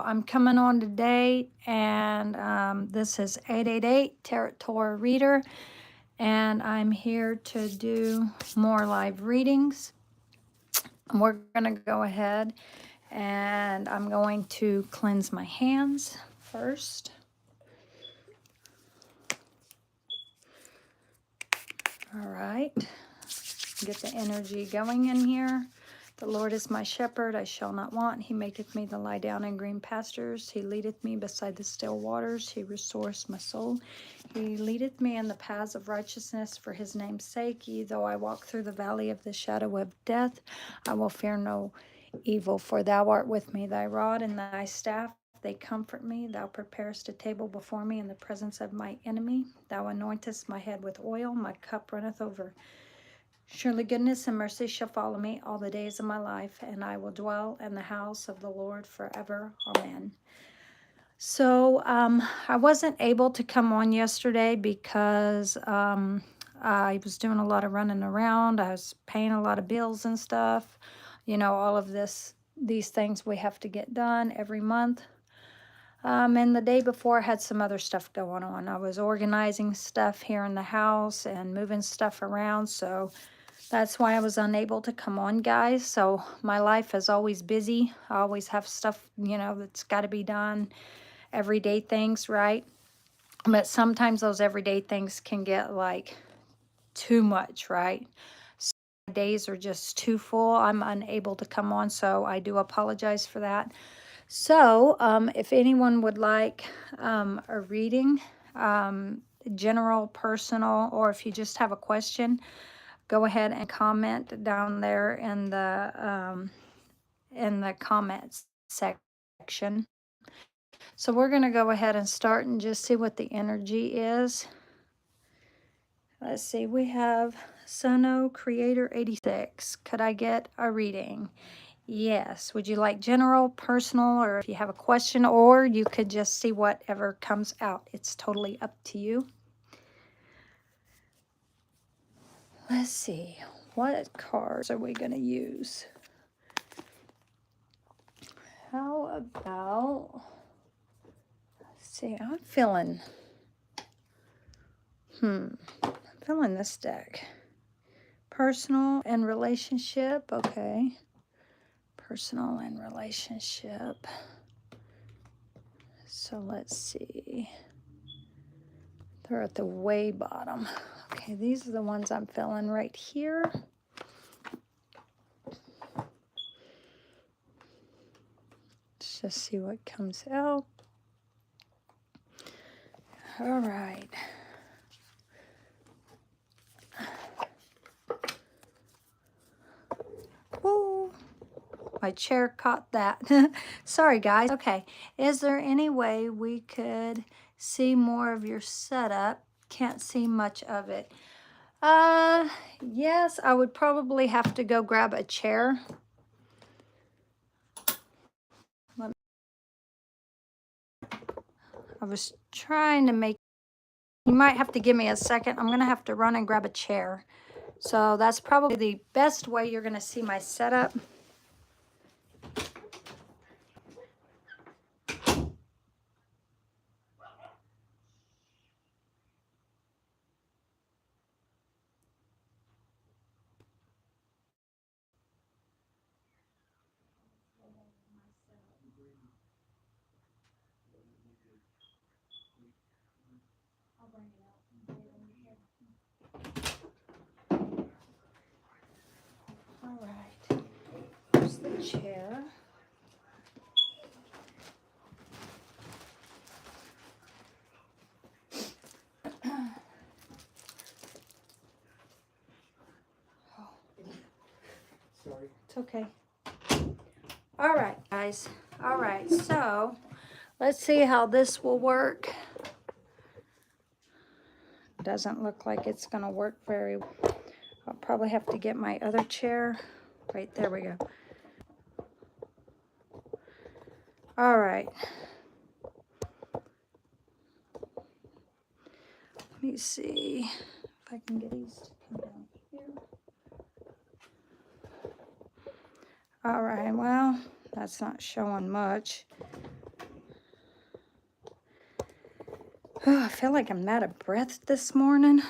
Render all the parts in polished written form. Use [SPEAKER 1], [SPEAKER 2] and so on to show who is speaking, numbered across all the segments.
[SPEAKER 1] I'm coming on today, and this is 888 Tora-Reader, and I'm here to do more live readings. We're going to go ahead, and I'm going to cleanse my hands first. All right, get the energy going in here. The Lord is my shepherd, I shall not want. He maketh me to lie down in green pastures. He leadeth me beside the still waters. He restoreth my soul. He leadeth me in the paths of righteousness for his name's sake. Yea, though I walk through the valley of the shadow of death, I will fear no evil, for thou art with me. Thy rod and thy staff, they comfort me. Thou preparest a table before me in the presence of my enemy. Thou anointest my head with oil. My cup runneth over. Surely goodness and mercy shall follow me all the days of my life, and I will dwell in the house of the Lord forever. Amen. So I wasn't able to come on yesterday because I was doing a lot of running around. I was paying a lot of bills and stuff. You know, all of these things we have to get done every month. And the day before, I had some other stuff going on. I was organizing stuff here in the house and moving stuff around, so that's why I was unable to come on, guys. So my life is always busy. I always have stuff, you know, that's got to be done. Everyday things, right? But sometimes those everyday things can get like too much, right? So my days are just too full. I'm unable to come on, so I do apologize for that. So if anyone would like a reading, general, personal, or if you just have a question, go ahead and comment down there in the comments section. So we're going to go ahead and start and just see what the energy is. Let's see, we have Tora-Reader-888. Could I get a reading? Yes. Would you like general, personal, or if you have a question, or you could just see whatever comes out. It's totally up to you. Let's see. What cards are we going to use? How about, let's see, I'm feeling this deck. Personal and relationship, okay. Personal and relationship. So let's see. They're at the way bottom. Okay, these are the ones I'm feeling right here. Let's just see what comes out. All right. Whoa. My chair caught that. Sorry, guys. Okay. Is there any way we could see more of your setup? Can't see much of it. Yes, I would probably have to go grab a chair. I was trying to make, you might have to give me a second. I'm going to have to run and grab a chair. So that's probably the best way you're going to see my setup. All right, here's the chair.
[SPEAKER 2] Sorry.
[SPEAKER 1] It's okay. All right, guys. All right, so let's see how this will work. Doesn't look like it's going to work very well. I'll probably have to get my other chair. Right, there we go. All right. Let me see if I can get these to come down here. All right, well, that's not showing much. Oh, I feel like I'm out of breath this morning.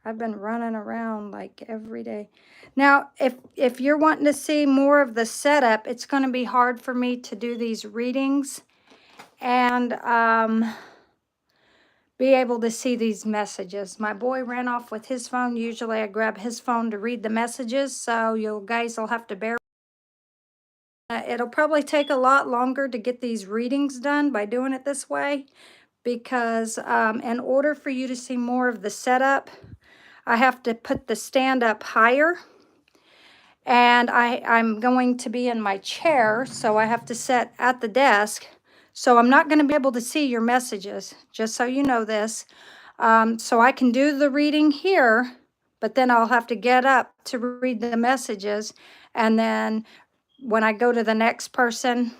[SPEAKER 1] I've been running around like every day. Now, if you're wanting to see more of the setup, it's going to be hard for me to do these readings and be able to see these messages. My boy ran off with his phone. Usually I grab his phone to read the messages, so you guys will have to bear. It'll probably take a lot longer to get these readings done by doing it this way because in order for you to see more of the setup, I have to put the stand up higher, and I'm going to be in my chair, so I have to sit at the desk. So I'm not going to be able to see your messages, just so you know this. So I can do the reading here, but then I'll have to get up to read the messages, and then when I go to the next person,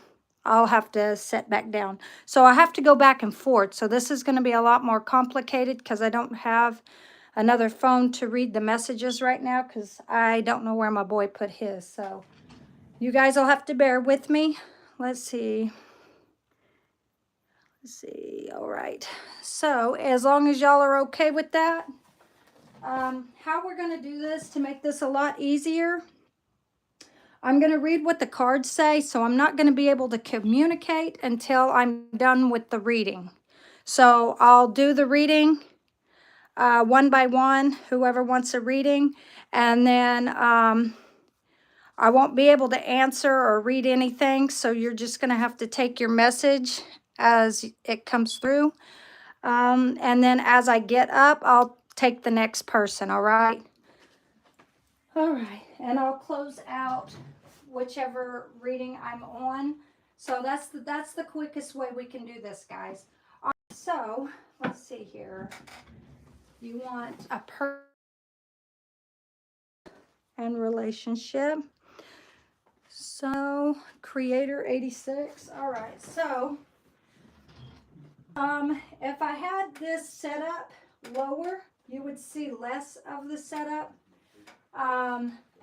[SPEAKER 1] I'll have to sit back down. So I have to go back and forth. So this is going to be a lot more complicated because I don't have another phone to read the messages right now because I don't know where my boy put his. So you guys will have to bear with me. Let's see. All right. So as long as y'all are okay with that, how we're going to do this to make this a lot easier, I'm going to read what the cards say, so I'm not going to be able to communicate until I'm done with the reading. So I'll do the reading one by one, whoever wants a reading, and then I won't be able to answer or read anything, so you're just going to have to take your message as it comes through. And then as I get up, I'll take the next person, all right? All right, and I'll close out whichever reading I'm on. So that's the quickest way we can do this, guys. All right, so let's see here. You want a person and relationship. So Creator-888. All right, so if I had this set up lower, you would see less of the setup,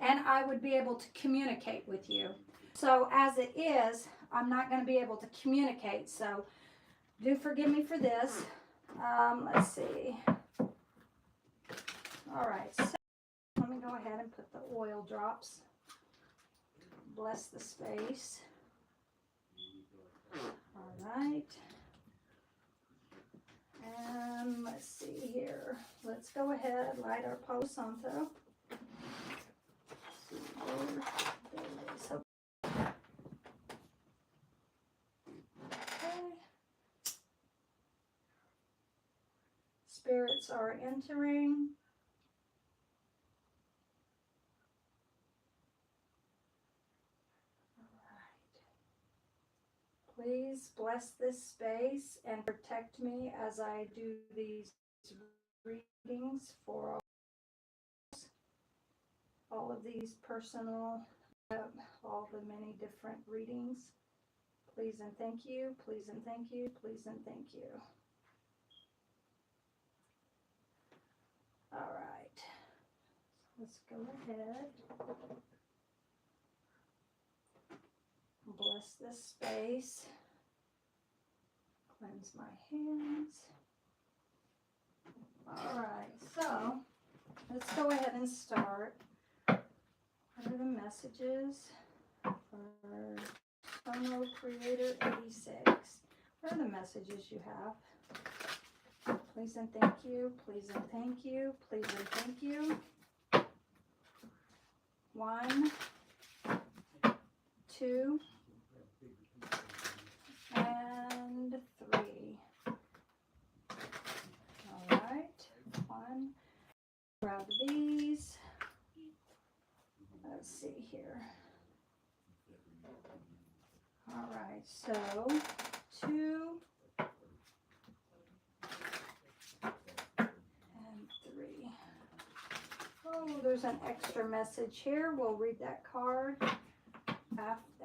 [SPEAKER 1] and I would be able to communicate with you. So as it is, I'm not going to be able to communicate, so do forgive me for this. Let's see. All right, so let me go ahead and put the oil drops. Bless the space. All right. And let's see here. Let's go ahead, light our Palo Santo. There it is. Okay. Spirits are entering. Please bless this space and protect me as I do these readings for all of these personal, all the many different readings. Please and thank you, please and thank you, please and thank you. All right, let's go ahead. Bless this space. Cleanse my hands. All right, so let's go ahead and start. What are the messages for Sono Creator-86? What are the messages you have? Please and thank you, please and thank you, please and thank you. 1, 2, and 3. All right, 1. Grab these. Let's see here. All right, so 2 and 3. Oh, there's an extra message here. We'll read that card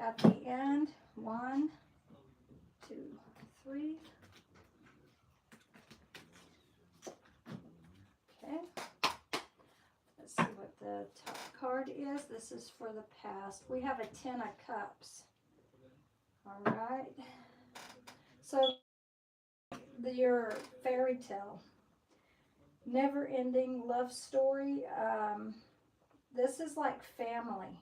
[SPEAKER 1] at the end. 1, 2, 3. Okay. Let's see what the top card is. This is for the past. We have a 10 of Cups. All right. So your fairy tale. Never-ending love story. This is like family.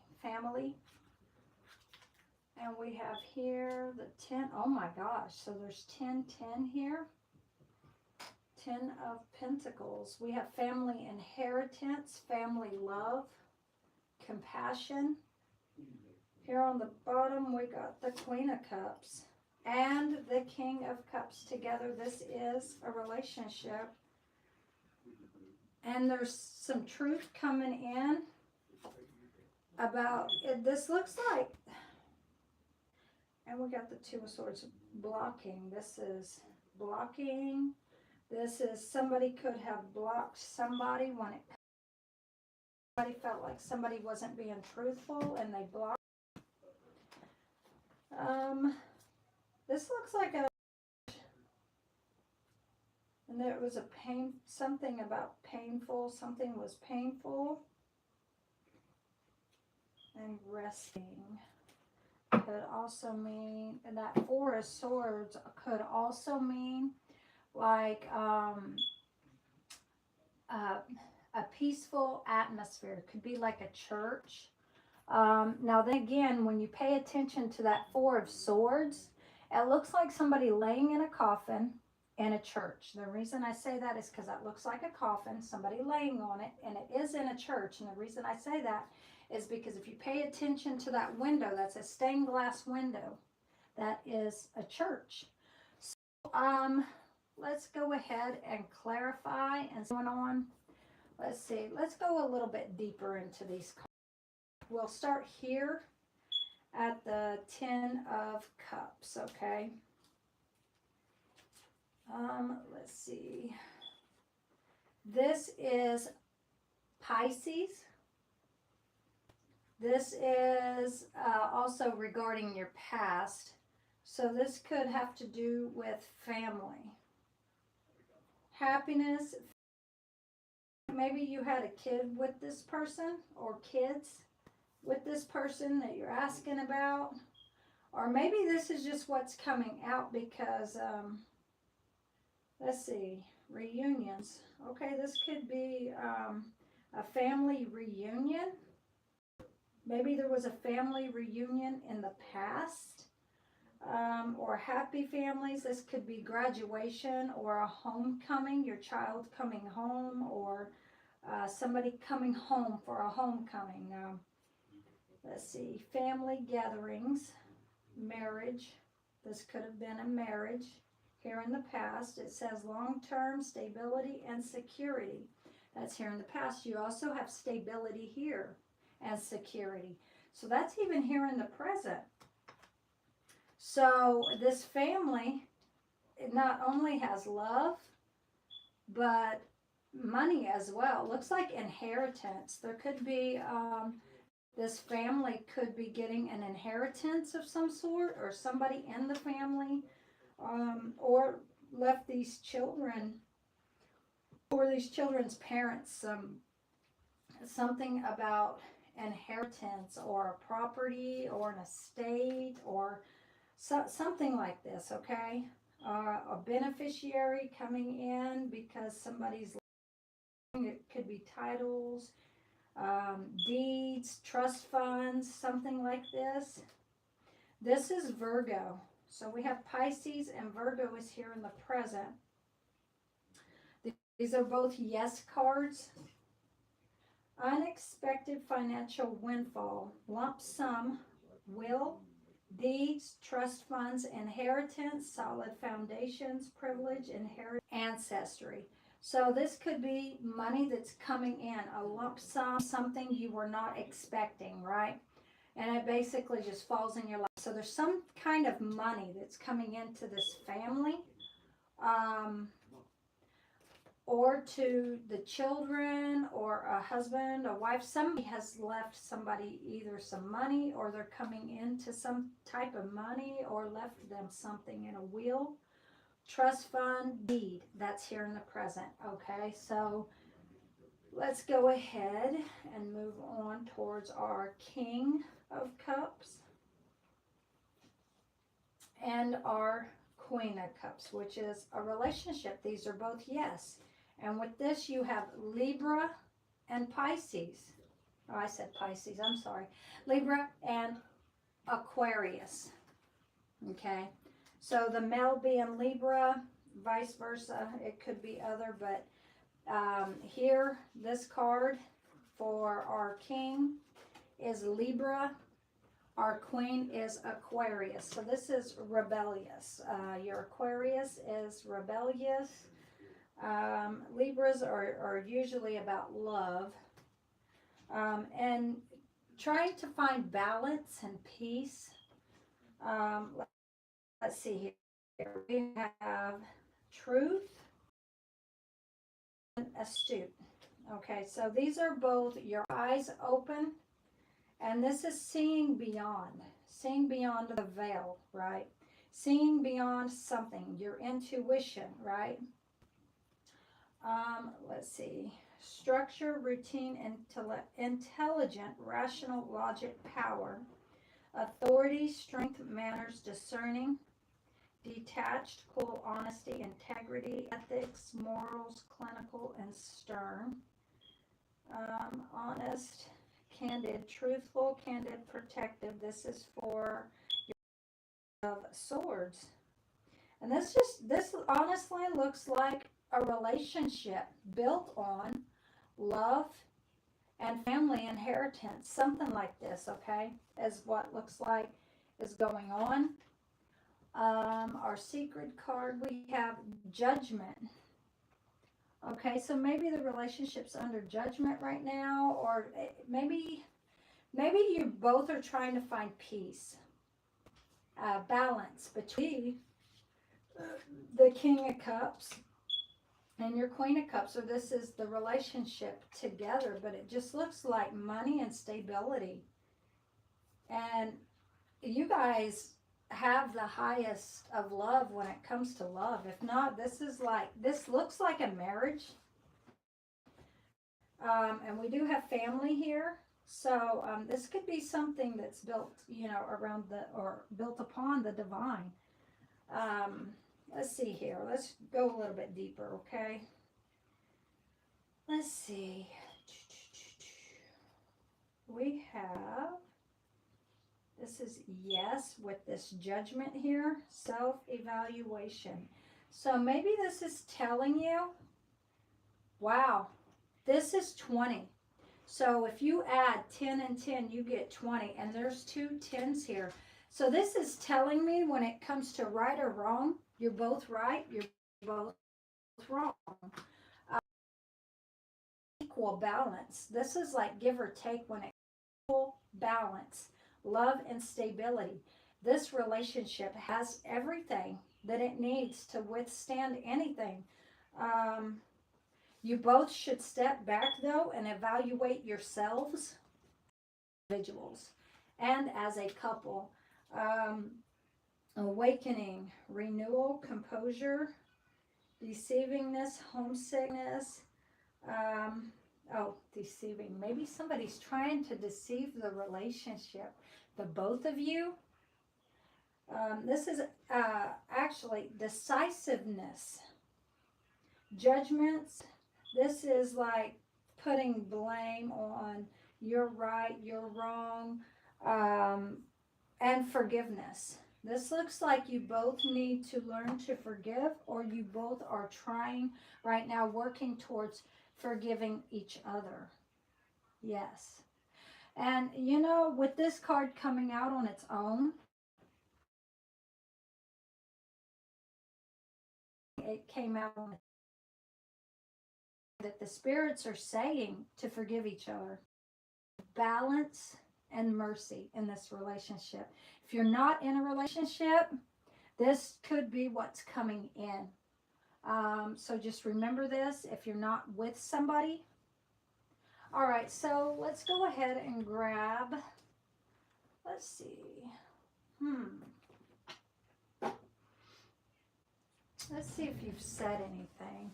[SPEAKER 1] And we have here the 10. Oh my gosh, so there's 10 here. 10 of Pentacles. We have family inheritance, family love, compassion. Here on the bottom, we got the Queen of Cups and the King of Cups together. This is a relationship. And there's some truth coming in about it. This looks like, and we got the Two of Swords blocking. This is blocking. This is somebody could have blocked somebody when somebody felt like somebody wasn't being truthful and they blocked. This looks like and there was something about painful, something was painful. And resting could also mean, and that Four of Swords could also mean like a peaceful atmosphere. It could be like a church. Now then again, when you pay attention to that Four of Swords, it looks like somebody laying in a coffin in a church. The reason I say that is because that looks like a coffin, somebody laying on it, and it is in a church. And the reason I say that is because if you pay attention to that window, that's a stained glass window, that is a church. So let's go ahead and clarify and what's going on. Let's see, let's go a little bit deeper into these cards. We'll start here at the 10 of Cups, okay? Let's see. This is Pisces. This is also regarding your past. So this could have to do with family. Happiness. Maybe you had a kid with this person or kids with this person that you're asking about. Or maybe this is just what's coming out because, let's see, reunions. Okay, this could be a family reunion. Maybe there was a family reunion in the past, or happy families. This could be graduation or a homecoming, your child coming home, or somebody coming home for a homecoming. Let's see, family gatherings, marriage. This could have been a marriage here in the past. It says long-term stability and security. That's here in the past. You also have stability here and security. So that's even here in the present. So this family, it not only has love, but money as well. It looks like inheritance. There could be, this family could be getting an inheritance of some sort, or somebody in the family, or left these children, or these children's parents, something about inheritance or a property or an estate or something like this, okay? A beneficiary coming in because somebody's, it could be titles, deeds, trust funds, something like this. This is Virgo. So we have Pisces and Virgo is here in the present. These are both yes cards. Unexpected financial windfall, lump sum, will, deeds, trust funds, inheritance, solid foundations, privilege, inheritance, ancestry. So this could be money that's coming in, a lump sum, something you were not expecting, right? And it basically just falls in your life. So there's some kind of money that's coming into this family, or to the children, or a husband, a wife. Somebody has left somebody either some money, or they're coming into some type of money, or left them something in a will, trust fund, deed. That's here in the present. Okay, so let's go ahead and move on towards our King of Cups and our Queen of Cups, which is a relationship. These are both yes. And with this, you have Libra and Pisces. Oh, I said Pisces. I'm sorry. Libra and Aquarius. Okay. So the male being Libra, vice versa. It could be other, but here, this card for our king is Libra. Our queen is Aquarius. So this is rebellious. Your Aquarius is rebellious. Libras are usually about love. And trying to find balance and peace. Let's see here. We have truth and astute. Okay, so these are both your eyes open, and this is seeing beyond the veil, right? Seeing beyond something, your intuition, right? Let's see. Structure, routine, intelligent, rational, logic, power. Authority, strength, manners, discerning. Detached, cool, honesty, integrity, ethics, morals, clinical, and stern. Honest, candid, truthful, candid, protective. This is for your of swords. And this honestly looks like a relationship built on love and family inheritance. Something like this, okay, is what looks like is going on. Our secret card, we have judgment. Okay, so maybe the relationship's under judgment right now, or maybe you both are trying to find peace, balance between the King of Cups and your Queen of Cups. So this is the relationship together, but it just looks like money and stability. And you guys have the highest of love when it comes to love. If not, this looks like a marriage. And we do have family here. So this could be something that's built, around or built upon the divine. Let's see here. Let's go a little bit deeper, okay? Let's see. We have, this is yes with this judgment here, self-evaluation. So maybe this is telling you, wow, this is 20. So if you add 10 and 10, you get 20. And there's 2 10s here. So this is telling me when it comes to right or wrong, you're both right, you're both wrong. Equal balance. This is like give or take when it's equal balance, love and stability. This relationship has everything that it needs to withstand anything. You both should step back though and evaluate yourselves, individuals, and as a couple. Awakening, renewal, composure, deceivingness, homesickness. Deceiving. Maybe somebody's trying to deceive the relationship, the both of you. This is actually decisiveness, judgments. This is like putting blame on you're right, you're wrong, and forgiveness. This looks like you both need to learn to forgive, or you both are trying right now, working towards forgiving each other. Yes. And with this card coming out on its own, it came out on that the spirits are saying to forgive each other. Balance and mercy in this relationship. If you're not in a relationship, this could be what's coming in. So just remember this if you're not with somebody. All right, so let's go ahead and grab, let's see. Let's see if you've said anything.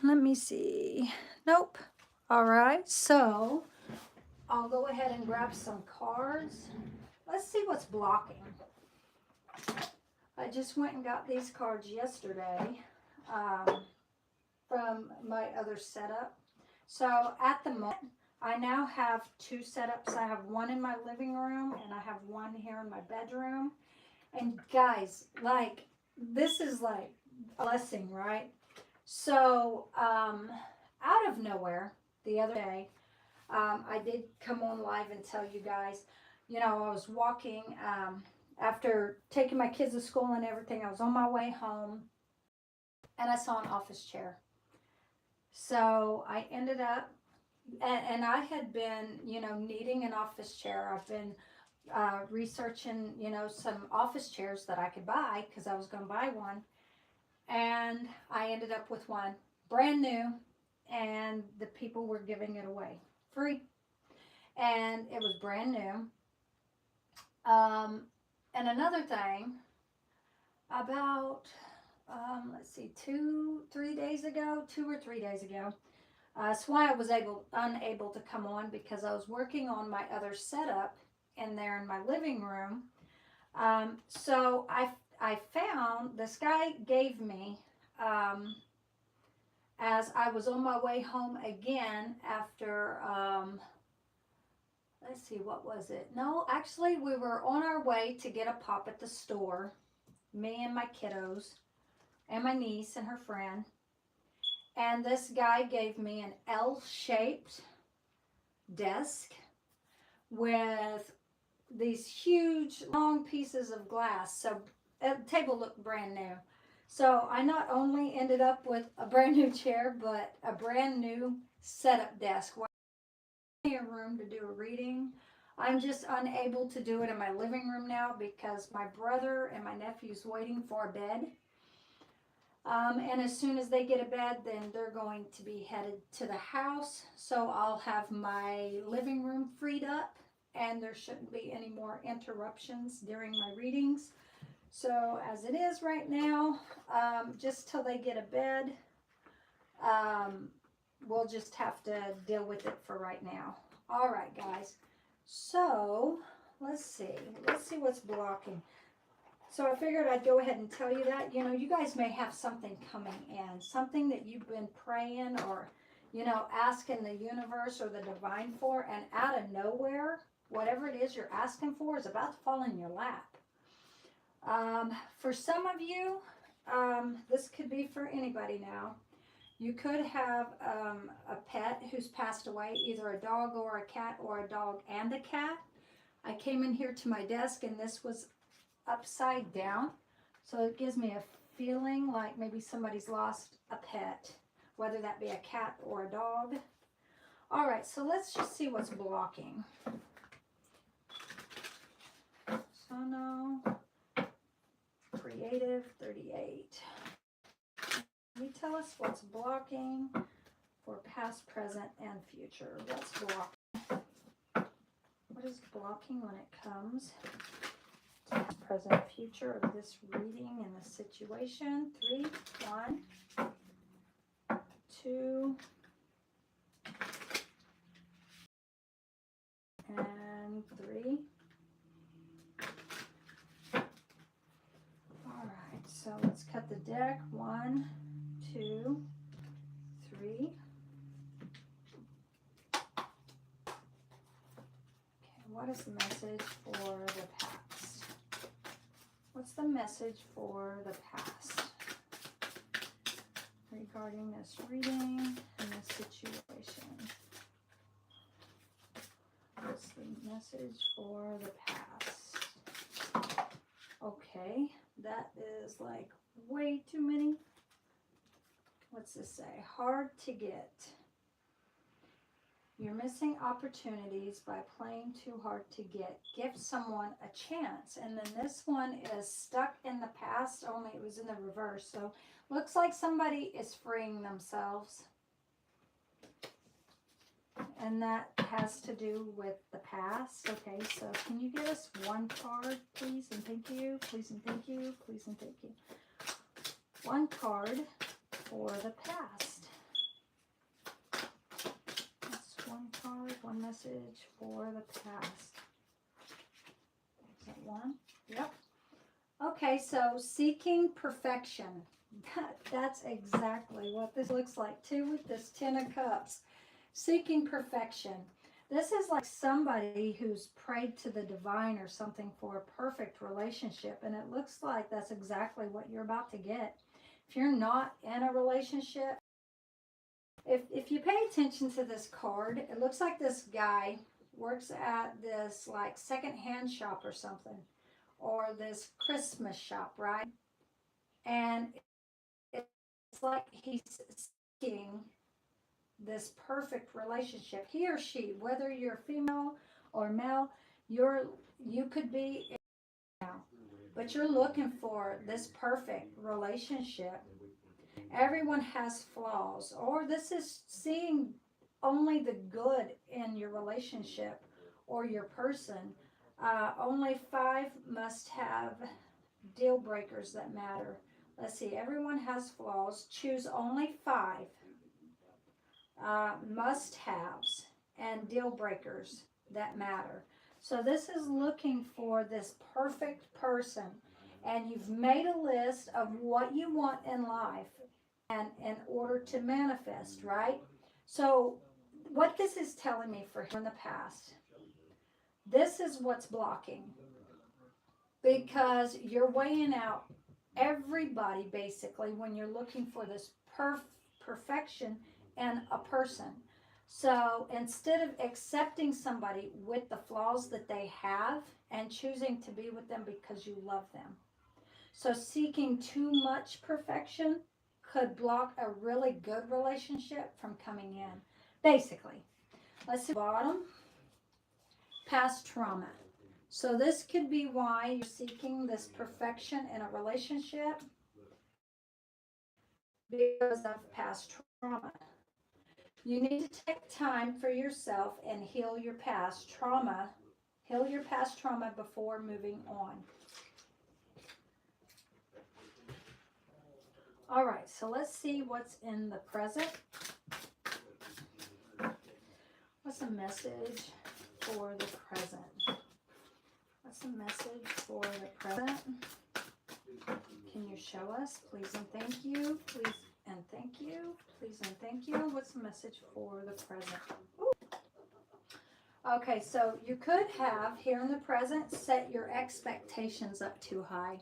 [SPEAKER 1] Let me see. Nope. All right, so I'll go ahead and grab some cards. Let's see what's blocking. I just went and got these cards yesterday from my other setup. So at the moment, I now have 2 setups. I have one in my living room and I have one here in my bedroom. And guys, like, this is like a blessing, right? So out of nowhere, the other day, I did come on live and tell you guys, you know, I was walking after taking my kids to school and everything. I was on my way home and I saw an office chair. So I ended up, and I had been, you know, needing an office chair. I've been researching, you know, some office chairs that I could buy because I was going to buy one. And I ended up with one brand new, and the people were giving it away free. And it was brand new. And another thing, about, let's see, 2 or 3 days ago, that's why I was unable to come on, because I was working on my other setup in there in my living room. So I found, this guy gave me, as I was on my way home again after, let's see, what was it? No, actually, we were on our way to get a pop at the store, me and my kiddos, and my niece and her friend. And this guy gave me an L-shaped desk with these huge, long pieces of glass. So the table looked brand new. So I not only ended up with a brand new chair, but a brand new setup desk. A room to do a reading. I'm just unable to do it in my living room now because my brother and my nephew's waiting for a bed. And as soon as they get a bed, then they're going to be headed to the house. So I'll have my living room freed up and there shouldn't be any more interruptions during my readings. So as it is right now, just till they get a bed, we'll just have to deal with it for right now. All right, guys. So let's see what's blocking. So I figured I'd go ahead and tell you that. You know, you guys may have something coming in, something that you've been praying or, you know, asking the universe or the divine for, and out of nowhere, whatever it is you're asking for is about to fall in your lap. For some of you, this could be for anybody now. You could have a pet who's passed away, either a dog or a cat, or a dog and a cat. I came in here to my desk and this was upside down. So it gives me a feeling like maybe somebody's lost a pet, whether that be a cat or a dog. All right, so let's just see what's blocking. So no, Creative 38. Can you tell us what's blocking for past, present, and future? What's blocking? What is blocking when it comes to past, present, future of this reading and the situation? 3, 1, 2, and 3. All right, so let's cut the deck. 1, 2, 3. Okay, what is the message for the past? What's the message for the past regarding this reading and this situation? What's the message for the past? Okay, that is like way too many. What's this say? Hard to get. You're missing opportunities by playing too hard to get. Give someone a chance. And then this one is stuck in the past, only it was in the reverse. So looks like somebody is freeing themselves. And that has to do with the past. Okay, so can you give us one card, please and thank you. Please and thank you. Please and thank you. One card for the past. That's one card, one message for the past. Is that one? Yep. Okay, so seeking perfection. That's exactly what this looks like too with this Ten of Cups. Seeking perfection. This is like somebody who's prayed to the divine or something for a perfect relationship. And it looks like that's exactly what you're about to get. If you're not in a relationship, if you pay attention to this card, it looks like this guy works at this like secondhand shop or something, or this Christmas shop, right? And it's like he's seeking this perfect relationship. He or she, whether you're female or male, you could be now, but you're looking for this perfect relationship. Everyone has flaws, or this is seeing only the good in your relationship or your person. Only five must have deal breakers that matter. Let's see, everyone has flaws. Choose only five must haves and deal breakers that matter. So, this is looking for this perfect person, and you've made a list of what you want in life and in order to manifest, right? So, what this is telling me for him in the past, this is what's blocking, because you're weighing out everybody basically when you're looking for this perfection in a person. So instead of accepting somebody with the flaws that they have and choosing to be with them because you love them. So seeking too much perfection could block a really good relationship from coming in. Basically, let's see bottom, past trauma. So this could be why you're seeking this perfection in a relationship, because of past trauma. You need to take time for yourself and heal your past trauma before moving on. All right, so let's see what's in the present. What's a message for the present? What's a message for the present? Can you show us, please and thank you, please and thank you, please and thank you. What's the message for the present? Ooh. Okay, so you could have here in the present set your expectations up too high.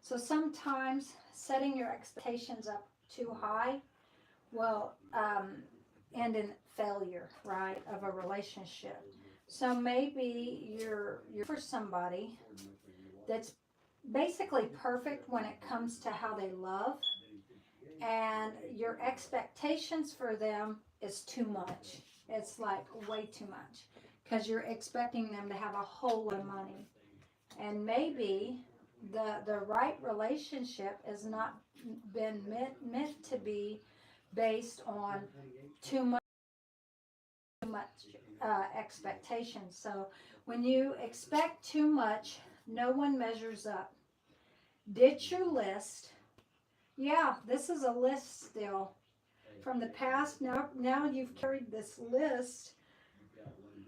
[SPEAKER 1] So sometimes setting your expectations up too high will end in failure, right, of a relationship. So maybe you're for somebody that's basically perfect when it comes to how they love, and your expectations for them is too much. It's like way too much because you're expecting them to have a whole lot of money, and maybe the right relationship has not been meant to be based on too much expectations. So when you expect too much, no one measures up. Ditch your list. Yeah, this is a list still from the past. Now you've carried this list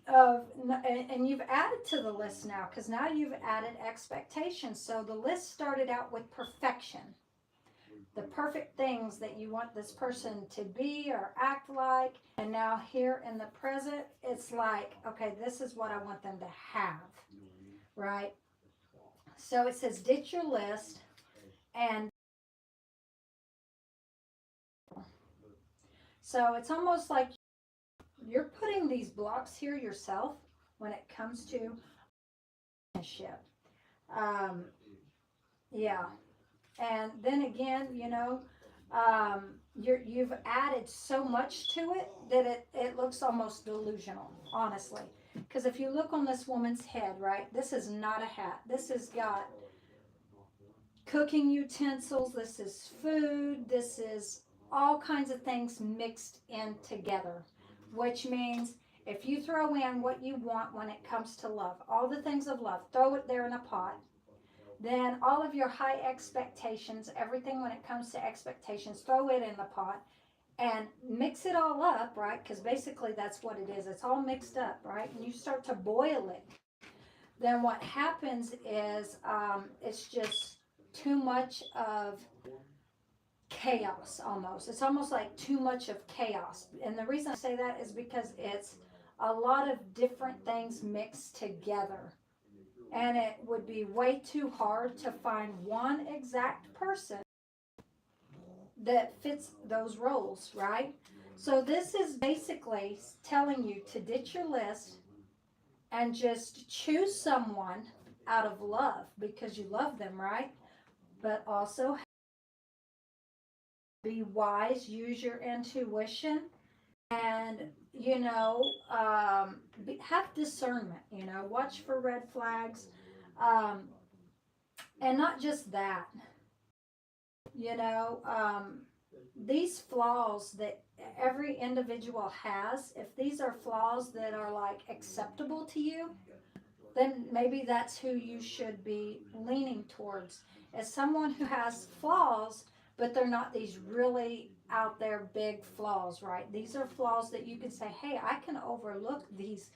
[SPEAKER 1] of, and you've added to the list now, because now you've added expectations. So the list started out with perfection, the perfect things that you want this person to be or act like. And now here in the present, it's like, okay, this is what I want them to have, right? So it says ditch your list. And so it's almost like you're putting these blocks here yourself when it comes to relationship. Um, yeah. And then again, you've added so much to it that it looks almost delusional, honestly. Because if you look on this woman's head, right, this is not a hat. This has got cooking utensils, this is food, this is all kinds of things mixed in together, which means if you throw in what you want when it comes to love, all the things of love, throw it there in a pot, then all of your high expectations, everything when it comes to expectations, throw it in the pot and mix it all up, right? Because basically that's what it is. It's all mixed up, right? And you start to boil it. then what happens is it's just too much of chaos almost. It's almost like too much of chaos. And the reason I say that is because it's a lot of different things mixed together. And it would be way too hard to find one exact person that fits those roles, right? So this is basically telling you to ditch your list and just choose someone out of love because you love them, right? But also be wise, use your intuition, and have discernment. Watch for red flags, and not just that. you know these flaws that every individual has, if these are flaws that are like acceptable to you, then maybe that's who you should be leaning towards, as someone who has flaws, but they're not these really out there big flaws, right? These are flaws that you can say, hey, I can overlook these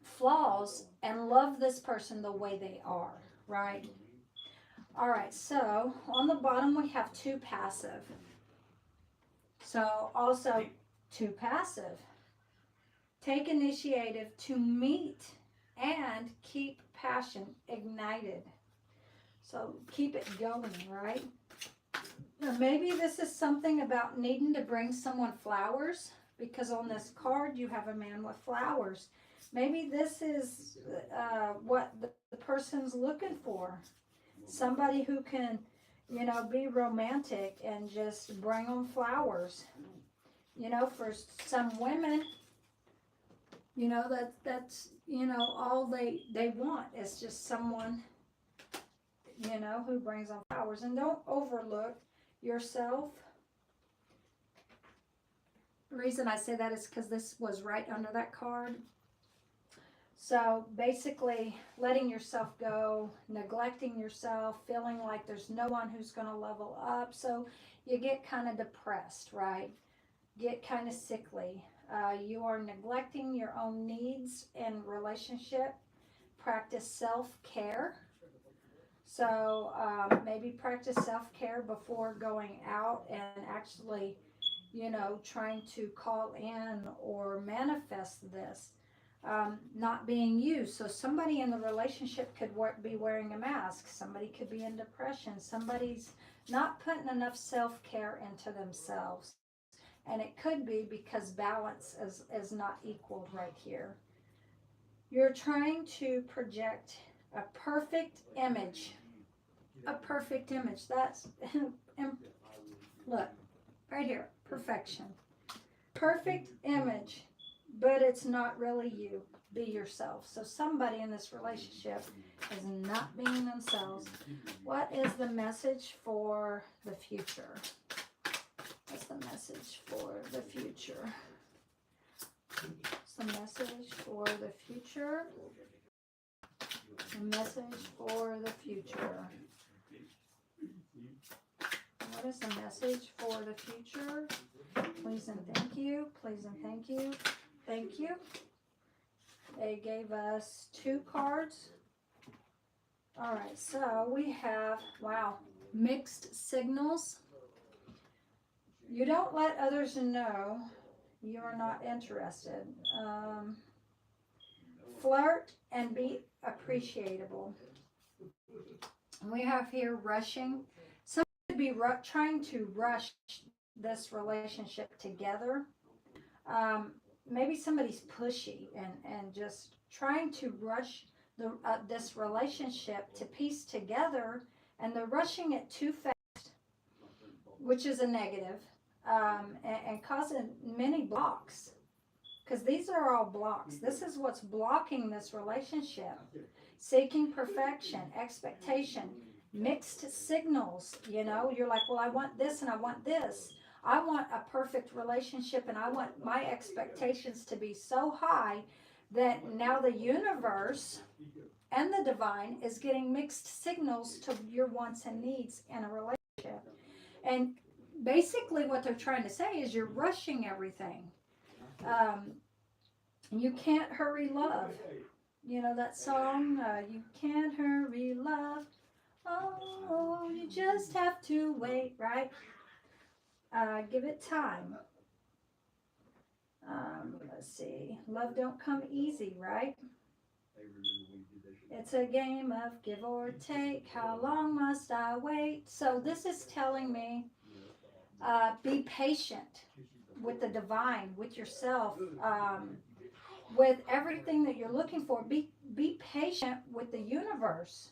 [SPEAKER 1] flaws and love this person the way they are, right? All right, so on the bottom we have 2 passive. So also 2 passive. Take initiative to meet and keep passion ignited. So keep it going, right? Or maybe this is something about needing to bring someone flowers, because on this card you have a man with flowers. Maybe this is what the person's looking for. Somebody who can, be romantic and just bring them flowers. For some women, that's all they want is just someone, who brings them flowers. And don't overlook yourself. The reason I say that is because this was right under that card. So basically letting yourself go, neglecting yourself, feeling like there's no one who's going to level up. So you get kind of depressed, right? Get kind of sickly. You are neglecting your own needs in relationship. Practice self-care. So maybe practice self-care before going out and actually, trying to call in or manifest this. Not being used. So somebody in the relationship could be wearing a mask. Somebody could be in depression. Somebody's not putting enough self-care into themselves. And it could be because balance is not equal right here. You're trying to project a perfect image. A perfect image. That's, look, right here, perfection. Perfect image, but it's not really you. Be yourself. So somebody in this relationship is not being themselves. What is the message for the future? What's the message for the future? What's the message for the future? The message for the future. What is the message for the future? Please and thank you. Please and thank you. Thank you. They gave us 2 cards. All right, so we have, wow, mixed signals. You don't let others know you are not interested. Flirt and be appreciable. We have here rushing. Somebody could be trying to rush this relationship together. Maybe somebody's pushy and just trying to rush this relationship to piece together, and they're rushing it too fast, which is a negative, and causing many blocks, because these are all blocks. This is what's blocking this relationship. Seeking perfection, expectation, mixed signals. You're like, well, I want this and I want this. I want a perfect relationship, and I want my expectations to be so high that now the universe and the divine is getting mixed signals to your wants and needs in a relationship. And basically what they're trying to say is you're rushing everything. You can't hurry love. You know that song, You Can't Hurry Love. Oh, you just have to wait, right? Give it time. Let's see. Love don't come easy, right? It's a game of give or take. How long must I wait? So this is telling me, be patient with the divine, with yourself, with everything that you're looking for. Be patient with the universe.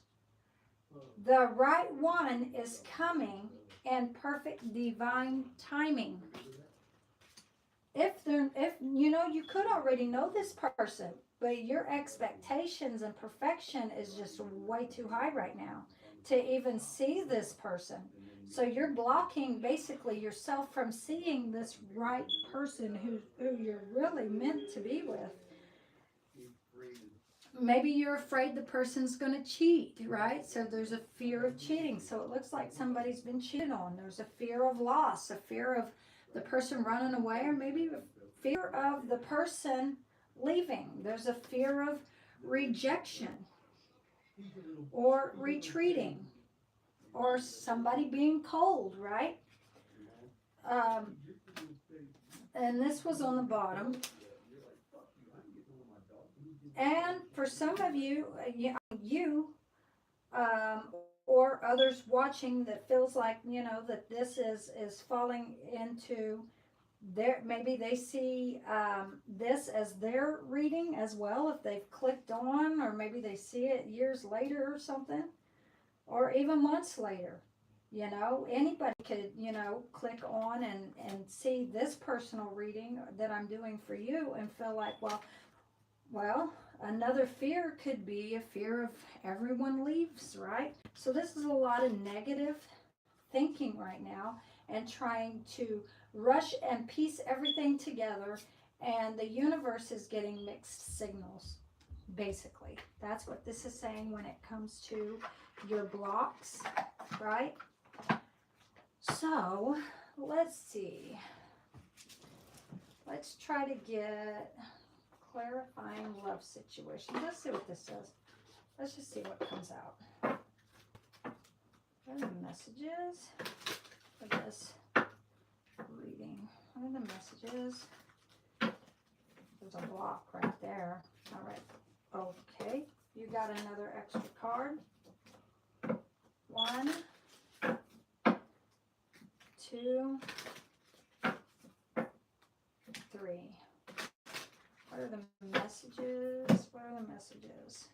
[SPEAKER 1] The right one is coming in perfect divine timing. If you know, you could already know this person, but your expectations and perfection is just way too high right now to even see this person. So you're blocking basically yourself from seeing this right person who you're really meant to be with. Maybe you're afraid the person's going to cheat, right? So there's a fear of cheating. So it looks like somebody's been cheated on. There's a fear of loss, a fear of the person running away, or maybe a fear of the person leaving. There's a fear of rejection or retreating or somebody being cold, right? Um, and this was on the bottom. And for some of you, or others watching that feels like, you know, that this is falling into their, maybe they see this as their reading as well if they've clicked on, or maybe they see it years later or something, or even months later. You know, anybody could, you know, click on and see this personal reading that I'm doing for you and feel like, well, another fear could be a fear of everyone leaves, right? So this is a lot of negative thinking right now and trying to rush and piece everything together, and the universe is getting mixed signals. Basically, that's what this is saying when it comes to your blocks, right? So let's see. Let's try to get clarifying love situation. Let's see what this says. Let's just see what comes out. What are the messages for this reading? What are the messages? There's a block right there. All right. Okay. You got another extra card. 1, 2, 3. What are the messages? What are the messages?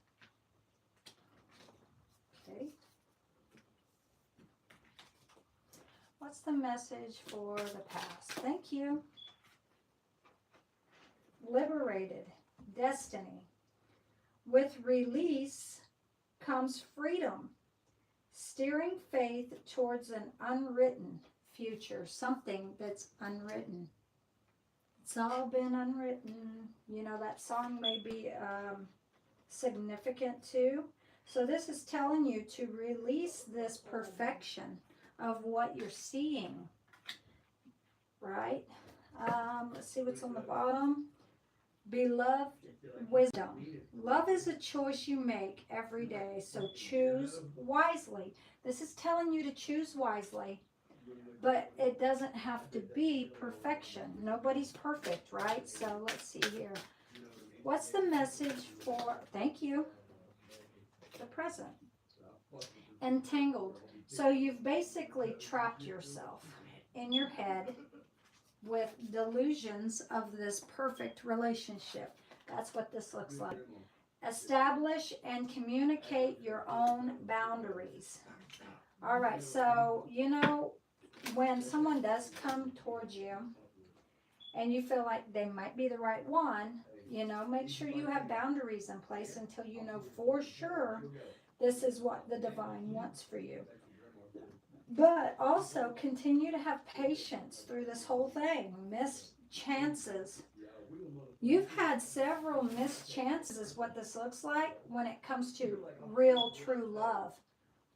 [SPEAKER 1] Okay. What's the message for the past? Thank you. Liberated. Destiny. With release comes freedom. Steering faith towards an unwritten future. Something that's unwritten. It's all been unwritten. You know, that song may be significant too. So this is telling you to release this perfection of what you're seeing, right? Let's see what's on the bottom. Beloved wisdom. Love is a choice you make every day, so choose wisely. This is telling you to choose wisely. But it doesn't have to be perfection. Nobody's perfect, right? So let's see here. What's the message for, thank you, the present? Entangled. So you've basically trapped yourself in your head with delusions of this perfect relationship. That's what this looks like. Establish and communicate your own boundaries. All right, so, you know, when someone does come towards you and you feel like they might be the right one, you know, make sure you have boundaries in place until you know for sure this is what the divine wants for you. But also continue to have patience through this whole thing. Missed chances. You've had several missed chances is what this looks like when it comes to real, true love.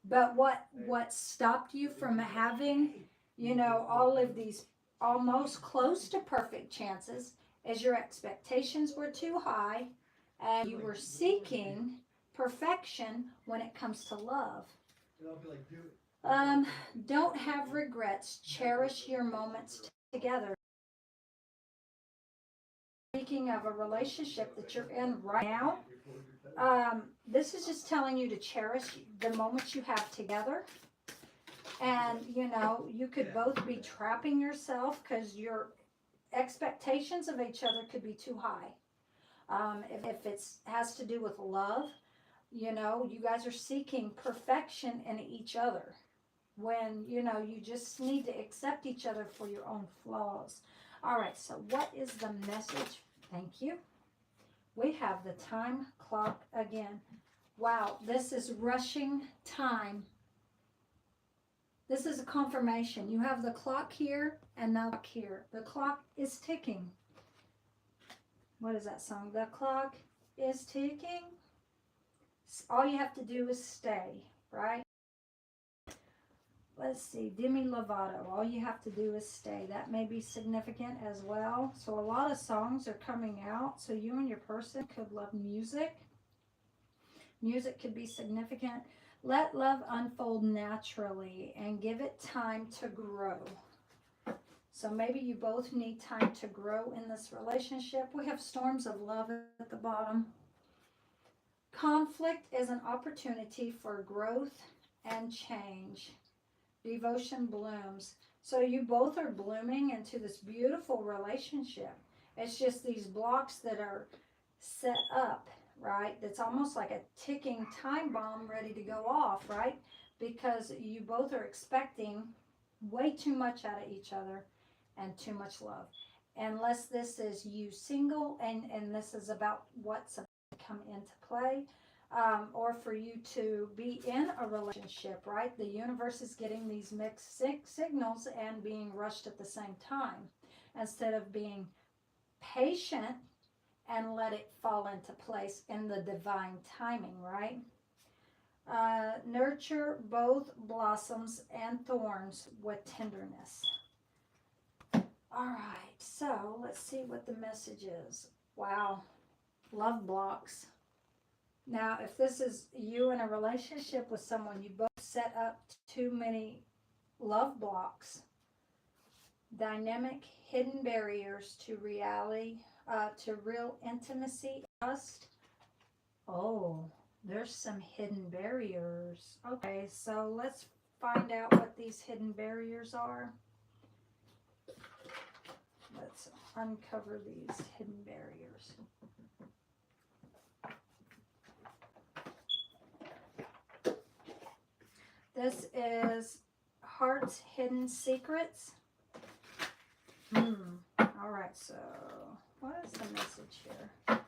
[SPEAKER 1] But what stopped you from having, you know, all of these almost close to perfect chances is your expectations were too high and you were seeking perfection when it comes to love. Don't have regrets. Cherish your moments together. Speaking of a relationship that you're in right now, this is just telling you to cherish the moments you have together. And, you know, you could both be trapping yourself because your expectations of each other could be too high. If it has to do with love, you know, you guys are seeking perfection in each other when, you know, you just need to accept each other for your own flaws. All right, so what is the message? Thank you. We have the time clock again. Wow, this is rushing time. This is a confirmation. You have the clock here and the clock here. The clock is ticking. What is that song? The clock is ticking. All you have to do is stay, right? Let's see, Demi Lovato, all you have to do is stay. That may be significant as well. So a lot of songs are coming out. So you and your person could love music. Music could be significant. Let love unfold naturally and give it time to grow. So maybe you both need time to grow in this relationship. We have storms of love at the bottom. Conflict is an opportunity for growth and change. Devotion blooms. So you both are blooming into this beautiful relationship. It's just these blocks that are set up, right? That's almost like a ticking time bomb ready to go off, right? Because you both are expecting way too much out of each other and too much love. Unless this is you single and this is about what's about to come into play. Or for you to be in a relationship, right? The universe is getting these mixed signals and being rushed at the same time. Instead of being patient and let it fall into place in the divine timing, right? Nurture both blossoms and thorns with tenderness. All right, so let's see what the message is. Wow, love blocks. Now, if this is you in a relationship with someone, you both set up too many love blocks, dynamic hidden barriers to reality, to real intimacy, trust. Oh, there's some hidden barriers. Okay, so let's find out what these hidden barriers are. Let's uncover these hidden barriers. This is Heart's Hidden Secrets. All right, so what is the message here?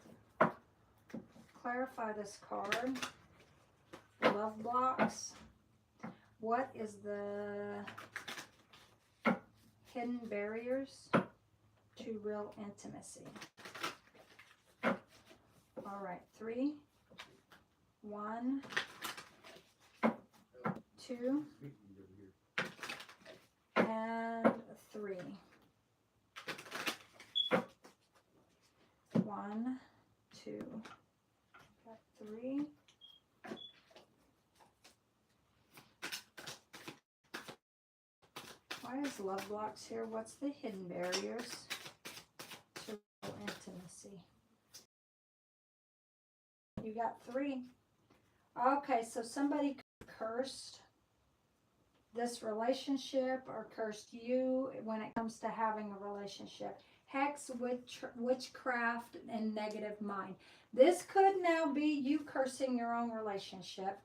[SPEAKER 1] Clarify this card. Love blocks. What is the hidden barriers to real intimacy? All right, 3, 1, 2, and 3. 1, 2, got 3. Why is love blocks here? What's the hidden barriers to real intimacy? You got 3. Okay, so somebody cursed this relationship or cursed you when it comes to having a relationship. Hex, witchcraft, and negative mind. This could now be you cursing your own relationship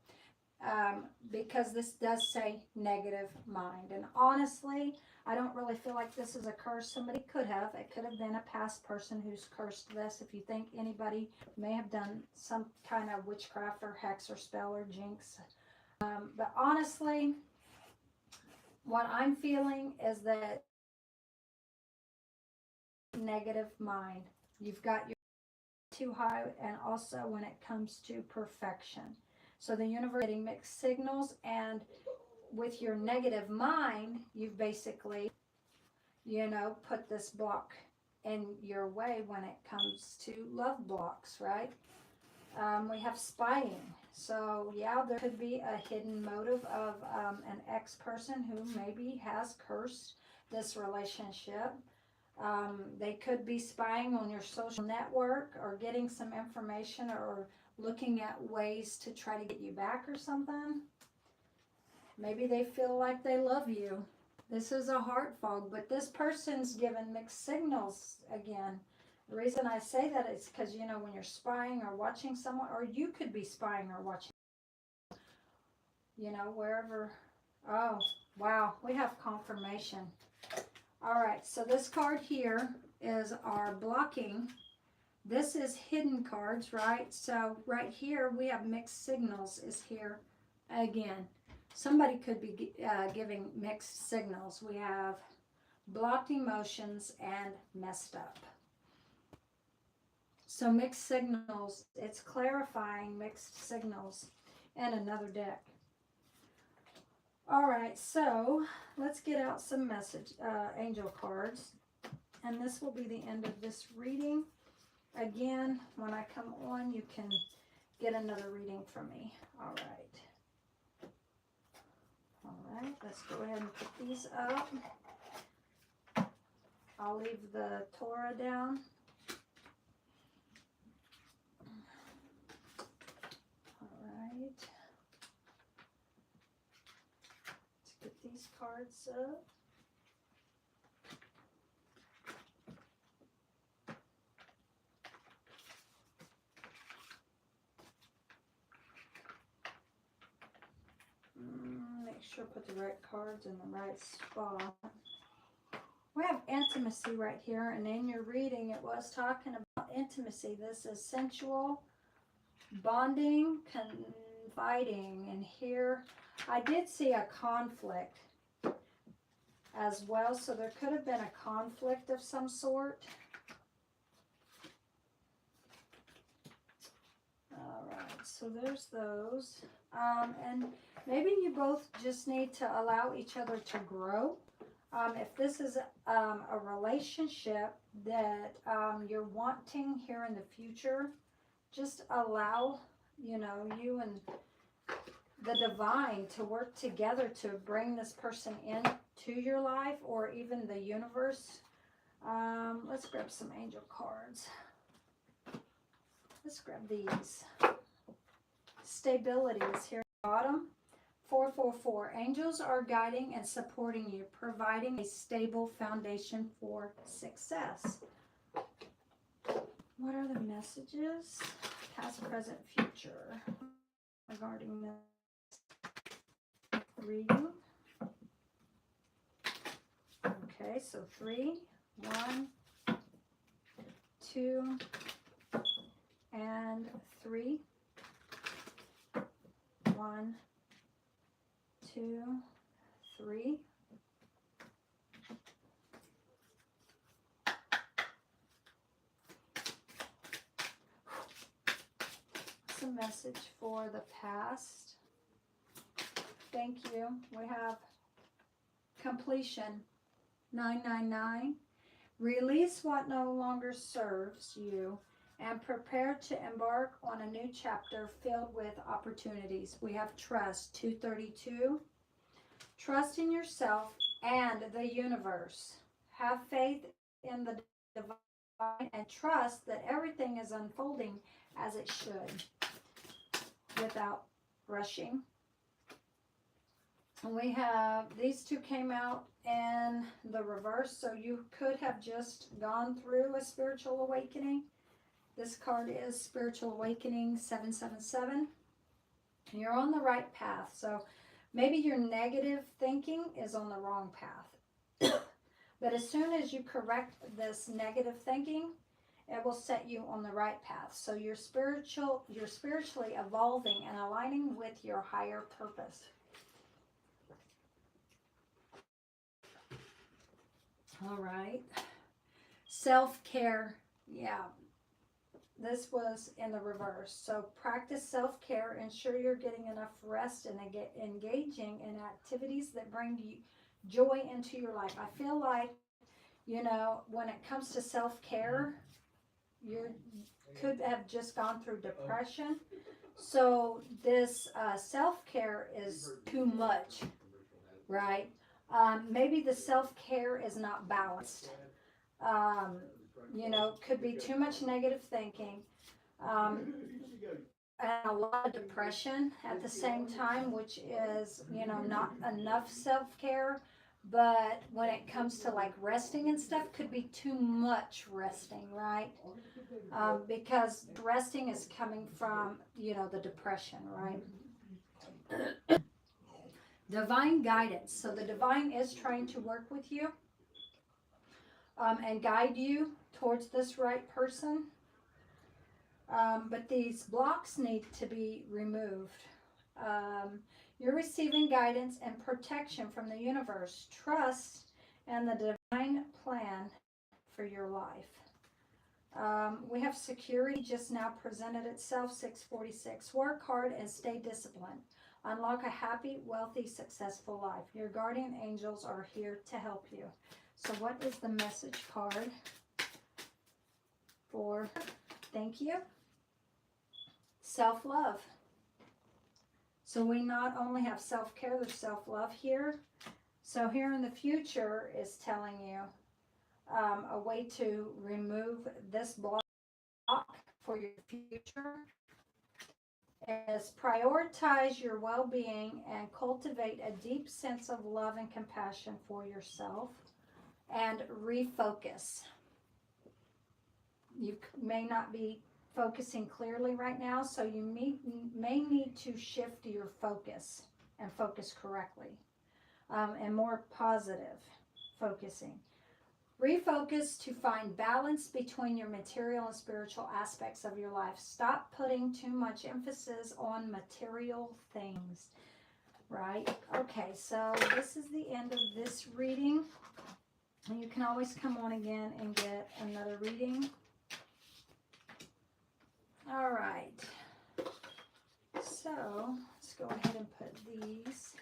[SPEAKER 1] because this does say negative mind. And honestly, I don't really feel like this is a curse. Somebody could have. It could have been a past person who's cursed this. If you think anybody may have done some kind of witchcraft or hex or spell or jinx. But honestly, what I'm feeling is that negative mind. You've got your too high, and also when it comes to perfection. So the universe is getting mixed signals, and with your negative mind, you've basically, you know, put this block in your way when it comes to love blocks, right? We have spying. So yeah, there could be a hidden motive of an ex-person who maybe has cursed this relationship. They could be spying on your social network or getting some information or looking at ways to try to get you back or something. Maybe they feel like they love you. This is a heart fog, but this person's given mixed signals again. The reason I say that is because, you know, when you're spying or watching someone, or you could be spying or watching, you know, wherever. Oh, wow, we have confirmation. All right, so this card here is our blocking. This is hidden cards, right? So right here we have mixed signals is here again. Somebody could be giving mixed signals. We have blocked emotions and messed up. So mixed signals, it's clarifying mixed signals. And another deck. All right, so let's get out some message angel cards. And this will be the end of this reading. Again, when I come on, you can get another reading from me. All right. All right, let's go ahead and put these up. I'll leave the Torah down. All right. Let's get these cards up. Make sure I put the right cards in the right spot. We have intimacy right here, and in your reading it was talking about intimacy. This is sensual, bonding, confiding, and here I did see a conflict as well, so there could have been a conflict of some sort. All right, so there's those. And maybe you both just need to allow each other to grow. If this is a relationship that you're wanting here in the future, just allow, you know, you and the divine to work together to bring this person into your life, or even the universe. Let's grab some angel cards. Let's grab these. Stability is here at the bottom. 444. Angels are guiding and supporting you, providing a stable foundation for success. What are the messages? Past, present, future regarding this reading. Okay, so 3, 1, 2, and 3. 1, 2, 3. It's a message for the past. Thank you. We have completion. 999. Release what no longer serves you and prepare to embark on a new chapter filled with opportunities. We have trust. 232. Trust in yourself and the universe. Have faith in the divine and trust that everything is unfolding as it should without rushing. And we have, these two came out in the reverse, so you could have just gone through a spiritual awakening. This card is Spiritual Awakening 777. You're on the right path, so maybe your negative thinking is on the wrong path. But as soon as you correct this negative thinking, it will set you on the right path. So you're spiritually evolving and aligning with your higher purpose. All right. Self-care. Yeah. This was in the reverse. So practice self-care. Ensure you're getting enough rest and engaging in activities that bring you joy into your life. I feel like, you know, when it comes to self-care, you could have just gone through depression. So this self-care is too much, right? Maybe the self-care is not balanced. Um, could be too much negative thinking. Um, and a lot of depression at the same time, which is, not enough self-care. But when it comes to like resting and stuff, could be too much resting, right? Because resting is coming from, the depression, right? Divine guidance. So the divine is trying to work with you and guide you towards this right person. But these blocks need to be removed. You're receiving guidance and protection from the universe. Trust in the divine plan for your life. We have security just now presented itself, 646. Work hard and stay disciplined. Unlock a happy, wealthy, successful life. Your guardian angels are here to help you. So what is the message card for thank you? Self-love. So we not only have self-care, there's self-love here. So here in the future is telling you a way to remove this block for your future is prioritize your well-being and cultivate a deep sense of love and compassion for yourself and refocus. You may not be focusing clearly right now, so you may need to shift your focus and focus correctly and more positive focusing. Refocus to find balance between your material and spiritual aspects of your life. Stop putting too much emphasis on material things, right? Okay, so this is the end of this reading. And you can always come on again and get another reading. All right. So let's go ahead and put these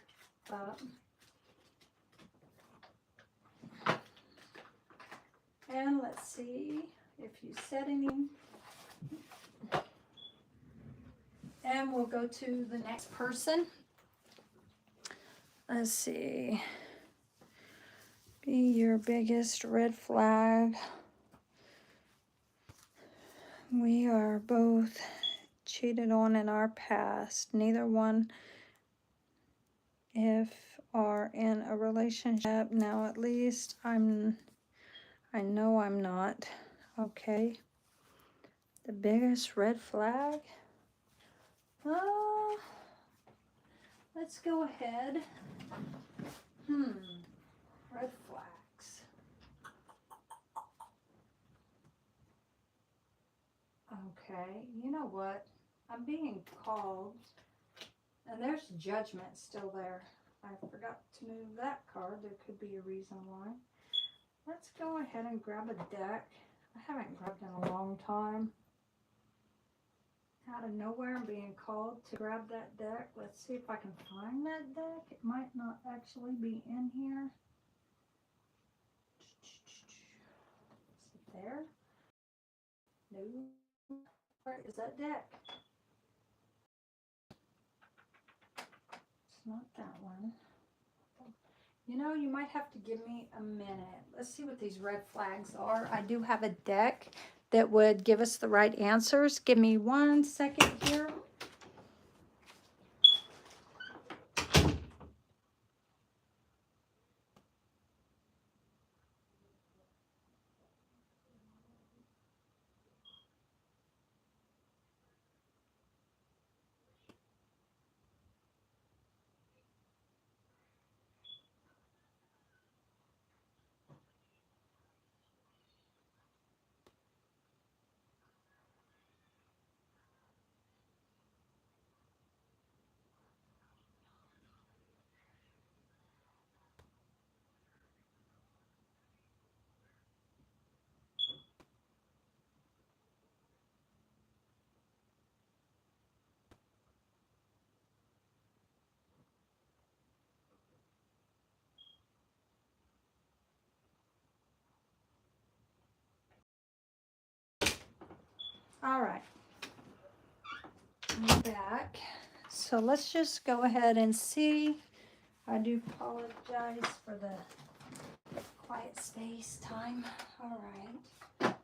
[SPEAKER 1] up. And let's see if you said anything. And we'll go to the next person. Let's see. Be your biggest red flag. We are both cheated on in our past. Neither one, if are in a relationship now, at least I know I'm not. Okay. The biggest red flag. Let's go ahead. Red flags. Okay, you know what? I'm being called, and there's judgment still there. I forgot to move that card. There could be a reason why. Let's go ahead and grab a deck. I haven't grabbed in a long time. Out of nowhere, I'm being called to grab that deck. Let's see if I can find that deck. It might not actually be in here. Is it there? No. Where is that deck? It's not that one. You might have to give me a minute. Let's see what these red flags are. I do have a deck that would give us the right answers. Give me 1 second here. All right. I'm back. So let's just go ahead and see. I do apologize for the quiet space time. All right.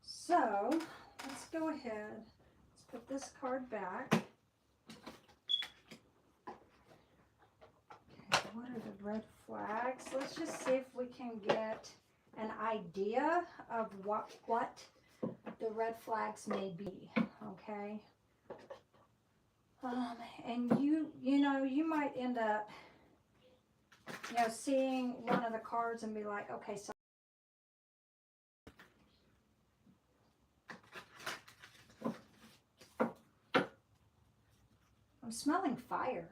[SPEAKER 1] So let's go ahead. Let's put this card back. Okay, what are the red flags? Let's just see if we can get an idea of what the red flags may be. Okay. And you know, you might end up, you know, seeing one of the cards and be like, okay, so I'm smelling fire.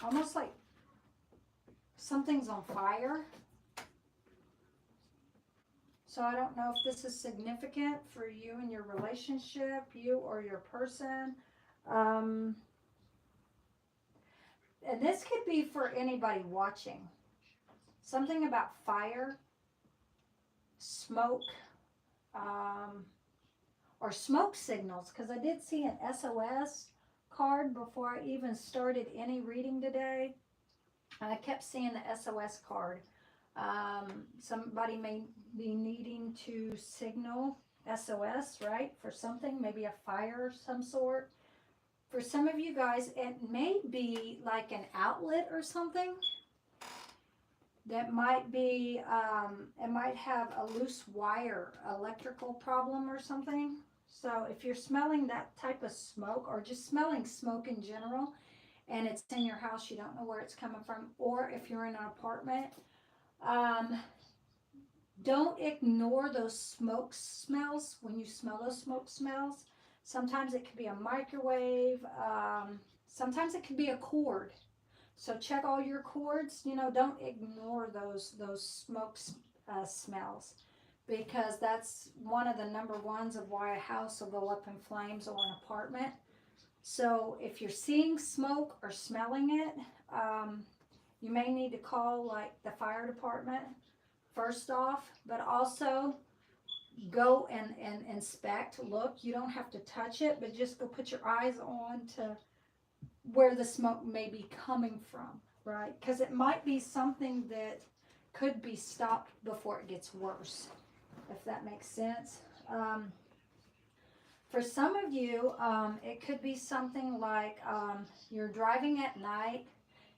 [SPEAKER 1] Almost like something's on fire. So I don't know if this is significant for you and your relationship, you or your person. And this could be for anybody watching. Something about fire, smoke, or smoke signals. Because I did see an SOS card before I even started any reading today. And I kept seeing the SOS card. Somebody may be needing to signal SOS, right? For something, maybe a fire of some sort. For some of you guys, it may be like an outlet or something that might be, it might have a loose wire, electrical problem or something. So if you're smelling that type of smoke, or just smelling smoke in general, and it's in your house, you don't know where it's coming from, or if you're in an apartment, don't ignore those smoke smells when you smell those smoke smells. Sometimes it could be a microwave. Sometimes it could be a cord. So check all your cords. You know, don't ignore those smoke smells, because that's one of the number ones of why a house will go up in flames or an apartment. So if you're seeing smoke or smelling it, you may need to call like the fire department first off, but also go and inspect, look. You don't have to touch it, but just go put your eyes on to where the smoke may be coming from, right? Because it might be something that could be stopped before it gets worse, if that makes sense. For some of you, it could be something like you're driving at night.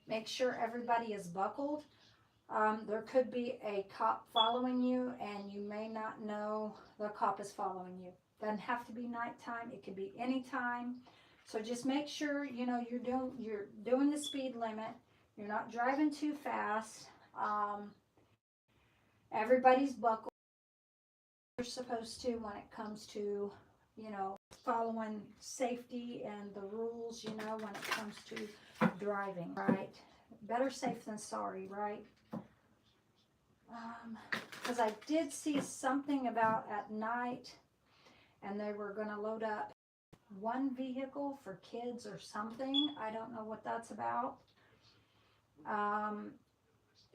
[SPEAKER 1] Make sure everybody is buckled. There could be a cop following you, and you may not know the cop is following you. Doesn't have to be nighttime. It could be anytime. So just make sure, you know, you're doing the speed limit. You're not driving too fast. Everybody's buckled. You're supposed to when it comes to, you know, following safety and the rules, you know, when it comes to driving, right? Better safe than sorry, right? Because I did see something about at night, and they were going to load up one vehicle for kids or something. I don't know what that's about.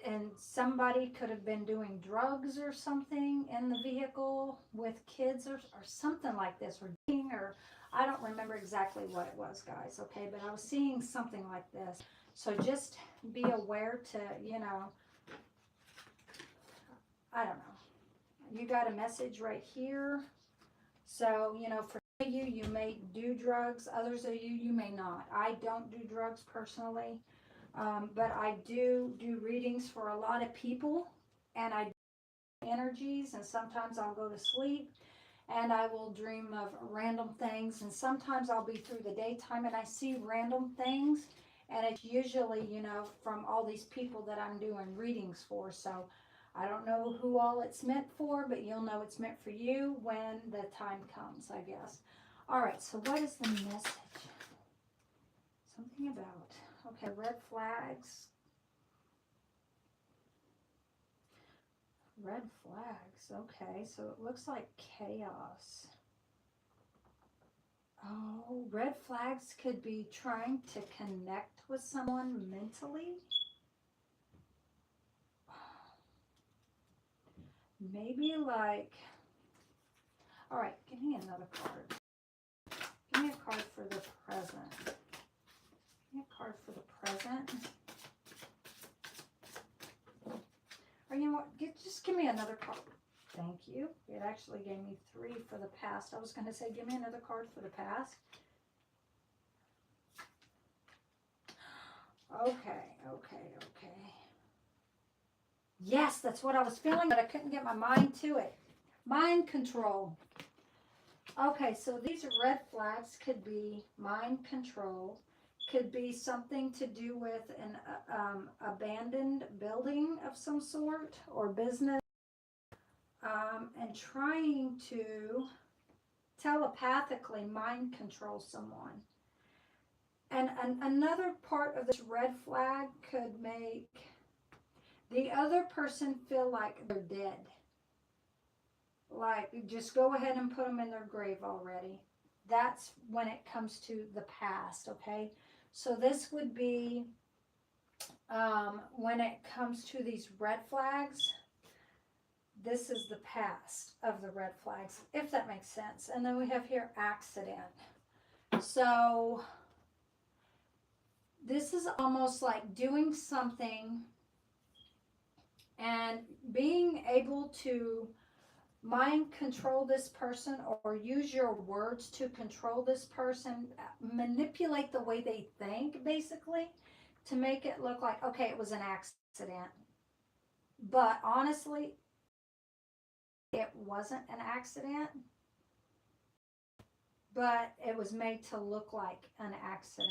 [SPEAKER 1] And somebody could have been doing drugs or something in the vehicle with kids, or something like this, or I don't remember exactly what it was, guys, okay? But I was seeing something like this. So just be aware to, you know, I don't know. You got a message right here. So, you know, for you, you may do drugs. Others of you may not. I don't do drugs personally. But I do readings for a lot of people, and I do energies, and sometimes I'll go to sleep and I will dream of random things, and sometimes I'll be through the daytime and I see random things, and it's usually, you know, from all these people that I'm doing readings for. So I don't know who all it's meant for, but you'll know it's meant for you when the time comes, I guess. All right, so what is the message? Something about, okay, red flags. Red flags, okay, so it looks like chaos. Oh, red flags could be trying to connect with someone mentally. Maybe like All right, give me another card. Give me a card for the present. Give me a card for the present. Or you know what? Just give me another card. Thank you. It actually gave me 3 for the past. I was going to say, give me another card for the past. Okay. Yes, that's what I was feeling, but I couldn't get my mind to it. Mind control. Okay, so these red flags could be mind control. Could be something to do with an abandoned building of some sort or business. And trying to telepathically mind control someone. And another part of this red flag could make the other person feel like they're dead. Like, just go ahead and put them in their grave already. That's when it comes to the past, okay? So this would be when it comes to these red flags, this is the past of the red flags, if that makes sense. And then we have here accident. So this is almost like doing something and being able to mind control this person or use your words to control this person, manipulate the way they think, basically, to make it look like, okay, it was an accident. But honestly, it wasn't an accident, but it was made to look like an accident.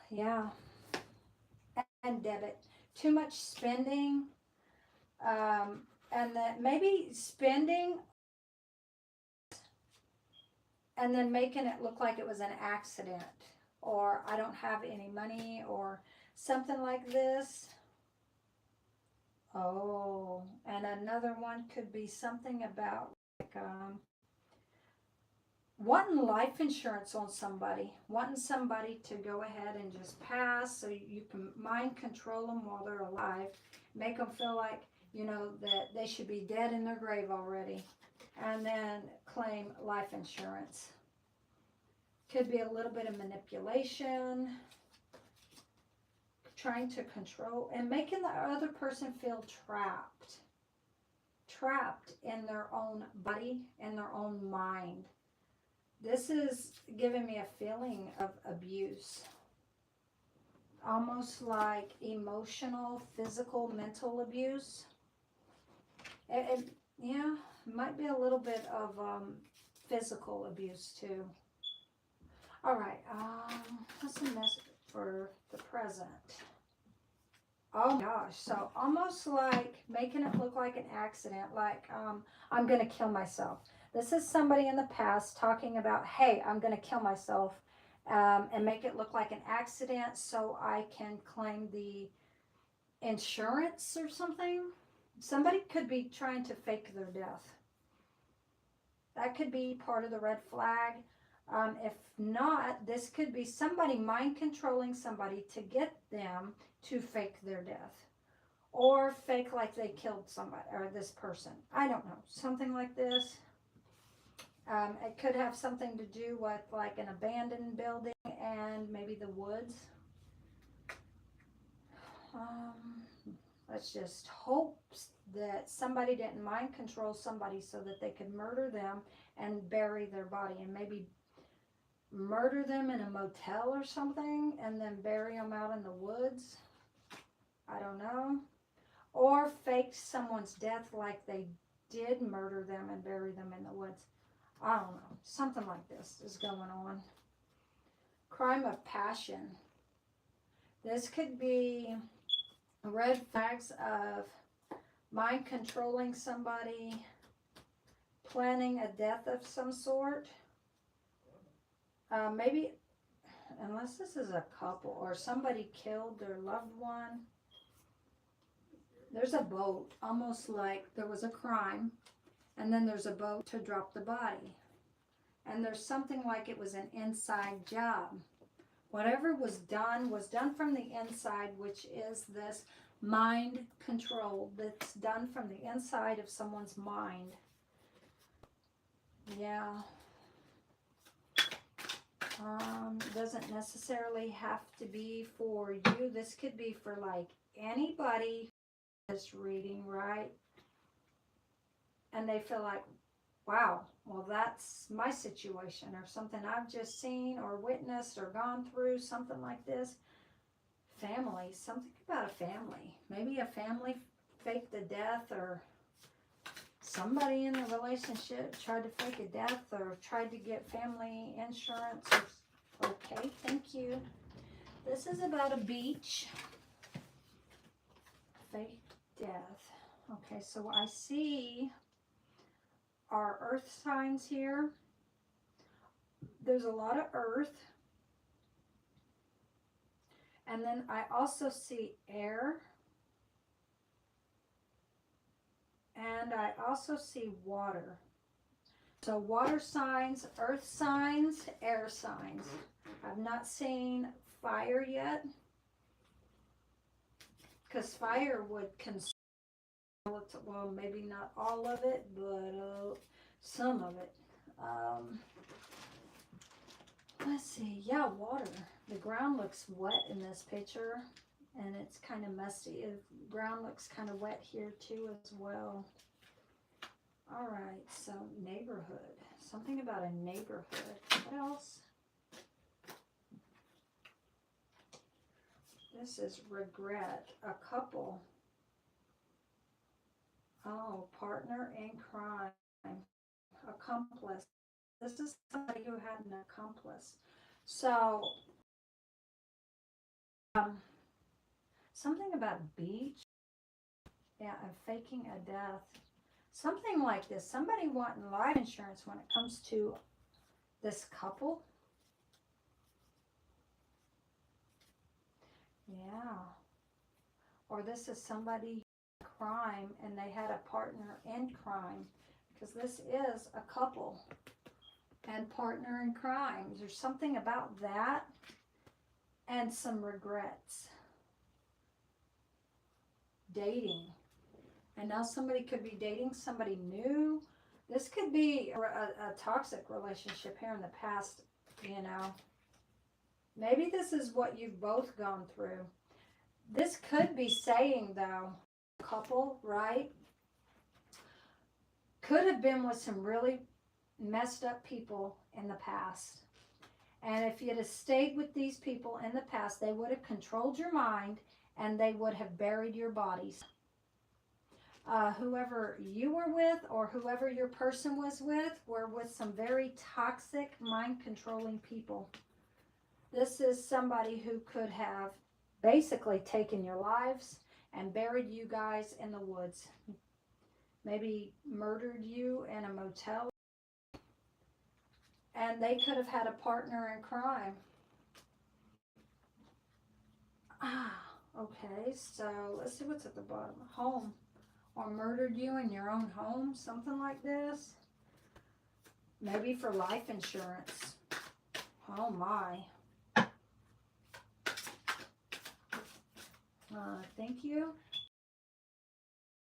[SPEAKER 1] Yeah. And debit. Too much spending. And then maybe spending and then making it look like it was an accident, or I don't have any money, or something like this. Oh, and another one could be something about like wanting life insurance on somebody, wanting somebody to go ahead and just pass so you can mind control them while they're alive, make them feel like, you know, that they should be dead in their grave already, and then claim life insurance. Could be a little bit of manipulation, trying to control, and making the other person feel trapped in their own body, in their own mind. This is giving me a feeling of abuse. Almost like emotional, physical, mental abuse. Yeah, might be a little bit of physical abuse too. All right, what's the message for the present? Oh my gosh, so almost like making it look like an accident, like I'm going to kill myself. This is somebody in the past talking about, hey, I'm going to kill myself, and make it look like an accident so I can claim the insurance or something. Somebody could be trying to fake their death. That could be part of the red flag. If not, this could be somebody mind controlling somebody to get them to fake their death, or fake like they killed somebody or this person. I don't know, something like this. It could have something to do with like an abandoned building and maybe the woods. Let's just hope that somebody didn't mind control somebody so that they could murder them and bury their body, and maybe murder them in a motel or something and then bury them out in the woods. I don't know. Or fake someone's death like they did murder them and bury them in the woods. I don't know. Something like this is going on. Crime of passion. This could be red flags of mind controlling somebody, planning a death of some sort. Maybe, unless this is a couple or somebody killed their loved one. There's a boat, almost like there was a crime, and then there's a boat to drop the body. And there's something like it was an inside job. Whatever was done from the inside, which is this mind control that's done from the inside of someone's mind. Yeah. Doesn't necessarily have to be for you. This could be for like anybody who's reading, right? And they feel like, wow, well, that's my situation, or something I've just seen or witnessed or gone through, something like this. Family, something about a family. Maybe a family faked a death, or somebody in the relationship tried to fake a death or tried to get family insurance. Okay, thank you. This is about a beach. Fake death. Okay, so I see our earth signs here. There's a lot of earth. And then I also see air. And I also see water. So water signs, earth signs, air signs. I've not seen fire yet, because fire would consume, well, maybe not all of it, but some of it. Let's see. Yeah, water. The ground looks wet in this picture, and it's kind of musty. The ground looks kind of wet here too as well. All right, so neighborhood. Something about a neighborhood. What else? This is regret. A couple. Oh, partner in crime. Accomplice. This is somebody who had an accomplice. So, something about beach. Yeah, and faking a death. Something like this. Somebody wanting life insurance when it comes to this couple. Yeah. Or this is somebody crime and they had a partner in crime, because this is a couple and partner in crime. There's something about that and some regrets. Dating. And now somebody could be dating somebody new. This could be a toxic relationship here in the past, you know. Maybe this is what you've both gone through. This could be saying, though, couple, right? Could have been with some really messed up people in the past. And if you'd have stayed with these people in the past, they would have controlled your mind and they would have buried your bodies. Whoever you were with or whoever your person was with were with some very toxic, mind-controlling people. This is somebody who could have basically taken your lives and buried you guys in the woods. Maybe murdered you in a motel. And they could have had a partner in crime. Okay, so let's see what's at the bottom. Home. Or murdered you in your own home, something like this. Maybe for life insurance. Oh my. Thank you.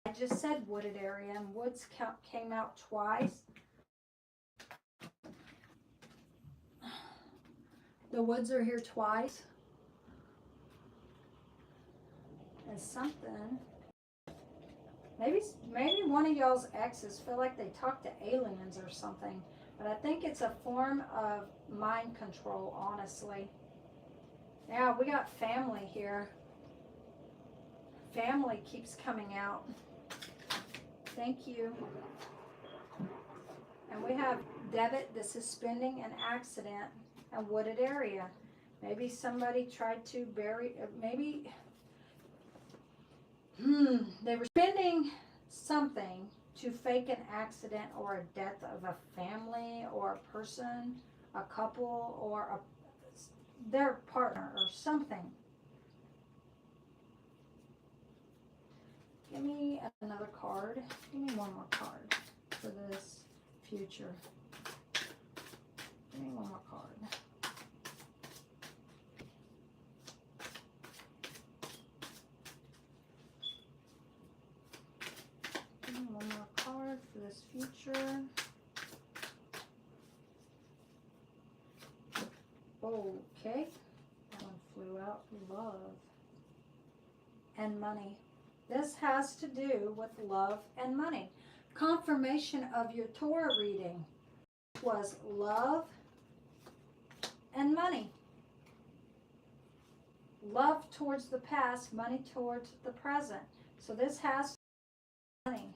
[SPEAKER 1] I just said wooded area, and woods came out twice. The woods are here twice. And something. Maybe one of y'all's exes feel like they talk to aliens or something. But I think it's a form of mind control, honestly. Yeah, we got family here. Family keeps coming out. Thank you. And we have debit. This is spending an accident. A wooded area. Maybe somebody tried to bury, maybe they were spending something to fake an accident or a death of a family or a person, a couple, or their partner or something. Give me another card. Give me one more card for this future. Give me one more card. flew out. Love and money. This has to do with love and money. Confirmation of your Torah reading was love and money. Love towards the past, money towards the present. So this has to be money.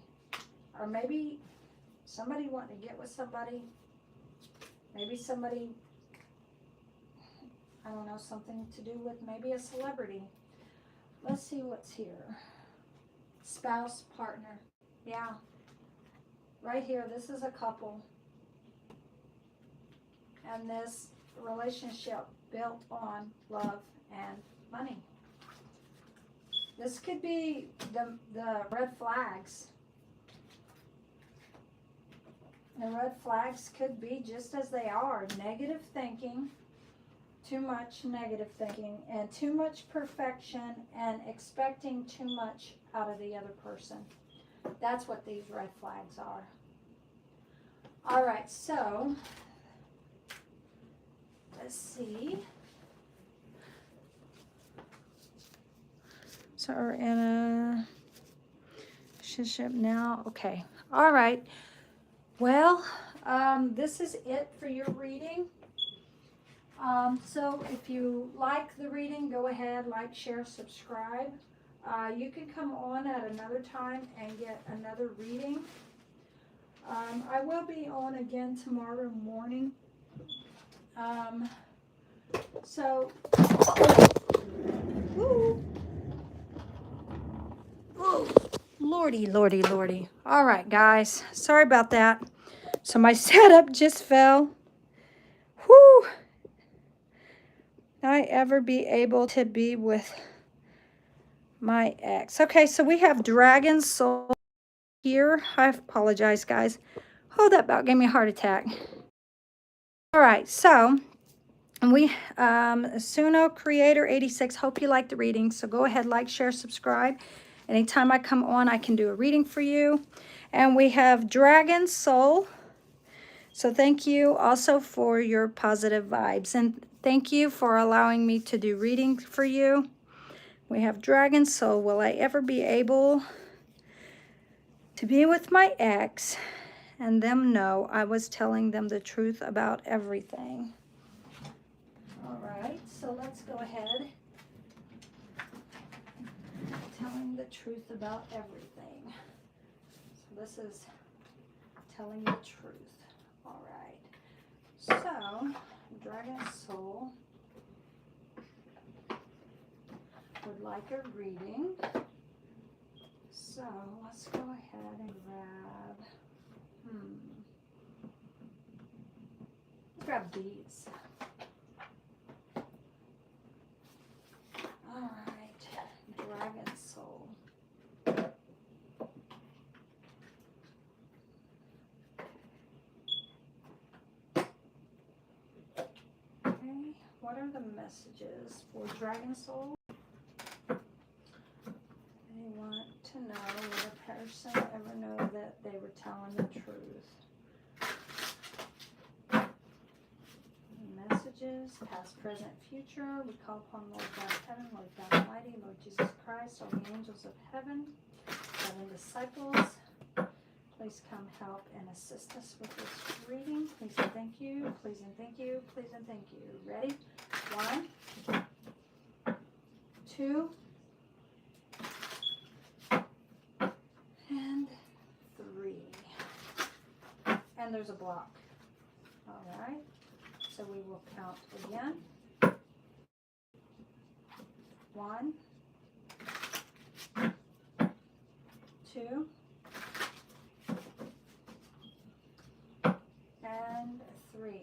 [SPEAKER 1] Or maybe somebody wanting to get with somebody. Maybe somebody, I don't know, something to do with maybe a celebrity. Let's see what's here. Spouse, partner. Yeah. Right here, this is a couple. And this relationship built on love and money. This could be the red flags. The red flags could be just as they are. Negative thinking, too much negative thinking, and too much perfection and expecting too much out of the other person. That's what these red flags are. All right, so let's see. So we're in a relationship now. Okay. All right. Well, this is it for your reading. So if you like the reading, go ahead, like, share, subscribe. You can come on at another time and get another reading. I will be on again tomorrow morning. Woo. Whoa. Lordy, lordy, lordy. All right, guys. Sorry about that. So my setup just fell. Whew. I ever be able to be with my ex. Okay, so we have Dragon Soul here. I apologize, guys. Oh, that about gave me a heart attack. All right, so we Tora-Reader-888. Hope you like the reading. So go ahead, like, share, subscribe. Anytime I come on, I can do a reading for you. And we have Dragon Soul. So thank you also for your positive vibes. And thank you for allowing me to do reading for you. We have Dragon Soul. Will I ever be able to be with my ex and them know I was telling them the truth about everything? All right, so let's go ahead. Telling the truth about everything. So this is telling the truth. All right. So, Dragon Soul would like a reading. So, let's go ahead and grab these. All right, Dragon Soul. Okay, what are the messages for Dragon Soul? They want to know, will a person ever know that they were telling the truth? Messages, past, present, future. We call upon Lord God of Heaven, Lord God Almighty, Lord Jesus Christ, all the angels of heaven, 7 disciples. Please come help and assist us with this reading. Please and thank you. Please and thank you. Please and thank you. Ready? 1, 2, and 3. And there's a block. All right. So we will count again. 1, 2, and 3.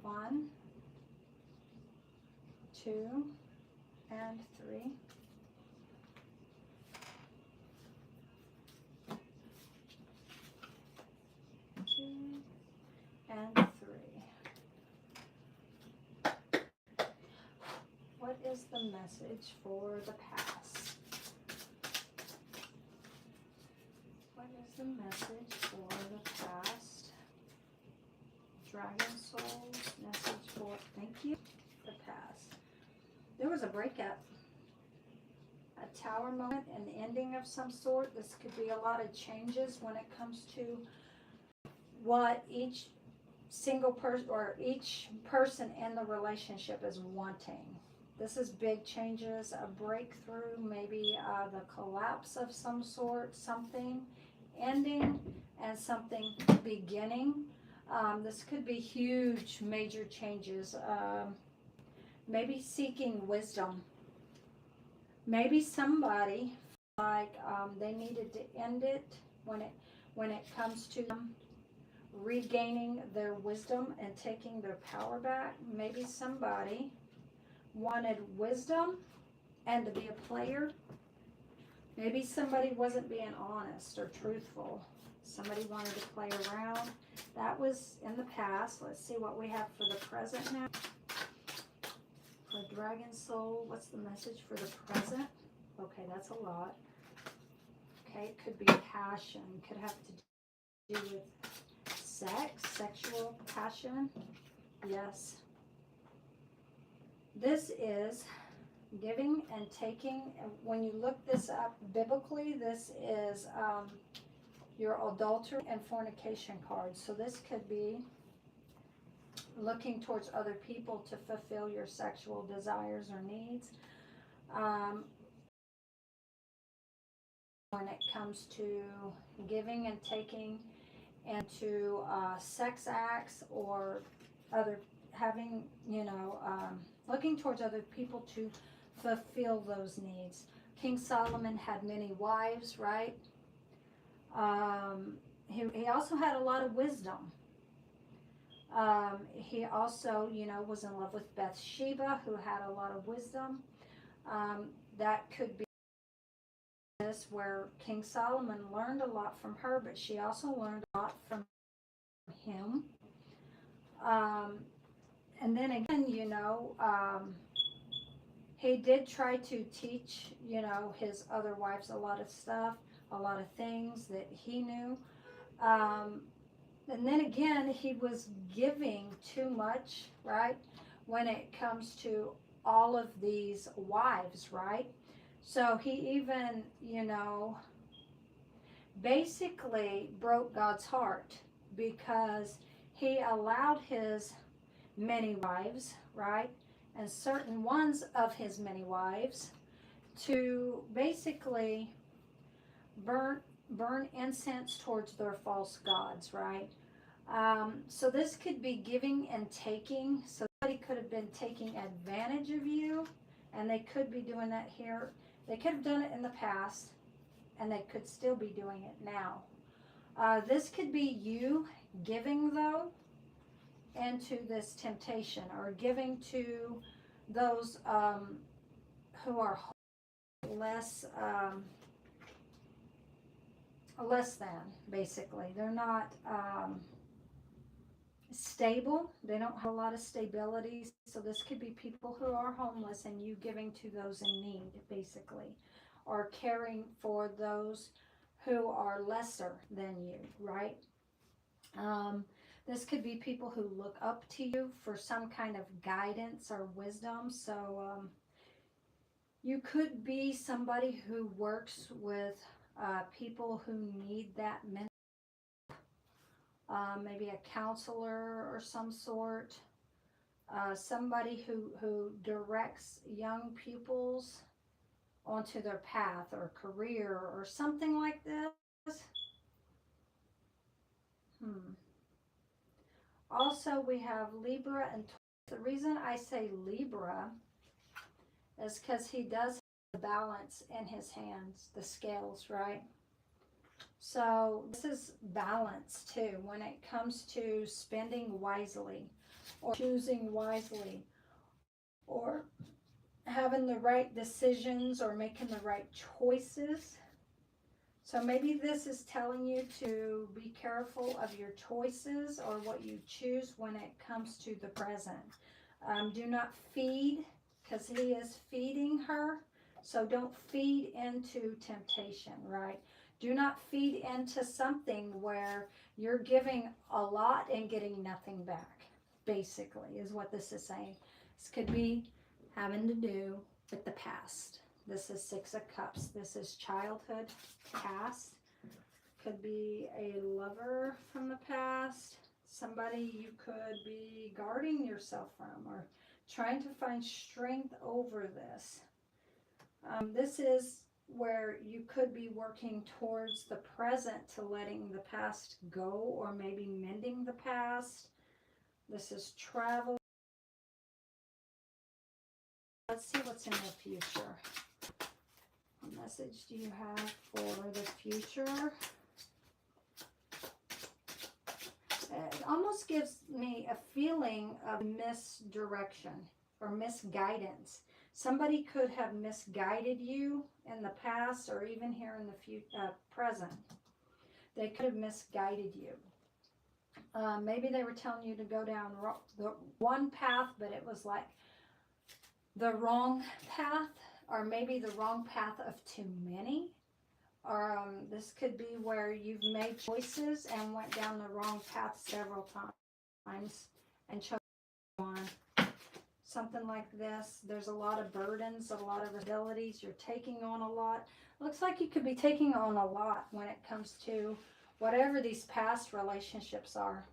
[SPEAKER 1] 1, 2, and 3. 2 and 3. What is the message for the past? What is the message for the past? Dragon souls, message for, thank you, the past. There was a breakup, a tower moment, an ending of some sort. This could be a lot of changes when it comes to what each single person or each person in the relationship is wanting. This is big changes, a breakthrough, maybe the collapse of some sort, something ending and something beginning. This could be huge, major changes. Maybe seeking wisdom. Maybe somebody like they needed to end it when it comes to them regaining their wisdom and taking their power back. Maybe somebody wanted wisdom and to be a player. Maybe somebody wasn't being honest or truthful. Somebody wanted to play around. That was in the past. Let's see what we have for the present now. For Dragon Soul, what's the message for the present? Okay, that's a lot. Okay, it could be passion. Could have to do with sex, sexual passion. Yes. This is giving and taking. When you look this up biblically, this is your adultery and fornication card. So this could be looking towards other people to fulfill your sexual desires or needs. When it comes to giving and taking into sex acts or other having, looking towards other people to fulfill those needs. King Solomon had many wives, right? He also had a lot of wisdom. He also, was in love with Bathsheba, who had a lot of wisdom. That could be this where King Solomon learned a lot from her, but she also learned a lot from him. And then again, he did try to teach, his other wives a lot of stuff, a lot of things that he knew. And then again, he was giving too much, right? When it comes to all of these wives, right? So he even, basically broke God's heart because he allowed his many wives, right? And certain ones of his many wives to basically burn incense towards their false gods, right? So this could be giving and taking. So somebody could have been taking advantage of you, and they could be doing that here. They could have done it in the past, and they could still be doing it now. This could be you giving, though, into this temptation, or giving to those who are less than, basically. They're not stable. They don't have a lot of stability. So this could be people who are homeless and you giving to those in need, basically, or caring for those who are lesser than you, right? This could be people who look up to you for some kind of guidance or wisdom. So you could be somebody who works with people who need that mental, maybe a counselor or some sort, somebody who directs young pupils onto their path or career or something like this. Also, we have Libra and Taurus. The reason I say Libra is because he does have the balance in his hands, the scales, right? So this is balance too when it comes to spending wisely or choosing wisely or having the right decisions or making the right choices. So maybe this is telling you to be careful of your choices or what you choose when it comes to the present. Do not feed, because he is feeding her. So don't feed into temptation, right? Do not feed into something where you're giving a lot and getting nothing back, basically, is what this is saying. This could be having to do with the past. This is Six of Cups. This is childhood, past. Could be a lover from the past. Somebody you could be guarding yourself from or trying to find strength over this. This is where you could be working towards the present to letting the past go or maybe mending the past. This is travel. Let's see what's in the future. What message do you have for the future? It almost gives me a feeling of misdirection or misguidance. Somebody could have misguided you in the past or even here in the present. They could have misguided you. Maybe they were telling you to go down the one path, but it was like the wrong path, or maybe the wrong path of too many. Or this could be where you've made choices and went down the wrong path several times and chose one. Something like this. There's a lot of burdens, a lot of abilities. You're taking on a lot. Looks like you could be taking on a lot when it comes to whatever these past relationships are.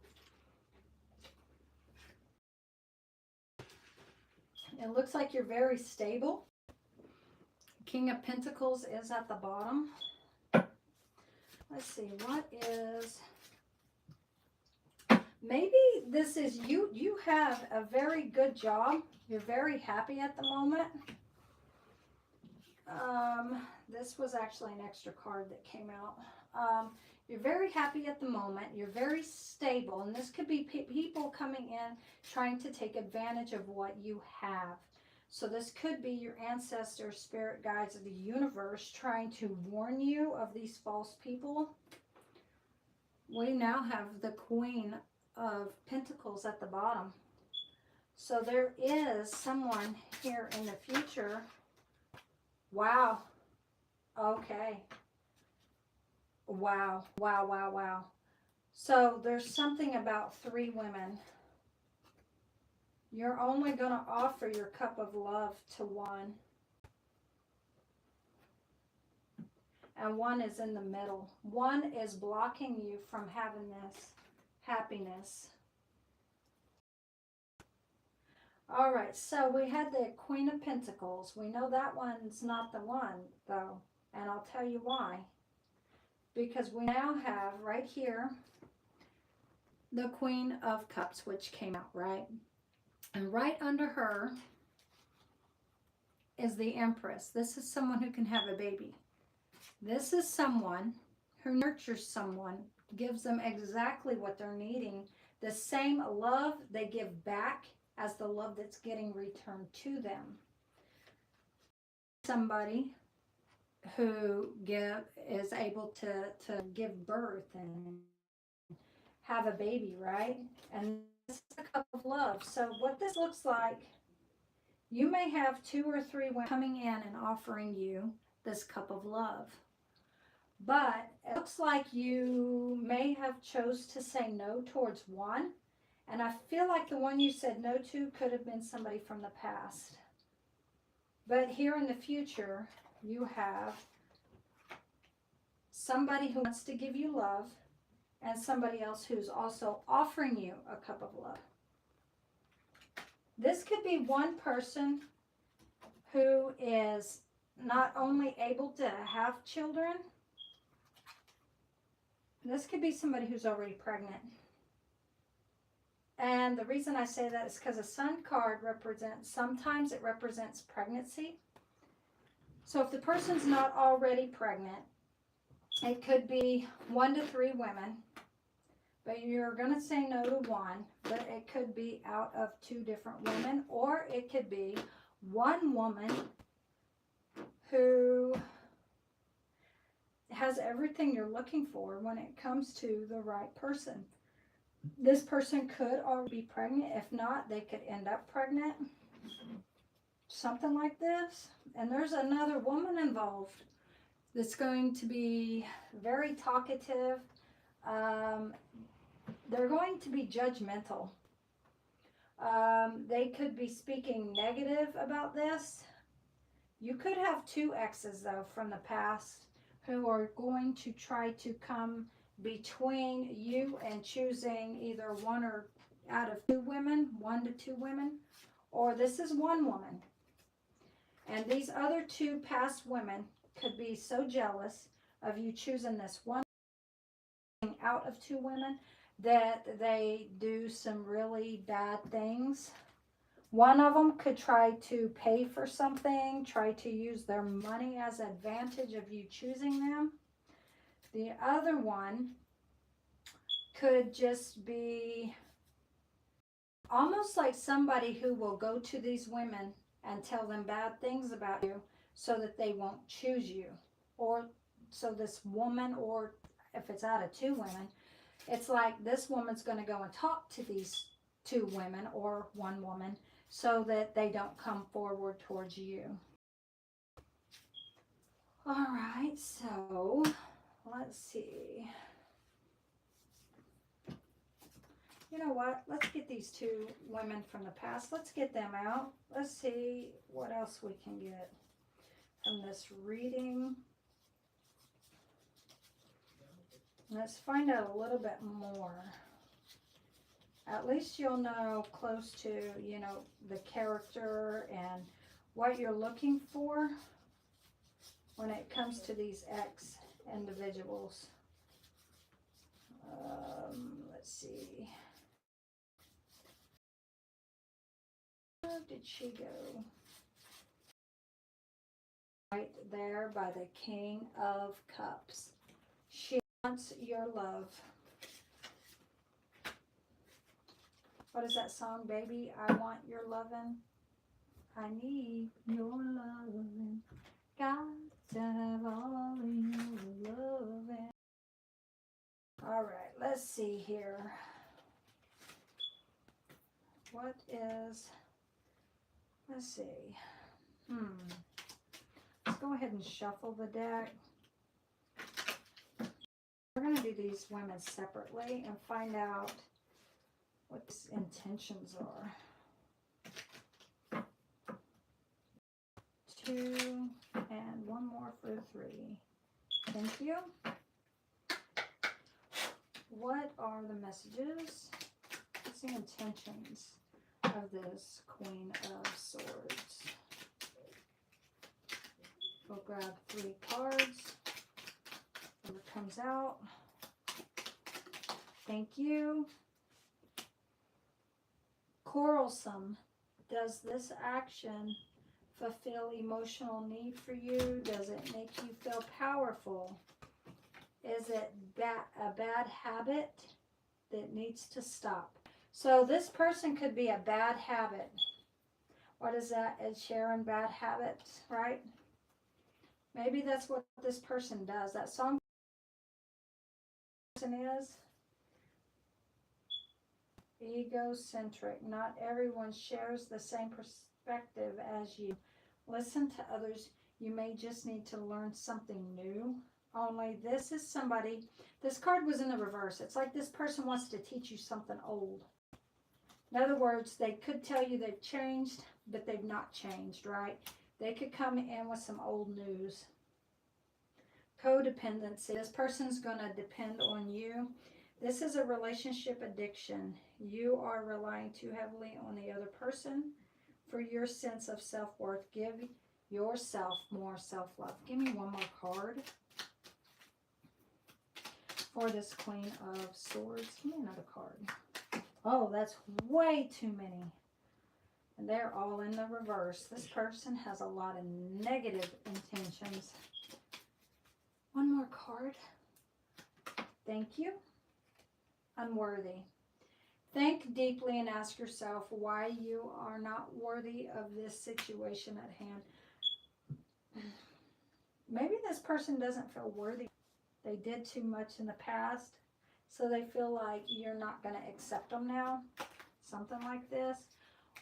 [SPEAKER 1] It looks like you're very stable. King of Pentacles is at the bottom. Let's see, what is... Maybe this is you. You have a very good job. You're very happy at the moment. This was actually an extra card that came out. You're very happy at the moment. You're very stable. And this could be people coming in trying to take advantage of what you have. So this could be your ancestors, spirit guides of the universe trying to warn you of these false people. We now have the Queen of Pentacles at the bottom. So there is someone here in the future. Wow. Okay. Wow. Wow, wow, wow. So there's something about 3 women. You're only going to offer your cup of love to one. And one is in the middle. One is blocking you from having this happiness. All right, so we had the Queen of Pentacles. We know that one's not the one, though, and I'll tell you why. Because we now have right here the Queen of Cups, which came out, right? And right under her is the Empress. This is someone who can have a baby. This is someone who nurtures someone, gives them exactly what they're needing. The same love they give back as the love that's getting returned to them. Somebody who is able to give birth and have a baby, right? And this is a cup of love. So what this looks like, you may have 2 or 3 women coming in and offering you this cup of love. But it looks like you may have chose to say no towards one. And I feel like the one you said no to could have been somebody from the past. But here in the future, you have somebody who wants to give you love and somebody else who's also offering you a cup of love. This could be one person who is not only able to have children, this could be somebody who's already pregnant. And the reason I say that is because the Sun card sometimes it represents pregnancy. So if the person's not already pregnant, it could be 1 to 3 women, but you're going to say no to one, but it could be out of 2 different women, or it could be one woman who has everything you're looking for when it comes to the right person. This person could already be pregnant. If not, they could end up pregnant. Something like this. And there's another woman involved. that's going to be very talkative. They're going to be judgmental. They could be speaking negative about this. You could have two exes, though, from the past who are going to try to come between you and choosing either one or out of two women, 1 to 2 women, or this is one woman. And these other 2 past women could be so jealous of you choosing this one out of 2 women that they do some really bad things. One of them could try to pay for something, try to use their money as advantage of you choosing them. The other one could just be almost like somebody who will go to these women and tell them bad things about you so that they won't choose you. Or so this woman, or if it's out of 2 women, it's like this woman's going to go and talk to these 2 women or 1 woman so that they don't come forward towards you. All right, so let's see. You know what? Let's get these 2 women from the past. Let's get them out. Let's see what else we can get from this reading. Let's find out a little bit more. At least you'll know close to, you know, the character and what you're looking for when it comes to these ex individuals. Let's see. Where did she go? Right there by the King of Cups. She wants your love. What is that song, baby? I want your lovin'. I need your lovin'. Got to have all of your lovin'. All right, let's see here. What is, let's see. Let's go ahead and shuffle the deck. We're going to do these women separately and find out what his intentions are. 2 and 1 more for 3. Thank you. What are the messages? What's the intentions of this Queen of Swords? We'll grab 3 cards. Whatever comes out. Thank you. Quarrelsome. Does this action fulfill emotional need for you? Does it make you feel powerful? Is it a bad habit that needs to stop? So this person could be a bad habit. What is that, Ed Sheeran? Bad habits, right? Maybe that's what this person does. That song person is egocentric. Not everyone shares the same perspective as you. Listen to others. You may just need to learn something new. Only this is somebody, this card was in the reverse. It's like this person wants to teach you something old. In other words, they could tell you they've changed, but they've not changed, right? They could come in with some old news. Codependency. This person's going to depend on you. This is a relationship addiction. You are relying too heavily on the other person for your sense of self-worth. Give yourself more self-love. Give me one more card for this Queen of Swords. Give me another card. Oh, that's way too many. And they're all in the reverse. This person has a lot of negative intentions. One more card. Thank you. Unworthy. Think deeply and ask yourself why you are not worthy of this situation at hand. Maybe this person doesn't feel worthy. They did too much in the past, so they feel like you're not going to accept them now. Something like this.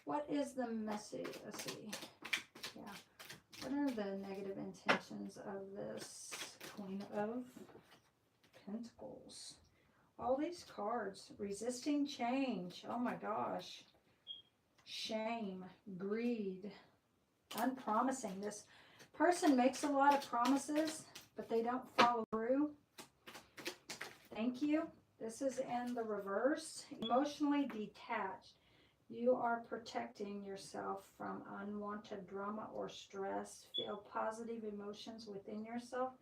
[SPEAKER 1] What is the message? Let's see. Yeah. What are the negative intentions of this Queen of Pentacles. All these cards. Resisting change. Oh my gosh. Shame. Greed. Unpromising. This person makes a lot of promises, but they don't follow through. Thank you. This is in the reverse. Emotionally detached. You are protecting yourself from unwanted drama or stress. Feel positive emotions within yourself.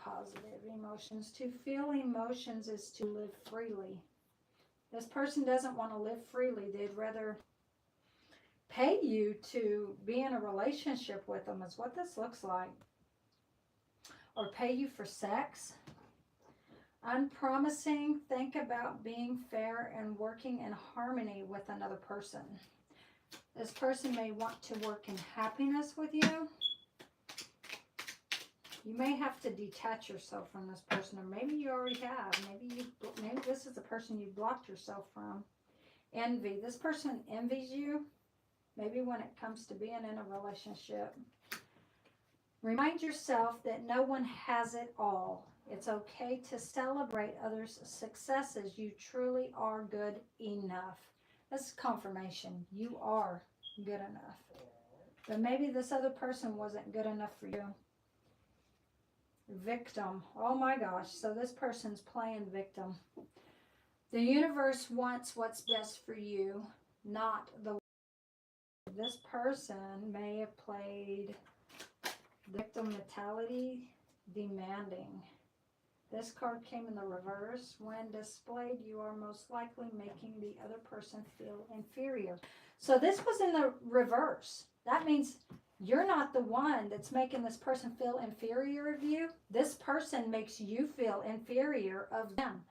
[SPEAKER 1] Positive emotions. To feel emotions is to live freely. This person doesn't want to live freely. They'd rather pay you to be in a relationship with them, is what this looks like. Or pay you for sex. Unpromising. Think about being fair and working in harmony with another person. This person may want to work in happiness with you. You may have to detach yourself from this person, or maybe you already have. Maybe this is the person you blocked yourself from. Envy. This person envies you, maybe when it comes to being in a relationship. Remind yourself that no one has it all. It's okay to celebrate others' successes. You truly are good enough. This is confirmation. You are good enough. But maybe this other person wasn't good enough for you. Victim. Oh my gosh. So this person's playing victim. The universe wants what's best for you, not the... This person may have played victim mentality, demanding. This card came in the reverse. When displayed, you are most likely making the other person feel inferior. So this was in the reverse. That means you're not the one that's making this person feel inferior of you. This person makes you feel inferior of them.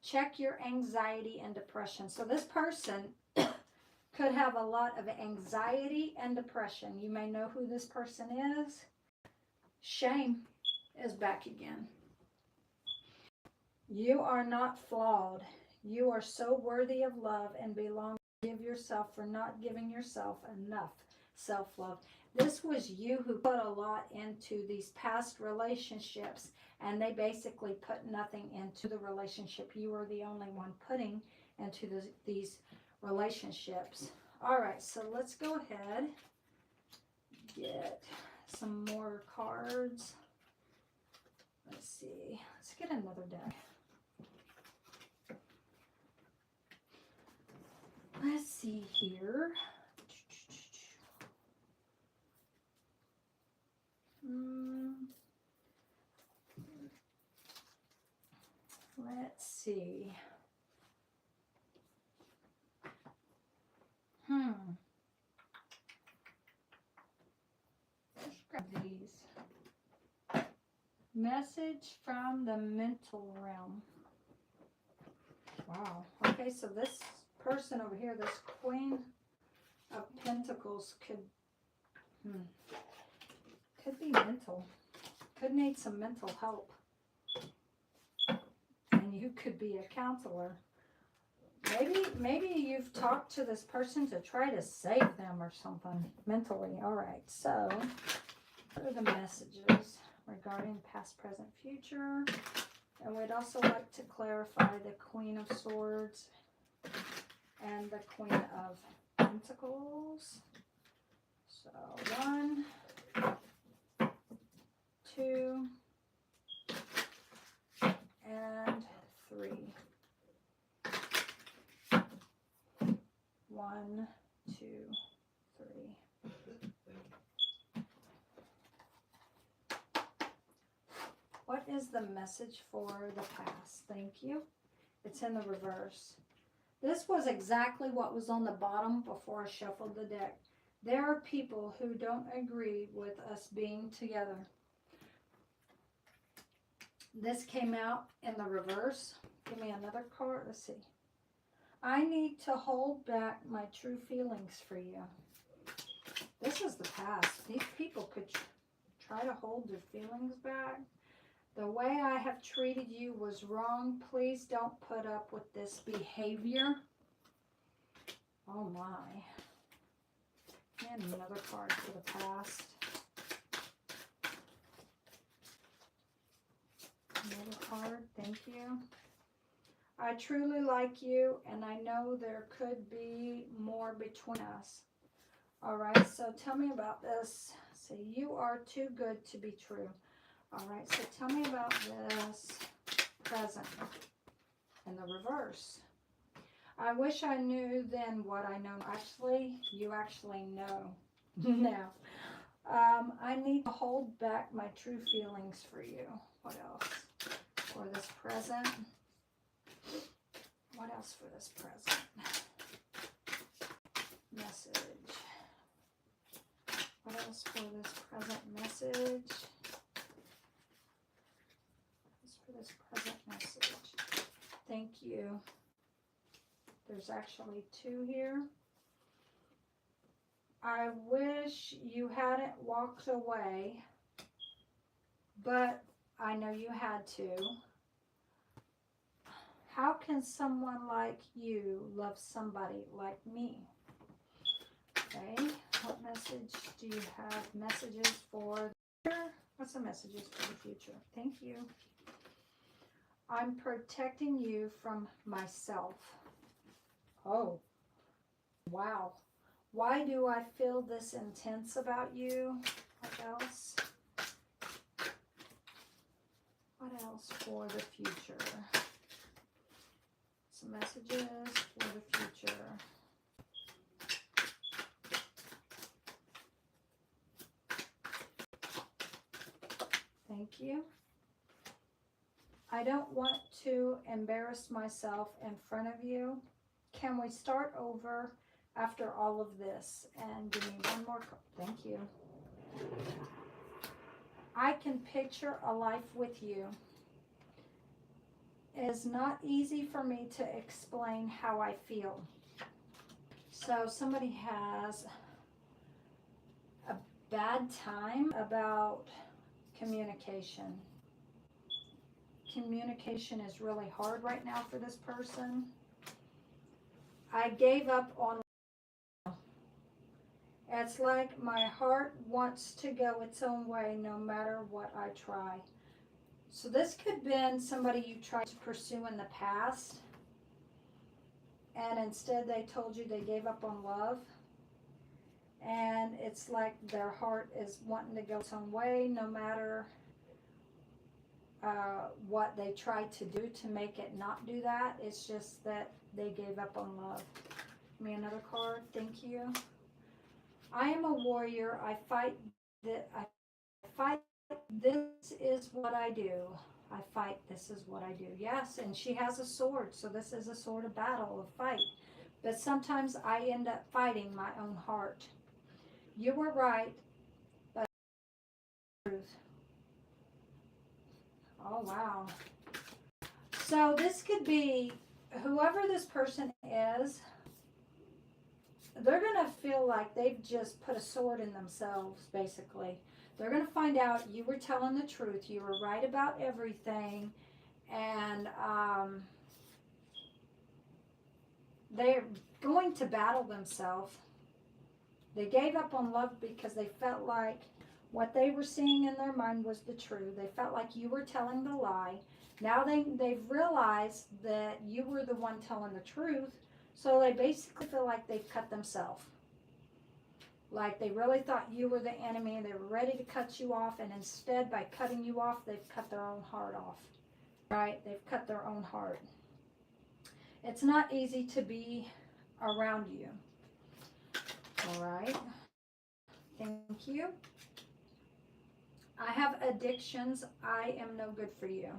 [SPEAKER 1] Check your anxiety and depression. So this person could have a lot of anxiety and depression. You may know who this person is. Shame is back again. You are not flawed. You are so worthy of love and belong. Give yourself for not giving yourself enough self-love. This was you who put a lot into these past relationships, and they basically put nothing into the relationship. You were the only one putting into these relationships. All right, so let's go ahead, get some more cards. Let's see. Let's get another deck. Let's see here. Let's see. Let's grab these. Message from the mental realm. Wow. Okay, so this person over here, this Queen of Pentacles could be mental. Could need some mental help. And you could be a counselor. Maybe you've talked to this person to try to save them or something mentally. All right, so what are the messages regarding past, present, future? And we'd also like to clarify the Queen of Swords and the Queen of Pentacles. So 1, 2, and 3. 1, 2, 3. What is the message for the past? Thank you. It's in the reverse. This was exactly what was on the bottom before I shuffled the deck. There are people who don't agree with us being together. This came out in the reverse. Give me another card. Let's see. I need to hold back my true feelings for you. This is the past. These people could try to hold their feelings back. The way I have treated you was wrong. Please don't put up with this behavior. Oh my. And another card for the past. Another card. Thank you. I truly like you, and I know there could be more between us. All right, so tell me about this. So you are too good to be true. All right, so tell me about this present in the reverse. I wish I knew then what I know. Actually, you actually know now. I need to hold back my true feelings for you. What else for this present? What else for this present? Message. What else for this present message? What's for this present message? Thank you. There's actually two here. I wish you hadn't walked away, but I know you had to. How can someone like you love somebody like me? Okay, what message do you have? Messages for the future? What's the messages for the future? Thank you. I'm protecting you from myself. Oh, wow. Why do I feel this intense about you? What else? What else for the future? Some messages for the future. Thank you. I don't want to embarrass myself in front of you. Can we start over after all of this? And give me one more. Thank you. I can picture a life with you. It is not easy for me to explain how I feel. So somebody has a bad time about communication. Communication is really hard right now for this person. I gave up on. It's like my heart wants to go its own way no matter what I try. So this could have been somebody you tried to pursue in the past, and instead they told you they gave up on love. And it's like their heart is wanting to go its own way no matter what they tried to do to make it not do that. It's just that they gave up on love. Give me another card. Thank you. I am a warrior. I fight. This is what I do. I fight. This is what I do. Yes, and she has a sword. So this is a sword of battle, of fight. But sometimes I end up fighting my own heart. You were right, but truth. Oh, wow. So this could be whoever this person is. They're going to feel like they've just put a sword in themselves, basically. They're going to find out you were telling the truth. You were right about everything. And they're going to battle themselves. They gave up on love because they felt like what they were seeing in their mind was the truth. They felt like you were telling the lie. Now they've realized that you were the one telling the truth. So they basically feel like they've cut themselves. Like they really thought you were the enemy and they were ready to cut you off. And instead, by cutting you off, they've cut their own heart off. Right? They've cut their own heart. It's not easy to be around you. All right. Thank you. I have addictions. I am no good for you.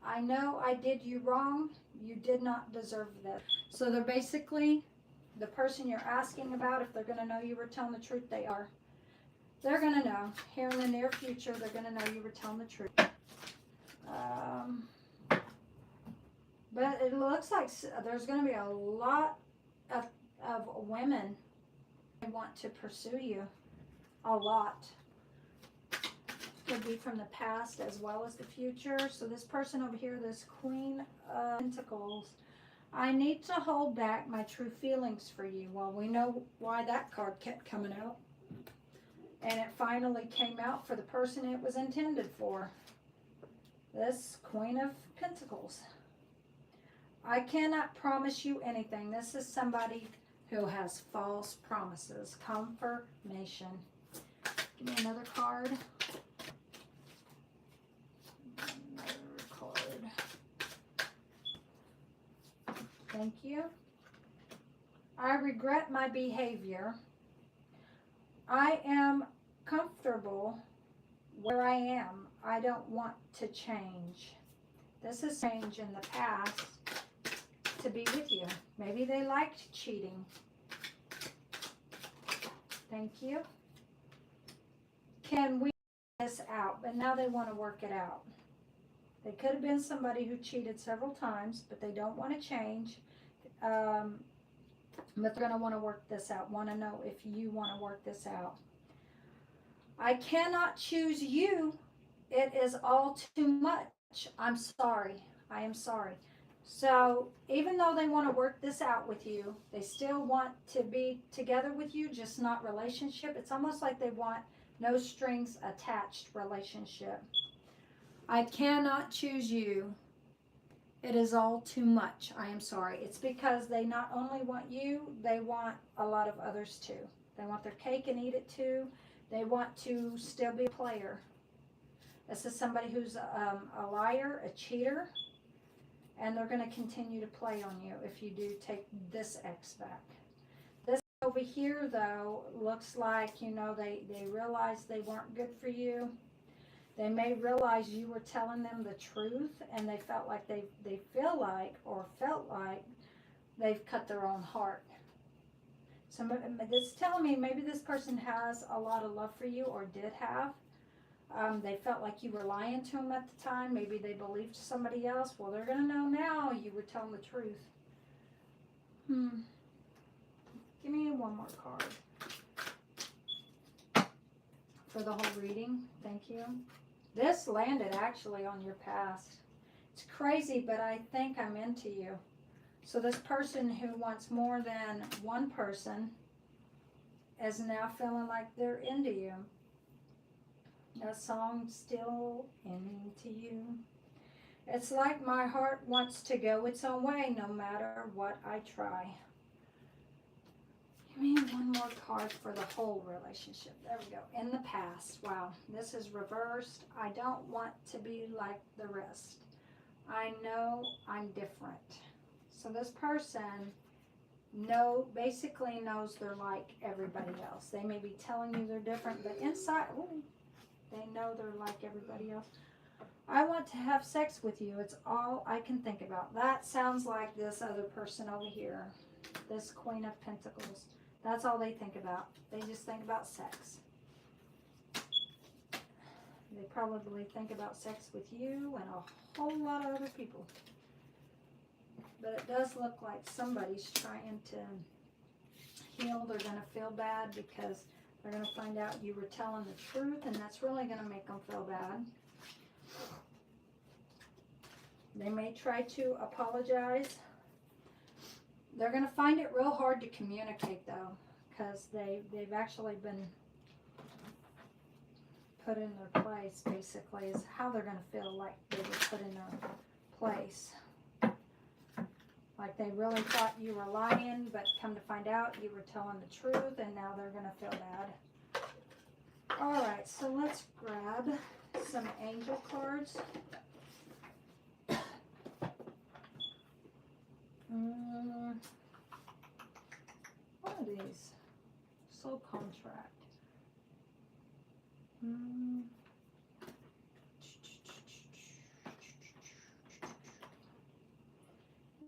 [SPEAKER 1] I know I did you wrong. You did not deserve this. So they're basically, the person you're asking about, if they're going to know you were telling the truth, they are. They're going to know. Here in the near future, they're going to know you were telling the truth. But it looks like there's going to be a lot of women who want to pursue you. A lot. Could be from the past as well as the future. So this person over here, this Queen of Pentacles, I need to hold back my true feelings for you. Well, we know why that card kept coming out. And it finally came out for the person it was intended for. This Queen of Pentacles. I cannot promise you anything. This is somebody who has false promises. Confirmation. Give me another card. Another card. Thank you. I regret my behavior. I am comfortable where I am. I don't want to change. This is change in the past to be with you. Maybe they liked cheating. Thank you. Can we work this out? But now they want to work it out. They could have been somebody who cheated several times, but they don't want to change. But they're going to want to work this out. Want to know if you want to work this out. I cannot choose you. It is all too much. I'm sorry. I am sorry. So even though they want to work this out with you, they still want to be together with you, just not relationship. It's almost like they want no strings attached relationship. I cannot choose you. It is all too much. I am sorry. It's because they not only want you, they want a lot of others too. They want their cake and eat it too. They want to still be a player. This is somebody who's a liar, a cheater, and they're going to continue to play on you if you do take this ex back. This over here, though, looks like, you know, they realized they weren't good for you. They may realize you were telling them the truth, and they felt like they felt like they've cut their own heart. So this is telling me maybe this person has a lot of love for you, or did have. They felt like you were lying to them at the time. Maybe they believed somebody else. Well, they're going to know now you were telling the truth. Give me one more card for the whole reading. Thank you. This landed actually on your past. It's crazy, but I think I'm into you. So this person who wants more than one person is now feeling like they're into you. That song, Still Into You. It's like my heart wants to go its own way no matter what I try. Give me one more card for the whole relationship. There we go. In the past. Wow. This is reversed. I don't want to be like the rest. I know I'm different. So this person basically knows they're like everybody else. They may be telling you they're different, but inside, they know they're like everybody else. I want to have sex with you. It's all I can think about. That sounds like this other person over here. This Queen of Pentacles. That's all they think about. They just think about sex. They probably think about sex with you and a whole lot of other people. But it does look like somebody's trying to heal. They're going to feel bad because they're going to find out you were telling the truth, and that's really going to make them feel bad. They may try to apologize. They're going to find it real hard to communicate, though, because they've actually been put in their place, basically, is how they're going to feel like they were put in their place. Like they really thought you were lying, but come to find out you were telling the truth, and now they're going to feel bad. All right, so let's grab some angel cards. What are these? Soul contract.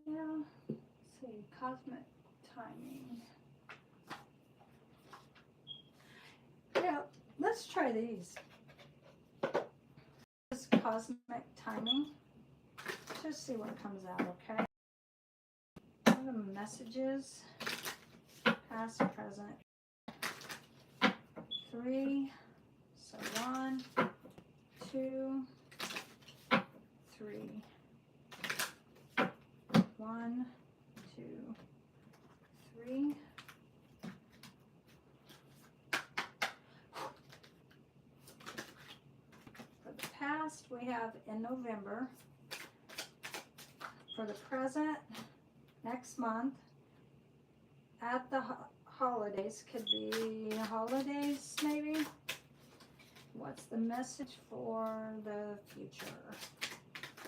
[SPEAKER 1] Yeah, let's see, cosmic timing. Yeah, let's try these. This cosmic timing. Just see what comes out, okay? What are the messages? Past, present. 3. So 1, 2, 3. 1, 2, 3. For the past, we have have in November. For the present, next month, at the holidays, could be holidays maybe. What's the message for the future?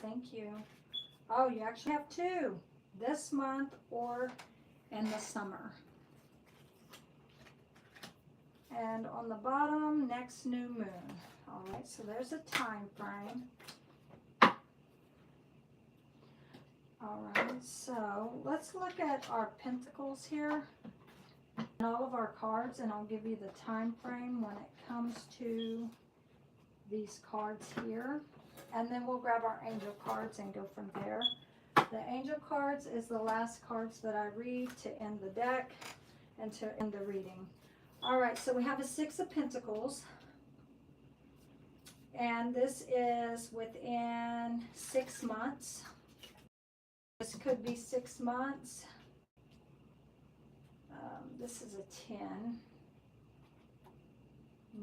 [SPEAKER 1] Thank you. Oh, you actually have two. This month or in the summer. And on the bottom, next new moon. All right, so there's a time frame. All right, so let's look at our pentacles here and all of our cards, and I'll give you the time frame when it comes to these cards here. And then we'll grab our angel cards and go from there. The angel cards is the last cards that I read to end the deck and to end the reading. All right, so we have a Six of Pentacles. And this is within 6 months. This could be 6 months. This is a 10,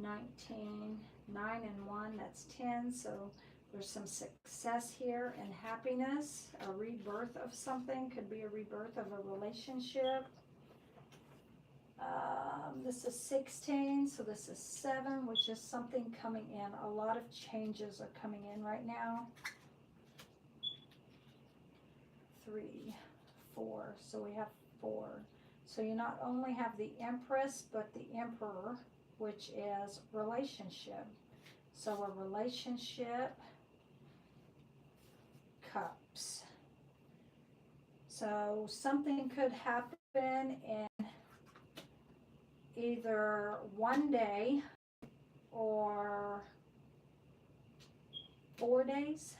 [SPEAKER 1] 19, 9 and 1, that's 10. So there's some success here and happiness, a rebirth of something, could be a rebirth of a relationship. This is 16, so this is 7, which is something coming in. A lot of changes are coming in right now. 3, 4, so we have 4. So you not only have the Empress, but the Emperor, which is relationship. So a relationship, Cups. So something could happen in either one day or 4 days.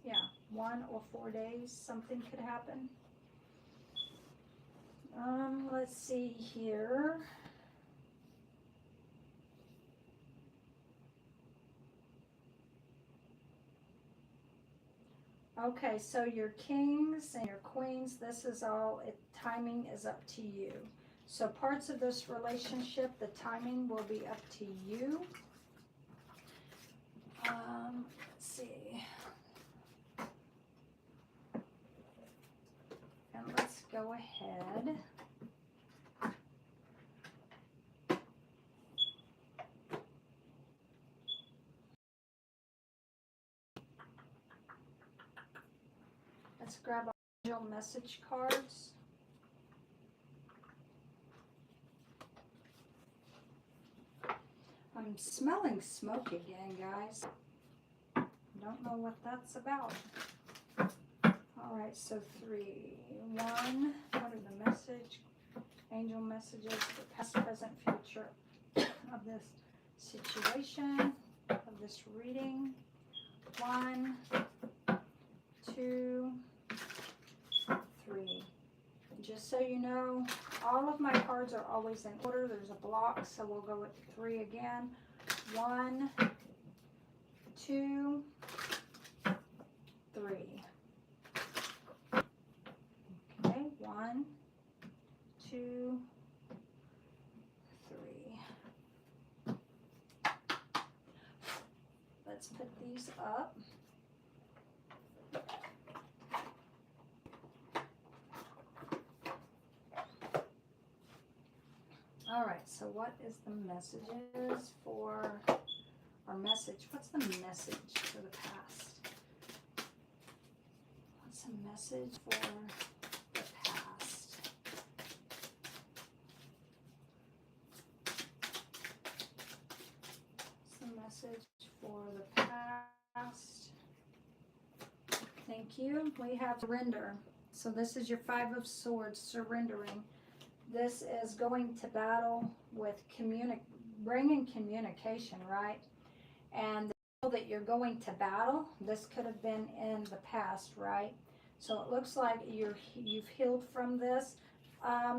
[SPEAKER 1] Yeah, 1 or 4 days, something could happen. Let's see here. Okay, so your kings and your queens, this is all, timing is up to you. So parts of this relationship, the timing will be up to you. Let's see. And let's go ahead. Let's grab our angel message cards. I'm smelling smoke again, guys. Don't know what that's about. All right, so 3, 1. What are the message? Angel messages for past, present, future of this situation, of this reading. 1, 2, 3. Just so you know, all of my cards are always in order. There's a block, so we'll go with 3 again. 1, 2, 3. Okay, 1, 2, 3. Let's put these up. All right, so what is the messages for our message? What's the message for the past? What's the message for the past? What's the message for the past? Thank you. We have surrender. So this is your 5 of Swords, surrendering. This is going to battle with bringing communication, right? And the people that you're going to battle, this could have been in the past, right? So it looks like you've healed from this.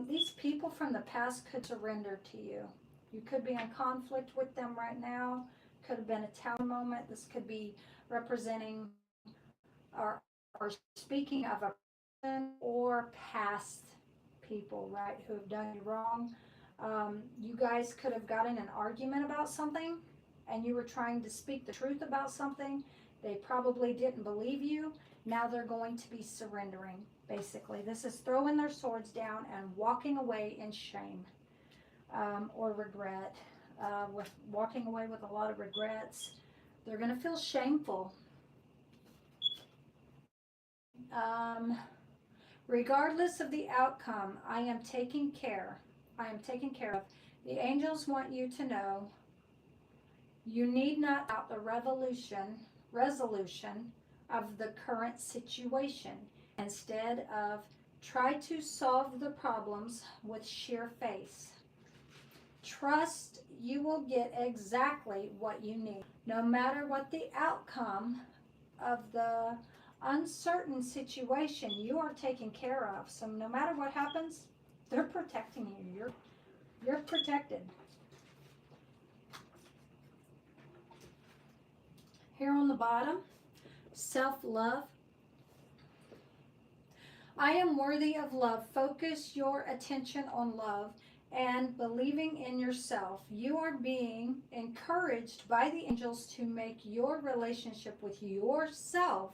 [SPEAKER 1] These people from the past could surrender to you. You could be in conflict with them right now. Could have been a tower moment. This could be representing or speaking of a person or past people, right, who have done you wrong. You guys could have gotten an argument about something, and you were trying to speak the truth about something. They probably didn't believe you. Now they're going to be surrendering, basically. This is throwing their swords down and walking away in shame or regret. With walking away with a lot of regrets. They're going to feel shameful. Regardless of the outcome, I am taking care. I am taken care of. The angels want you to know you need not doubt the resolution of the current situation. Instead of try to solve the problems with sheer faith. Trust you will get exactly what you need. No matter what the outcome of the uncertain situation, you are taken care of. So no matter what happens, they're protecting you. You're protected. Here on the bottom, self-love. I am worthy of love. Focus your attention on love and believing in yourself. You are being encouraged by the angels to make your relationship with yourself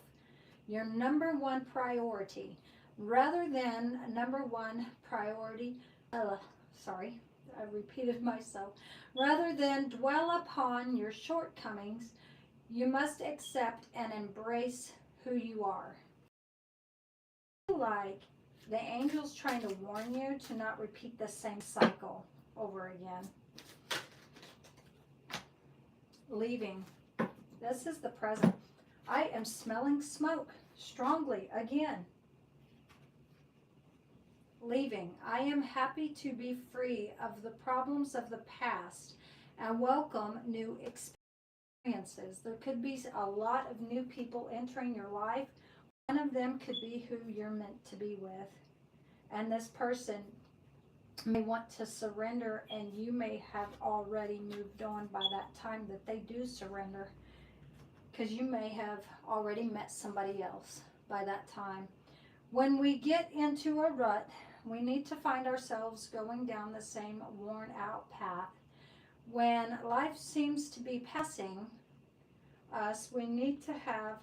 [SPEAKER 1] your number one priority, rather than number one priority. I repeated myself. Rather than dwell upon your shortcomings, you must accept and embrace who you are. Like the angels trying to warn you to not repeat the same cycle over again. Leaving. This is the present. I am smelling smoke strongly again. Leaving. I am happy to be free of the problems of the past and welcome new experiences. There could be a lot of new people entering your life. One of them could be who you're meant to be with. And this person may want to surrender, and you may have already moved on by that time that they do surrender, because you may have already met somebody else by that time. When we get into a rut, we need to find ourselves going down the same worn out path. When life seems to be passing us, we need to have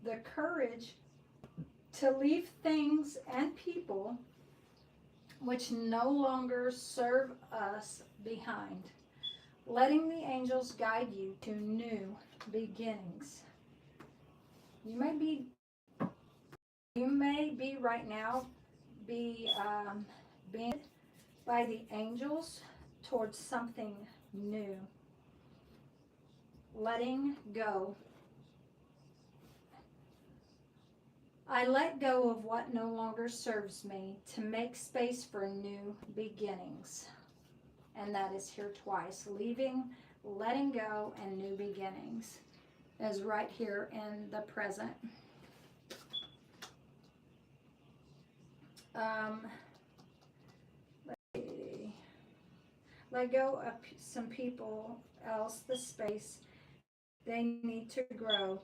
[SPEAKER 1] the courage to leave things and people which no longer serve us behind, letting the angels guide you to new beginnings. You may be right now being by the angels towards something new. Letting go. I let go of what no longer serves me to make space for new beginnings. And that is here twice. Leaving, letting go, and new beginnings is right here in the present. Let's see. Let go of some people else, the space they need to grow.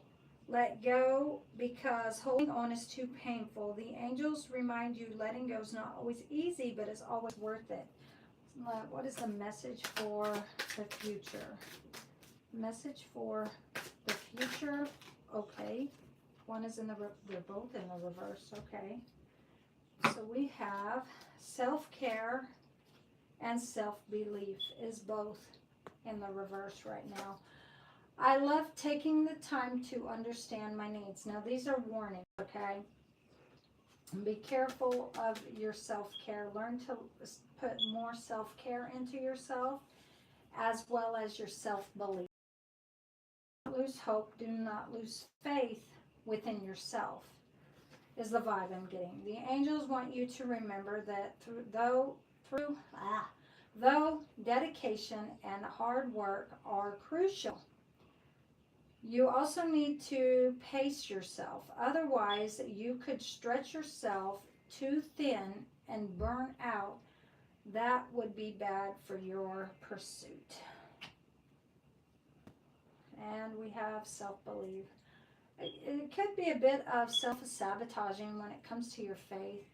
[SPEAKER 1] Let go because holding on is too painful. The angels remind you letting go is not always easy, but it's always worth it. What is the message for the future? Message for the future. Okay. One is in they're both in the reverse. Okay. So we have self-care and self-belief is both in the reverse right now. I love taking the time to understand my needs. Now, these are warnings, okay? Be careful of your self-care. Learn to put more self-care into yourself as well as your self-belief. Do not lose hope. Do not lose faith within yourself is the vibe I'm getting. The angels want you to remember that though dedication and hard work are crucial, you also need to pace yourself. Otherwise, you could stretch yourself too thin and burn out. That would be bad for your pursuit. And we have self-belief. It could be a bit of self-sabotaging when it comes to your faith.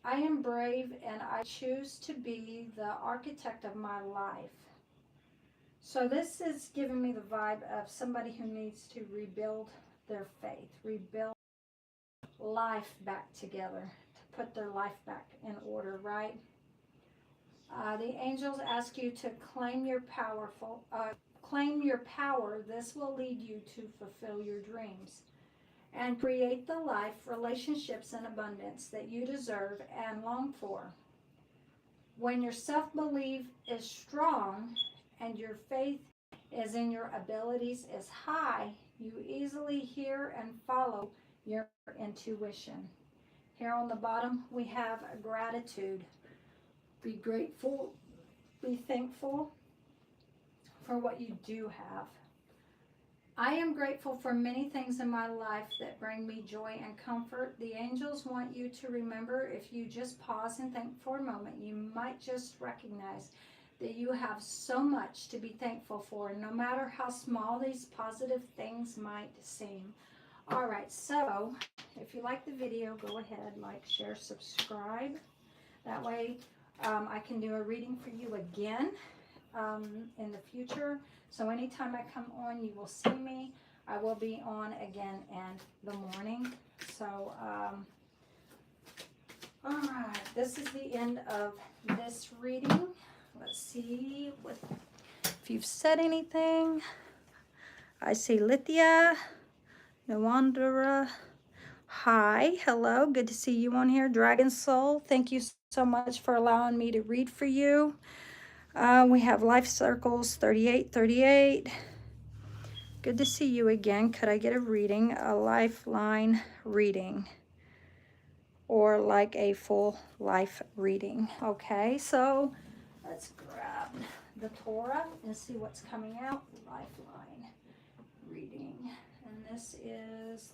[SPEAKER 1] I am brave and I choose to be the architect of my life. So this is giving me the vibe of somebody who needs to rebuild their faith, rebuild life back together, to put their life back in order, right? The angels ask you to claim your claim your power. This will lead you to fulfill your dreams and create the life, relationships, and abundance that you deserve and long for. When your self-belief is strong and your faith is in your abilities is high, you easily hear and follow your intuition. Here on the bottom, we have gratitude. Be grateful, be thankful for what you do have. I am grateful for many things in my life that bring me joy and comfort. The angels want you to remember, if you just pause and think for a moment, you might just recognize that you have so much to be thankful for, no matter how small these positive things might seem. All right, so if you like the video, go ahead, like, share, subscribe. That way I can do a reading for you again in the future. So anytime I come on, you will see me. I will be on again in the morning. So, all right, this is the end of this reading. Let's see if you've said anything. I see Lithia, Nawandera. Hi, hello, good to see you on here. Dragon Soul, thank you so much for allowing me to read for you. We have Life Circles 3838. Good to see you again. Could I get a reading, a lifeline reading, or like a full life reading? Okay, so let's grab the Torah and see what's coming out. Lifeline reading. And this is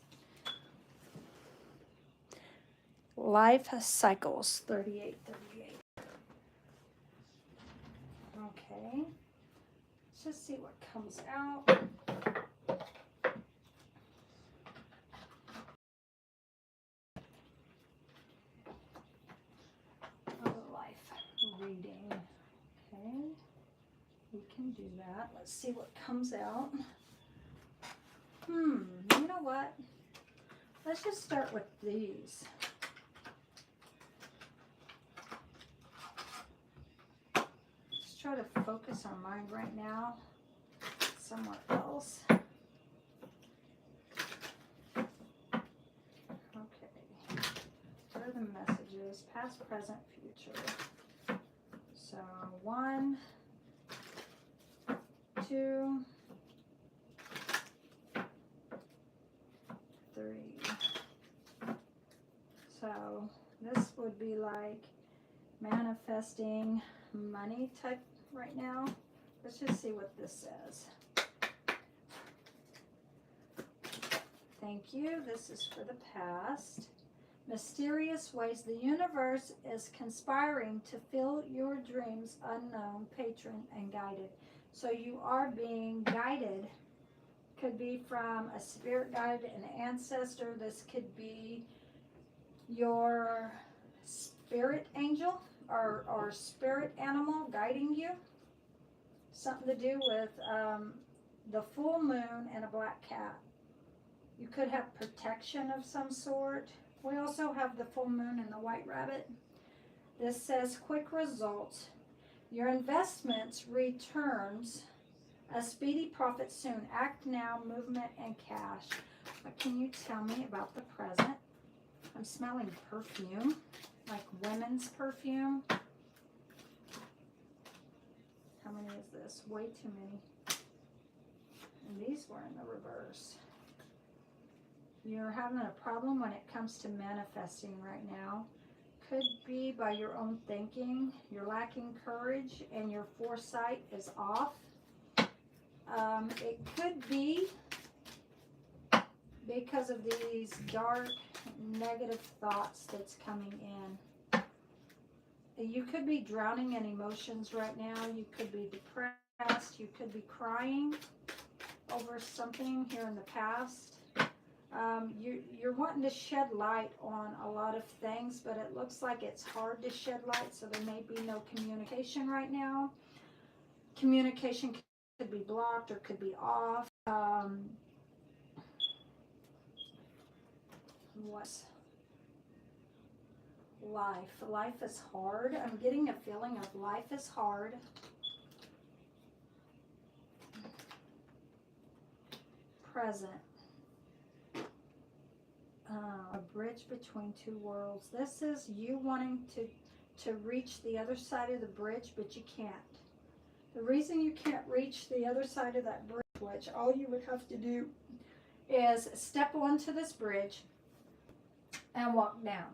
[SPEAKER 1] Life Cycles 3838. Okay, let's just see what comes out. Life reading. Okay, we can do that. Let's see what comes out. You know what? Let's just start with these. Let's try to focus our mind right now somewhere else. Okay. What are the messages? Past, present, future. So 1, 2, 3. So this would be like manifesting money type right now. Let's just see what this says. Thank you. This is for the past. Mysterious ways the universe is conspiring to fill your dreams, unknown, patron, and guided. So you are being guided. Could be from a spirit guide, an ancestor. This could be your spirit angel or spirit animal guiding you. Something to do with the full moon and a black cat. You could have protection of some sort. We also have the full moon and the white rabbit. This says quick results. Your investments returns a speedy profit soon. Act now, movement, and cash. What can you tell me about the present? I'm smelling perfume, like women's perfume. How many is this? Way too many. And these were in the reverse. You're having a problem when it comes to manifesting right now. Could be by your own thinking. You're lacking courage and your foresight is off. It could be because of these dark, negative thoughts that's coming in. You could be drowning in emotions right now. You could be depressed. You could be crying over something here in the past. You're wanting to shed light on a lot of things, but it looks like it's hard to shed light, so there may be no communication right now. Communication could be blocked or could be off. What's life? Life is hard. I'm getting a feeling of life is hard. Present. A bridge between two worlds. This is you wanting to reach the other side of the bridge, but you can't. The reason you can't reach the other side of that bridge, which all you would have to do is step onto this bridge and walk down.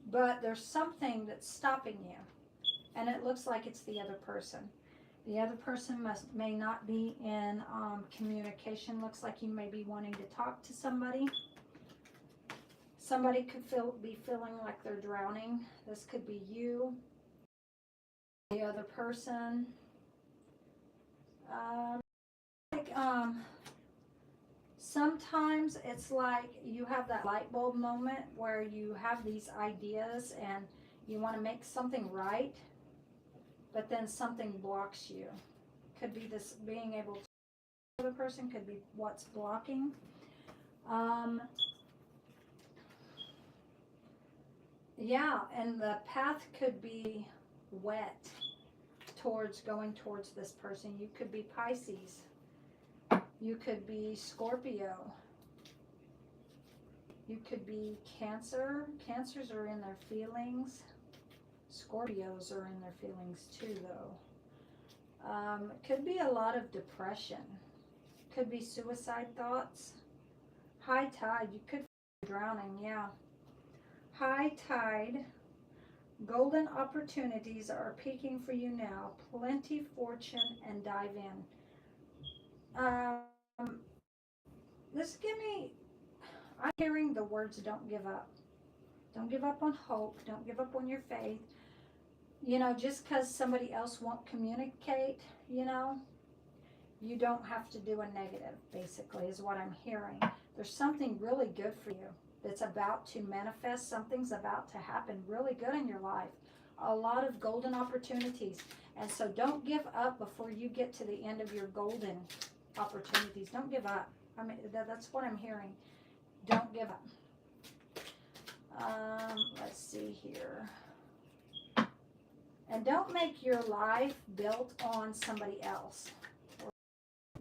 [SPEAKER 1] But there's something that's stopping you, and it looks like it's the other person. The other person may not be in communication. Looks like you may be wanting to talk to somebody. Somebody could be feeling like they're drowning. This could be you, the other person. Sometimes it's like you have that light bulb moment where you have these ideas and you want to make something right, but then something blocks you. Could be this being able to, the other person could be what's blocking. Yeah, and the path could be wet going towards this person. You could be Pisces. You could be Scorpio. You could be Cancer. Cancers are in their feelings. Scorpios are in their feelings too, though. Could be a lot of depression. Could be suicide thoughts. High tide. You could be drowning, yeah. High tide. Golden opportunities are peaking for you now. Plenty, fortune, and dive in. I'm hearing the words, don't give up. Don't give up on hope. Don't give up on your faith. You know, just because somebody else won't communicate, you know, you don't have to do a negative, basically, is what I'm hearing. There's something really good for you that's about to manifest. Something's about to happen really good in your life. A lot of golden opportunities. And so don't give up before you get to the end of your golden opportunities. Don't give up. I mean, that's what I'm hearing. Don't give up. Let's see here. And don't make your life built on somebody else.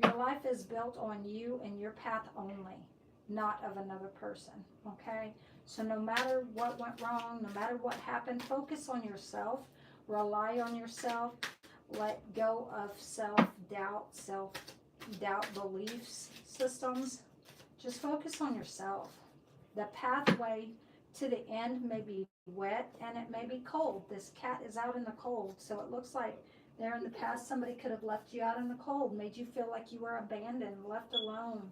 [SPEAKER 1] Your life is built on you and your path only, not of another person, okay? So no matter what went wrong, no matter what happened, focus on yourself, rely on yourself, let go of self-doubt beliefs systems. Just focus on yourself. The pathway to the end may be wet and it may be cold. This cat is out in the cold, so it looks like there in the past somebody could have left you out in the cold, made you feel like you were abandoned, left alone.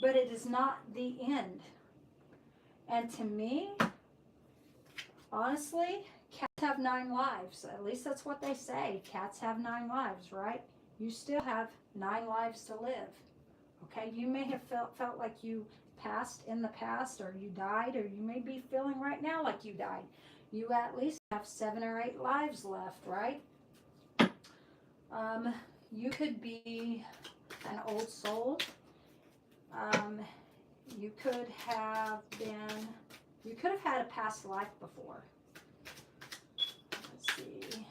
[SPEAKER 1] But it is not the end. And to me, honestly, cats have 9 lives. At least that's what they say. Cats have 9 lives, right? You still have 9 lives to live. Okay, you may have felt like you passed in the past, or you died, or you may be feeling right now like you died. You at least have 7 or 8 lives left, right? You could be an old soul. You could have had a past life before. Let's see.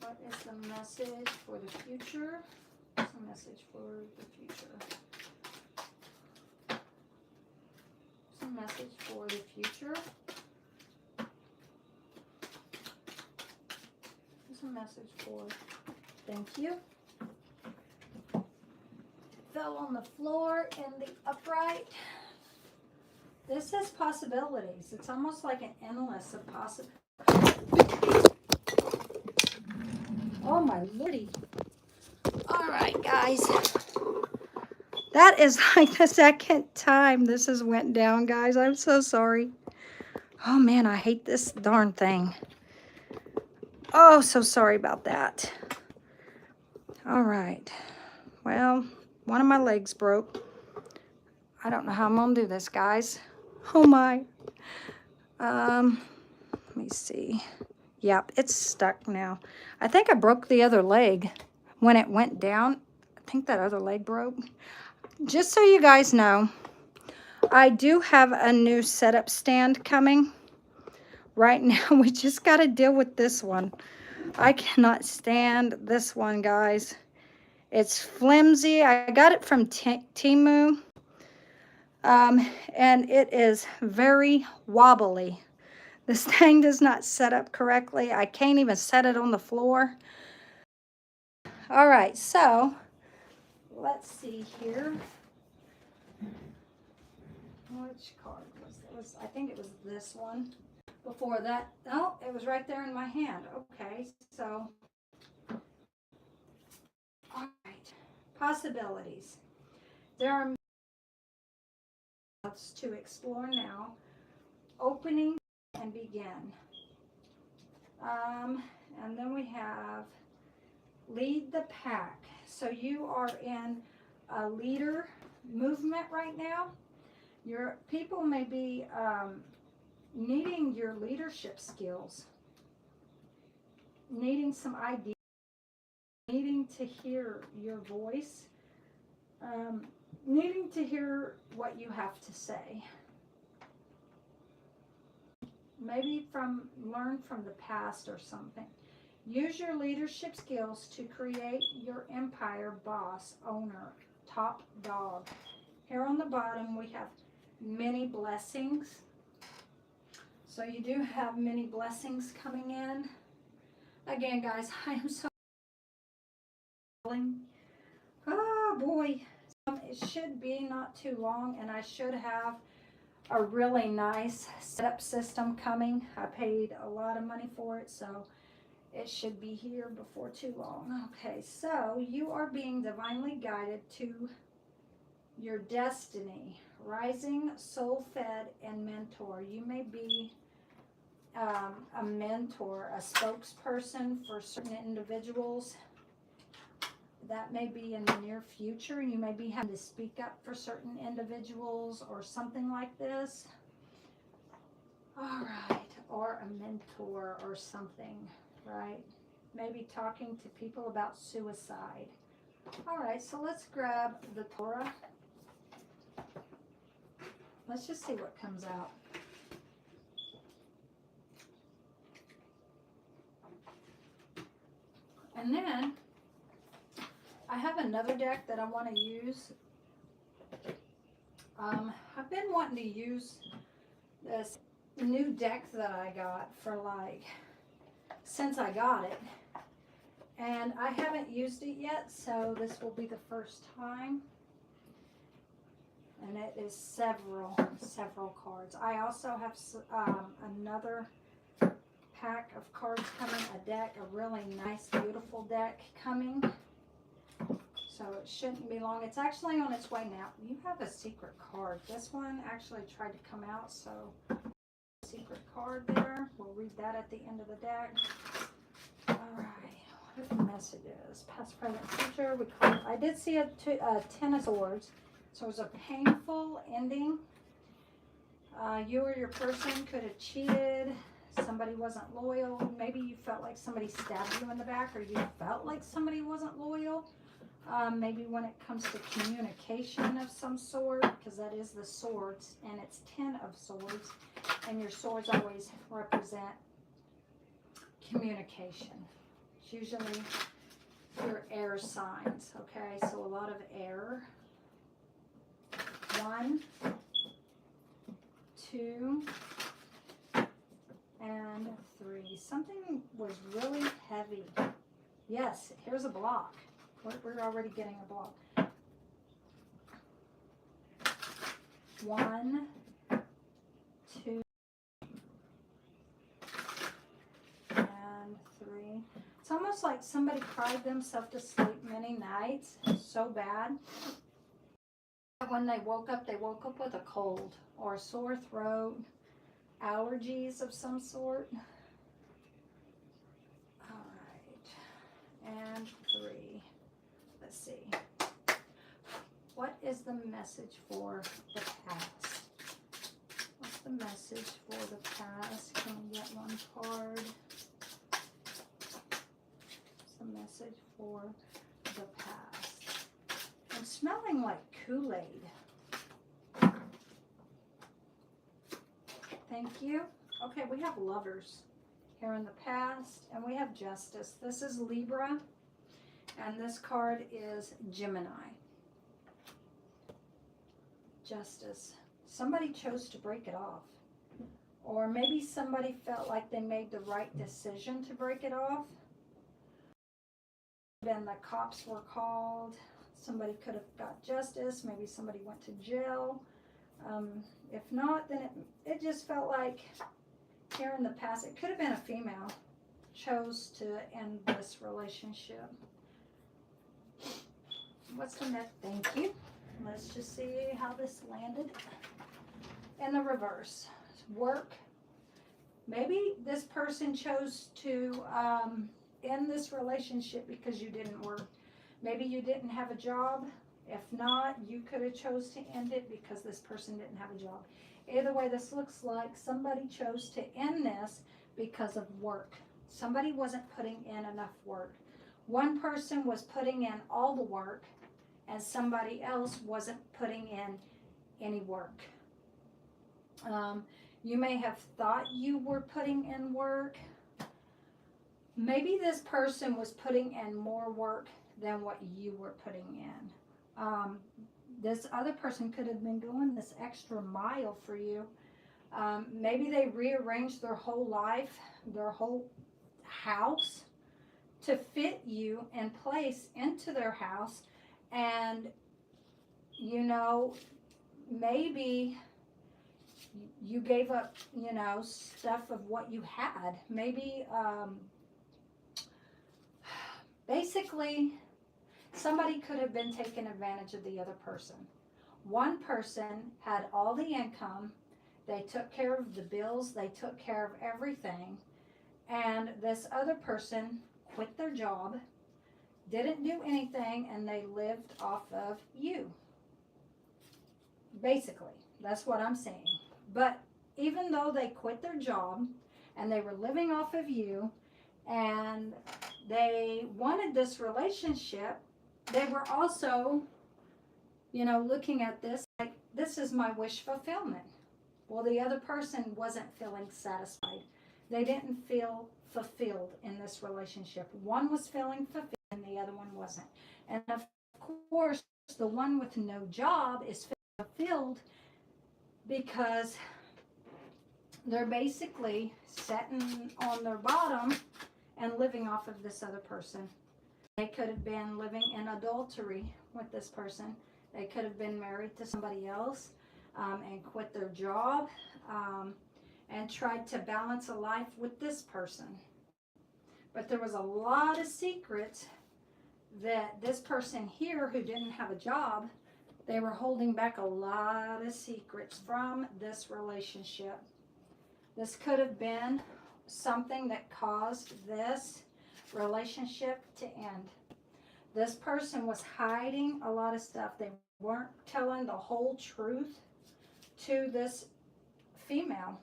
[SPEAKER 1] What is the message for the future? What's the message for the future? What's the message for the future? What's the message for? Thank you. Fell on the floor in the upright. This is possibilities. It's almost like an endless of possibilities. Oh my lordy. All right, guys. That is like the second time this has went down, guys. I'm so sorry. Oh man, I hate this darn thing. Oh, so sorry about that. All right. Well, one of my legs broke. I don't know how I'm gonna do this, guys. Oh my. Let me see. Yep, it's stuck now. I think I broke the other leg when it went down. I think that other leg broke. Just so you guys know, I do have a new setup stand coming. Right now, we just got to deal with this one. I cannot stand this one, guys. It's flimsy. I got it from Temu. And it is very wobbly. This thing does not set up correctly. I can't even set it on the floor. All right, so let's see here. Which card was I think it was this one. Before that, oh, it was right there in my hand. Okay, so, all right, possibilities. There are paths to explore now. Opening and begin. And then we have lead the pack. So you are in a leader movement right now. Your people may be needing your leadership skills, needing some ideas, needing to hear your voice, needing to hear what you have to say. Maybe learn from the past or something. Use your leadership skills to create your empire, boss, owner, top dog. Here on the bottom we have many blessings. So you do have many blessings coming in. Again, guys, I am so oh boy. It should be not too long, and I should have a really nice setup system coming. I paid a lot of money for it, so it should be here before too long. Okay, so you are being divinely guided to your destiny. Rising, soul-fed, and mentor. You may be a mentor, a spokesperson for certain individuals. That may be in the near future. You may be having to speak up for certain individuals or something like this. All right, or a mentor or something, right? Maybe talking to people about suicide. All right, so let's grab the Torah. Let's just see what comes out. And then I have another deck that I want to use. I've been wanting to use this new deck that I got for since I got it. And I haven't used it yet, so this will be the first time. And it is several cards. I also have another pack of cards coming, a deck, a really nice, beautiful deck coming. So it shouldn't be long. It's actually on its way now. You have a secret card. This one actually tried to come out, so secret card there. We'll read that at the end of the deck. All right, what are the messages? Past, present, future. I did see a 10 of swords. So it was a painful ending. You or your person could have cheated. Somebody wasn't loyal. Maybe you felt like somebody stabbed you in the back, or you felt like somebody wasn't loyal. Maybe when it comes to communication of some sort, because that is the swords, and it's 10 of swords, and your swords always represent communication. It's usually your air signs, okay? So a lot of air. 1, 2, and 3. Something was really heavy. Yes, here's a block. We're already getting a block. 1, 2, and 3. It's almost like somebody cried themselves to sleep many nights so bad. When they woke up with a cold or a sore throat, allergies of some sort. All right, and 3. Let's see. What is the message for the past? What's the message for the past? Can we get one card? message for the past. I'm smelling like Kool-Aid. Thank you. Okay, we have Lovers here in the past, and we have Justice. This is Libra, and this card is Gemini. Justice. Somebody chose to break it off. Or maybe somebody felt like they made the right decision to break it off. Then the cops were called. Somebody could have got justice. Maybe somebody went to jail. If not, then it just felt like here in the past, it could have been a female chose to end this relationship. What's the next? Thank you. Let's just see how this landed. In the reverse, work. Maybe this person chose to end this relationship because you didn't work. Maybe you didn't have a job. If not, you could have chose to end it because this person didn't have a job. Either way, this looks like somebody chose to end this because of work. Somebody wasn't putting in enough work. One person was putting in all the work, and somebody else wasn't putting in any work. You may have thought you were putting in work. Maybe this person was putting in more work than what you were putting in. This other person could have been going this extra mile for you. Maybe they rearranged their whole life, their whole house to fit you and place into their house. And, you know, maybe you gave up, you know, stuff of what you had. Maybe, basically, somebody could have been taking advantage of the other person. One person had all the income. They took care of the bills. They took care of everything. And this other person quit their job, didn't do anything, and they lived off of you. Basically, that's what I'm saying. But even though they quit their job and they were living off of you and they wanted this relationship, they were also, you know, looking at this like, this is my wish fulfillment. Well, the other person wasn't feeling satisfied. They didn't feel fulfilled in this relationship. One was feeling fulfilled and the other one wasn't. And of course, the one with no job is fulfilled because they're basically sitting on their bottom and living off of this other person. They could have been living in adultery with this person. They could have been married to somebody else and quit their job and tried to balance a life with this person. But there was a lot of secrets that this person here who didn't have a job, they were holding back a lot of secrets from this relationship. This could have been something that caused this relationship to end. This person was hiding a lot of stuff. They weren't telling the whole truth to this female.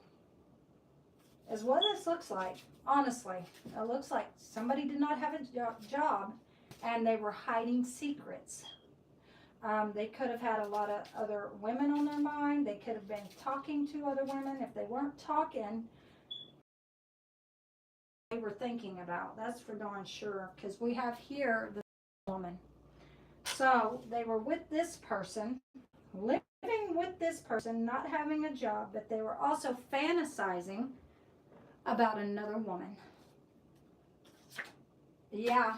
[SPEAKER 1] Is what this looks like. Honestly, it looks like somebody did not have a job and they were hiding secrets. They could have had a lot of other women on their mind. They could have been talking to other women. If they weren't talking, they were thinking about. That's for darn sure, because we have here the woman. So they were with this person, living with this person, not having a job, but they were also fantasizing about another woman. Yeah,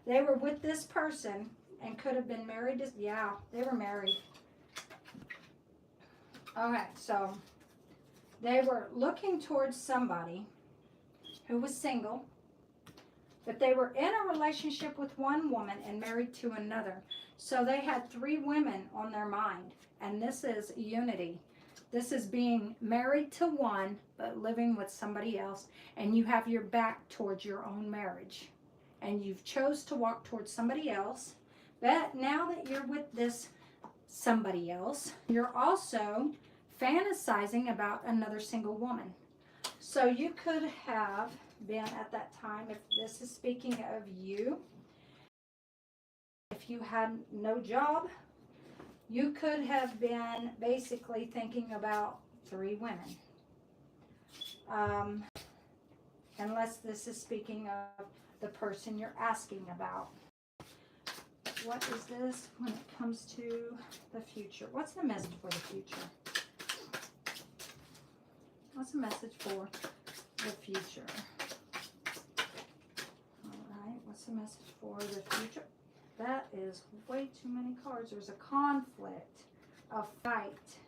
[SPEAKER 1] they were with this person and could have been married to, yeah, they were married. Okay, so they were looking towards somebody who was single, but they were in a relationship with one woman and married to another. So they had 3 women on their mind, and this is unity. This is being married to one, but living with somebody else, and you have your back towards your own marriage, and you've chose to walk towards somebody else. But now that you're with this somebody else, you're also fantasizing about another single woman. So you could have been at that time, if this is speaking of you, if you had no job, you could have been basically thinking about 3 women. Unless this is speaking of the person you're asking about. What is this when it comes to the future? What's the message for the future? What's the message for the future? All right, what's the message for the future? That is way too many cards. There's a conflict, a fight,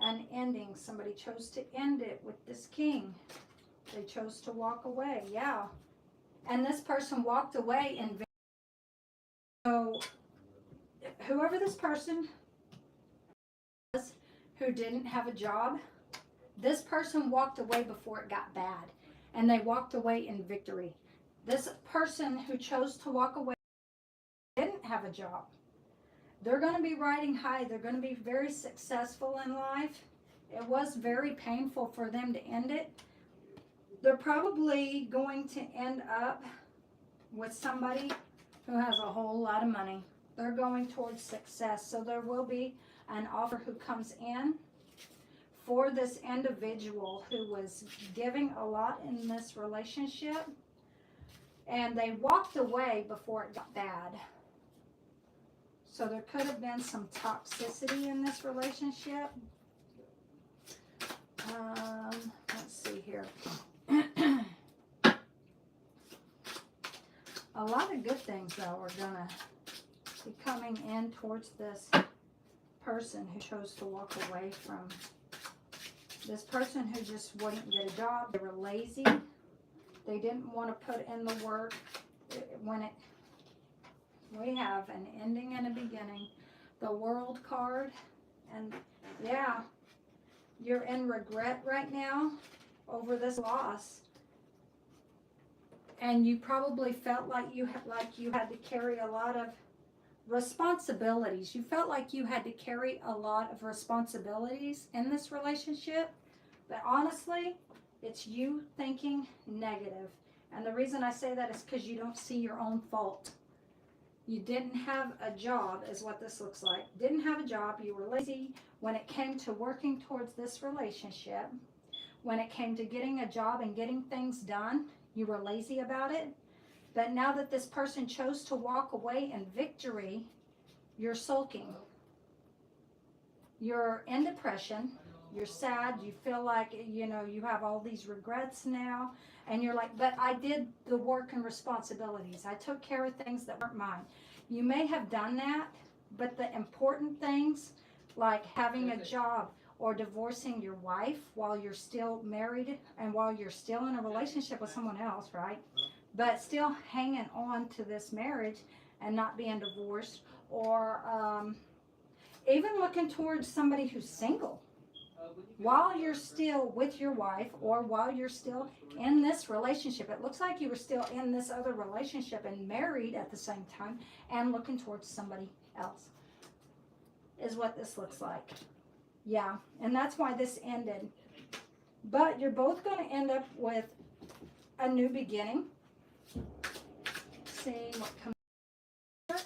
[SPEAKER 1] an ending. Somebody chose to end it with this king. They chose to walk away, yeah. And this person walked away in victory. So, whoever this person was who didn't have a job, this person walked away before it got bad. And they walked away in victory. This person who chose to walk away didn't have a job. They're going to be riding high. They're going to be very successful in life. It was very painful for them to end it. They're probably going to end up with somebody who has a whole lot of money. They're going towards success. So there will be an offer who comes in for this individual who was giving a lot in this relationship. And they walked away before it got bad. So there could have been some toxicity in this relationship. Let's see here. A lot of good things, though, are going to be coming in towards this person who chose to walk away from this person who just wouldn't get a job. They were lazy. They didn't want to put in the work. We have an ending and a beginning. The World card. And, yeah, you're in regret right now over this loss. And you probably felt like you had to carry a lot of responsibilities. You felt like you had to carry a lot of responsibilities in this relationship. But honestly, it's you thinking negative. And the reason I say that is because you don't see your own fault. You didn't have a job is what this looks like. Didn't have a job. You were lazy when it came to working towards this relationship. When it came to getting a job and getting things done, you were lazy about it. But now that this person chose to walk away in victory, you're sulking. You're in depression. You're sad. You feel like, you have all these regrets now. And you're like, but I did the work and responsibilities. I took care of things that weren't mine. You may have done that, but the important things, like having a job or divorcing your wife while you're still married and while you're still in a relationship with someone else, right? But still hanging on to this marriage and not being divorced, or even looking towards somebody who's single while you're still with your wife, or while you're still in this relationship. It looks like you were still in this other relationship and married at the same time and looking towards somebody else is what this looks like. Yeah, and that's why this ended. But you're both going to end up with a new beginning. Seeing what comes here.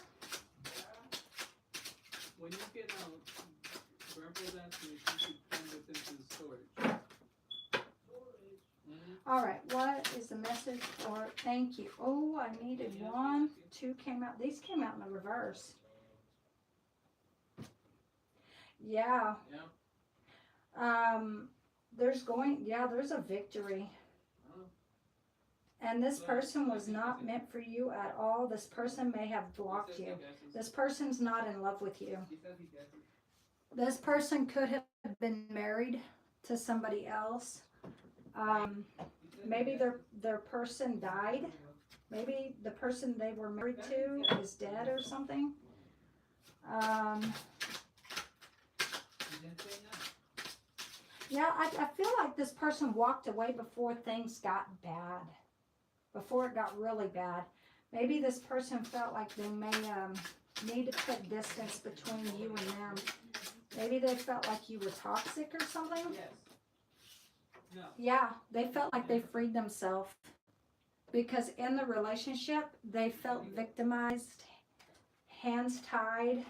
[SPEAKER 2] When you get out, Grandpa's asking if you could find this into the storage.
[SPEAKER 1] All right, what is the message for thank you? Oh, I needed 1, 2 came out. These came out in the reverse. Yeah. There's a victory. And this person was not meant for you at all. This person may have blocked you. This person's not in love with you. This person could have been married to somebody else. Maybe their person died. Maybe the person they were married to is dead or something. Yeah, I feel like this person walked away before things got bad. Before it got really bad. Maybe this person felt like they may need to put distance between you and them. Maybe they felt like you were toxic or something.
[SPEAKER 2] No.
[SPEAKER 1] Yeah, they felt like they freed themselves because in the relationship, they felt victimized, hands tied.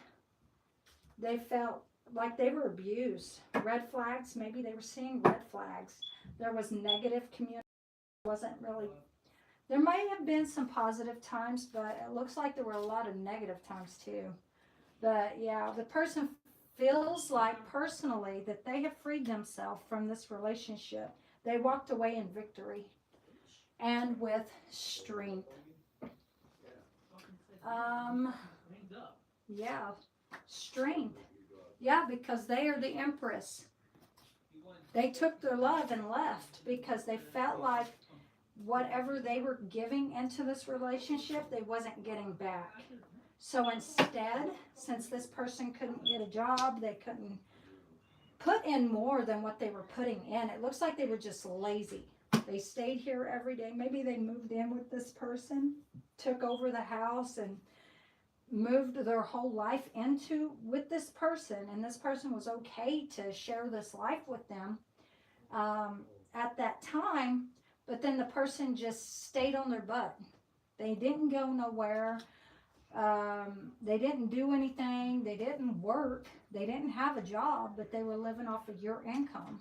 [SPEAKER 1] They felt like they were abused. Red flags, maybe they were seeing red flags. There was negative communication. Wasn't really, there might have been some positive times, but it looks like there were a lot of negative times too. But yeah, the person feels like personally that they have freed themselves from this relationship. They walked away in victory and with strength. Yeah, strength. Yeah, because they are the Empress. They took their love and left because they felt like whatever they were giving into this relationship, they wasn't getting back. So instead, since this person couldn't get a job, they couldn't put in more than what they were putting in. It looks like they were just lazy. They stayed here every day. Maybe they moved in with this person, took over the house, and moved their whole life into with this person. And this person was okay to share this life with them at that time. But then the person just stayed on their butt. They didn't go nowhere. They didn't do anything. They didn't work. They didn't have a job, but they were living off of your income.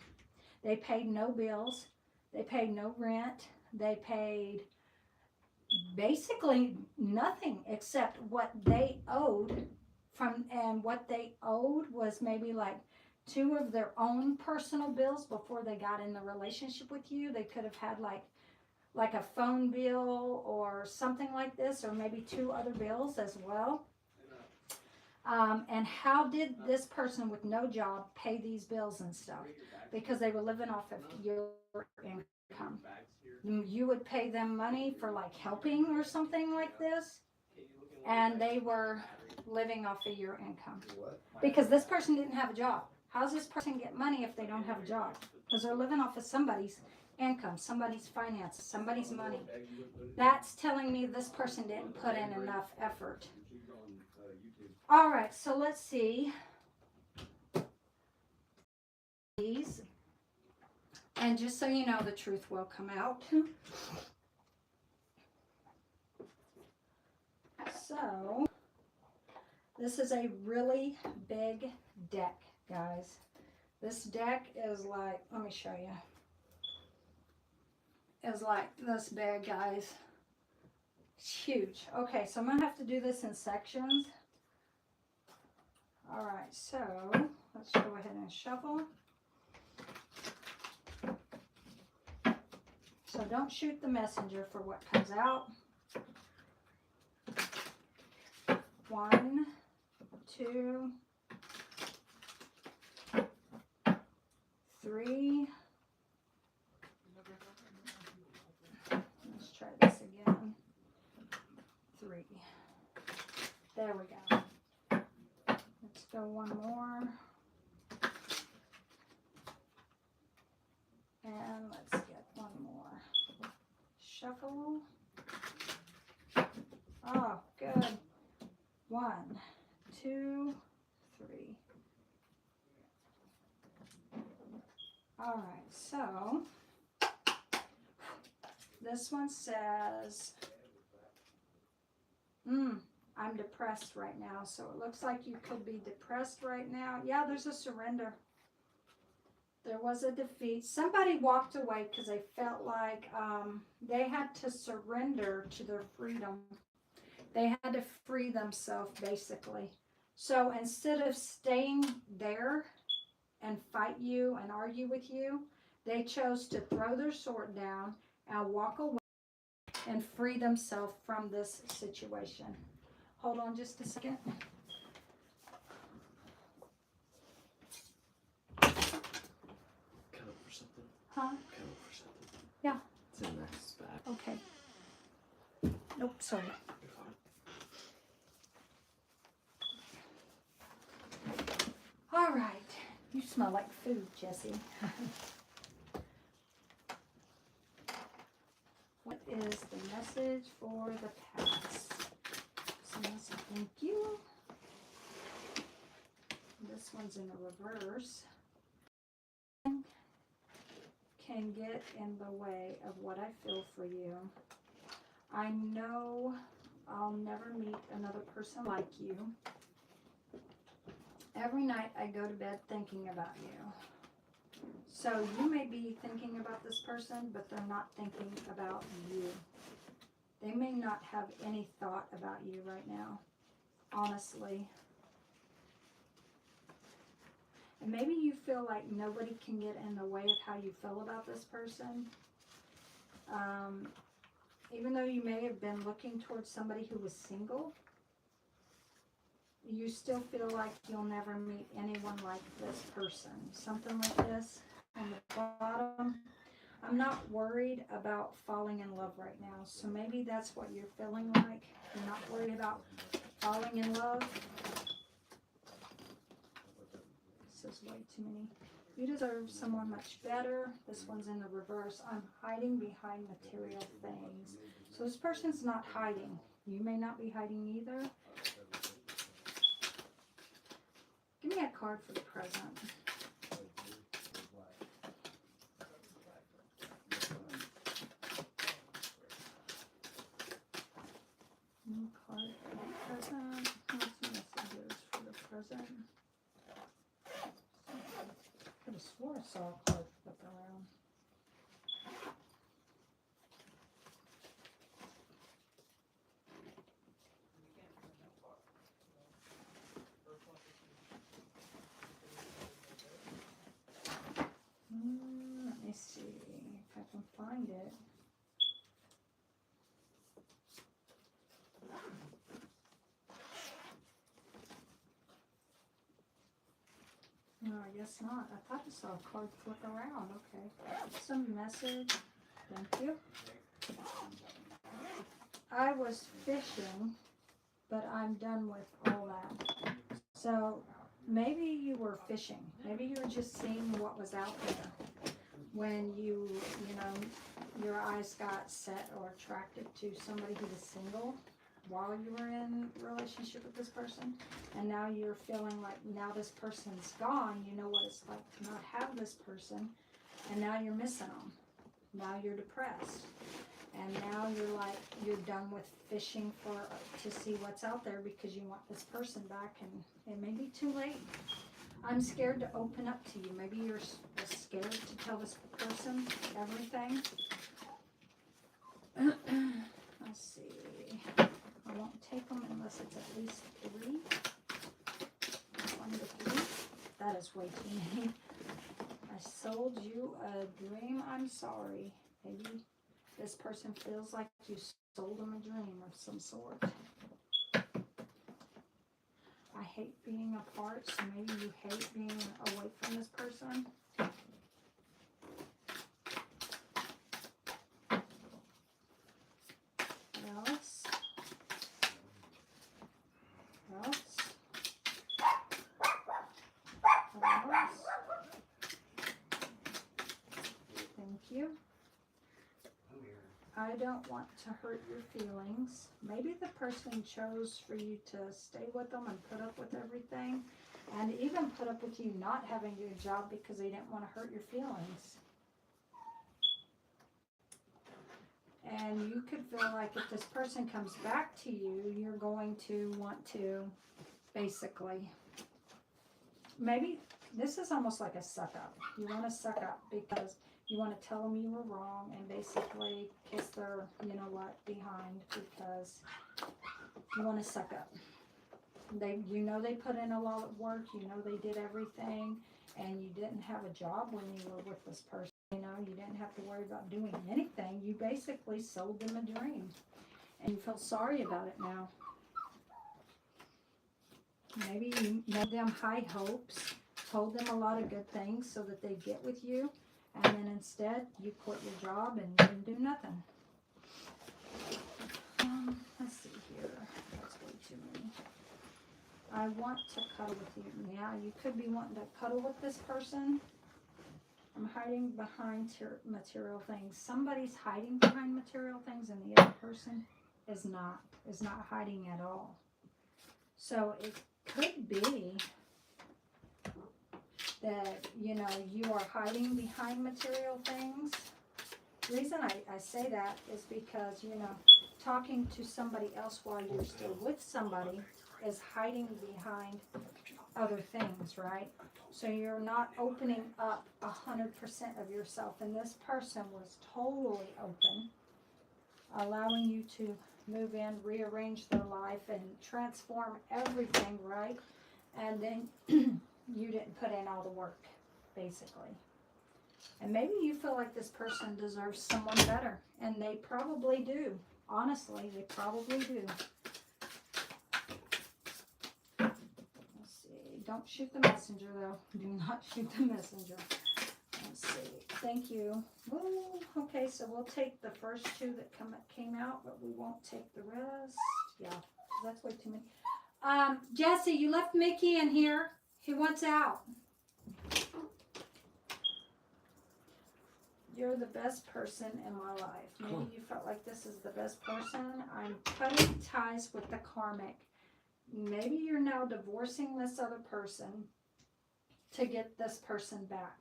[SPEAKER 1] They paid no bills. They paid no rent. They paid basically nothing except what they owed and what they owed was maybe like 2 of their own personal bills before they got in the relationship with you. They could have had like a phone bill or something like this, or maybe 2 other bills as well. And how did this person with no job pay these bills and stuff? Because they were living off of your income. You would pay them money for like helping or something like this, and they were living off of your income. Because this person didn't have a job. How's this person get money if they don't have a job? Because they're living off of somebody's income, somebody's finances, somebody's money. That's telling me this person didn't put in enough effort. All right, so let's see. These. And just so you know, the truth will come out. So, this is a really big deck, guys. This deck is like, let me show you. Is like this big, guys. It's huge. Okay, so I'm going to have to do this in sections. All right, so let's go ahead and shuffle. So don't shoot the messenger for what comes out. 1, 2, 3. Let's try this again. 3. There we go. Let's go one more. And let's get one more. Shuffle. Oh, good. 1, 2, 3. All right, so this one says, I'm depressed right now. So it looks like you could be depressed right now. Yeah, there's a surrender. There was a defeat. Somebody walked away because they felt like they had to surrender to their freedom. They had to free themselves, basically. So instead of staying there and fight you and argue with you, they chose to throw their sword down and walk away and free themselves from this situation. Hold on just a second. Huh? Yeah.
[SPEAKER 3] It's in this bag.
[SPEAKER 1] Okay. Nope, sorry. All right. You smell like food, Jesse. What is the message for the past? So let's thank you. This one's in a reverse. can get in the way of what I feel for you. I know I'll never meet another person like you. Every night I go to bed thinking about you. So you may be thinking about this person, but they're not thinking about you. They may not have any thought about you right now, honestly. And maybe you feel like nobody can get in the way of how you feel about this person. Even though you may have been looking towards somebody who was single, you still feel like you'll never meet anyone like this person. Something like this on the bottom. I'm not worried about falling in love right now. So maybe that's what you're feeling like. You're not worried about falling in love. This is way too many. You deserve someone much better. This one's in the reverse. I'm hiding behind material things. So this person's not hiding. You may not be hiding either. Give me a card for the present. One card for the present. What's the messages for the present? I could have swore I saw a card flip around. Let me see if I can find it. No, I guess not. I thought I saw a card flip around. Okay. Some message. Thank you. I was fishing, but I'm done with all that. So maybe you were fishing. Maybe you were just seeing what was out there. When you know, your eyes got set or attracted to somebody who was single while you were in a relationship with this person, and now you're feeling like now this person's gone. You know what it's like to not have this person, and now you're missing them. Now you're depressed, and now you're done with fishing to see what's out there because you want this person back, and it may be too late. I'm scared to open up to you. Maybe you're scared to tell this person everything. Let's see. I won't take them unless it's at least 3. 1 to 3. That is way too many. I sold you a dream. I'm sorry. Maybe this person feels like you sold them a dream of some sort. I hate being apart, so maybe you hate being away from this person. What else? What else? What else? Thank you. I don't want to hurt your feelings. Maybe the person chose for you to stay with them and put up with everything, and even put up with you not having your job because they didn't want to hurt your feelings. And you could feel like if this person comes back to you, you're going to want to basically, maybe this is almost like a suck up. You want to suck up because you want to tell them you were wrong and basically kiss their, you know what, behind because you want to suck up. You know they put in a lot of work, you know they did everything, and you didn't have a job when you were with this person. You know, you didn't have to worry about doing anything. You basically sold them a dream, and you feel sorry about it now. Maybe you made them high hopes, told them a lot of good things so that they'd get with you, and then instead you quit your job and didn't do nothing. Let's see here. That's way too many. I want to cuddle with you. Yeah, you could be wanting to cuddle with this person. I'm hiding behind material things. Somebody's hiding behind material things and the other person is not hiding at all. So it could be that, you know, you are hiding behind material things. The reason I say that is because, you know, talking to somebody else while you're still with somebody is hiding behind other things, right? So you're not opening up 100% of yourself. And this person was totally open, allowing you to move in, rearrange their life, and transform everything, right? And then you didn't put in all the work, basically. And maybe you feel like this person deserves someone better, and they probably do. Honestly, they probably do. Let's see. Don't shoot the messenger, though. Do not shoot the messenger. Let's see. Thank you. Ooh, okay, so we'll take the first two that came out, but we won't take the rest. Yeah, that's way too many. Jesse, you left Mickey in here. He wants out. You're the best person in my life. Maybe you felt like this is the best person. I'm cutting ties with the karmic. Maybe you're now divorcing this other person to get this person back.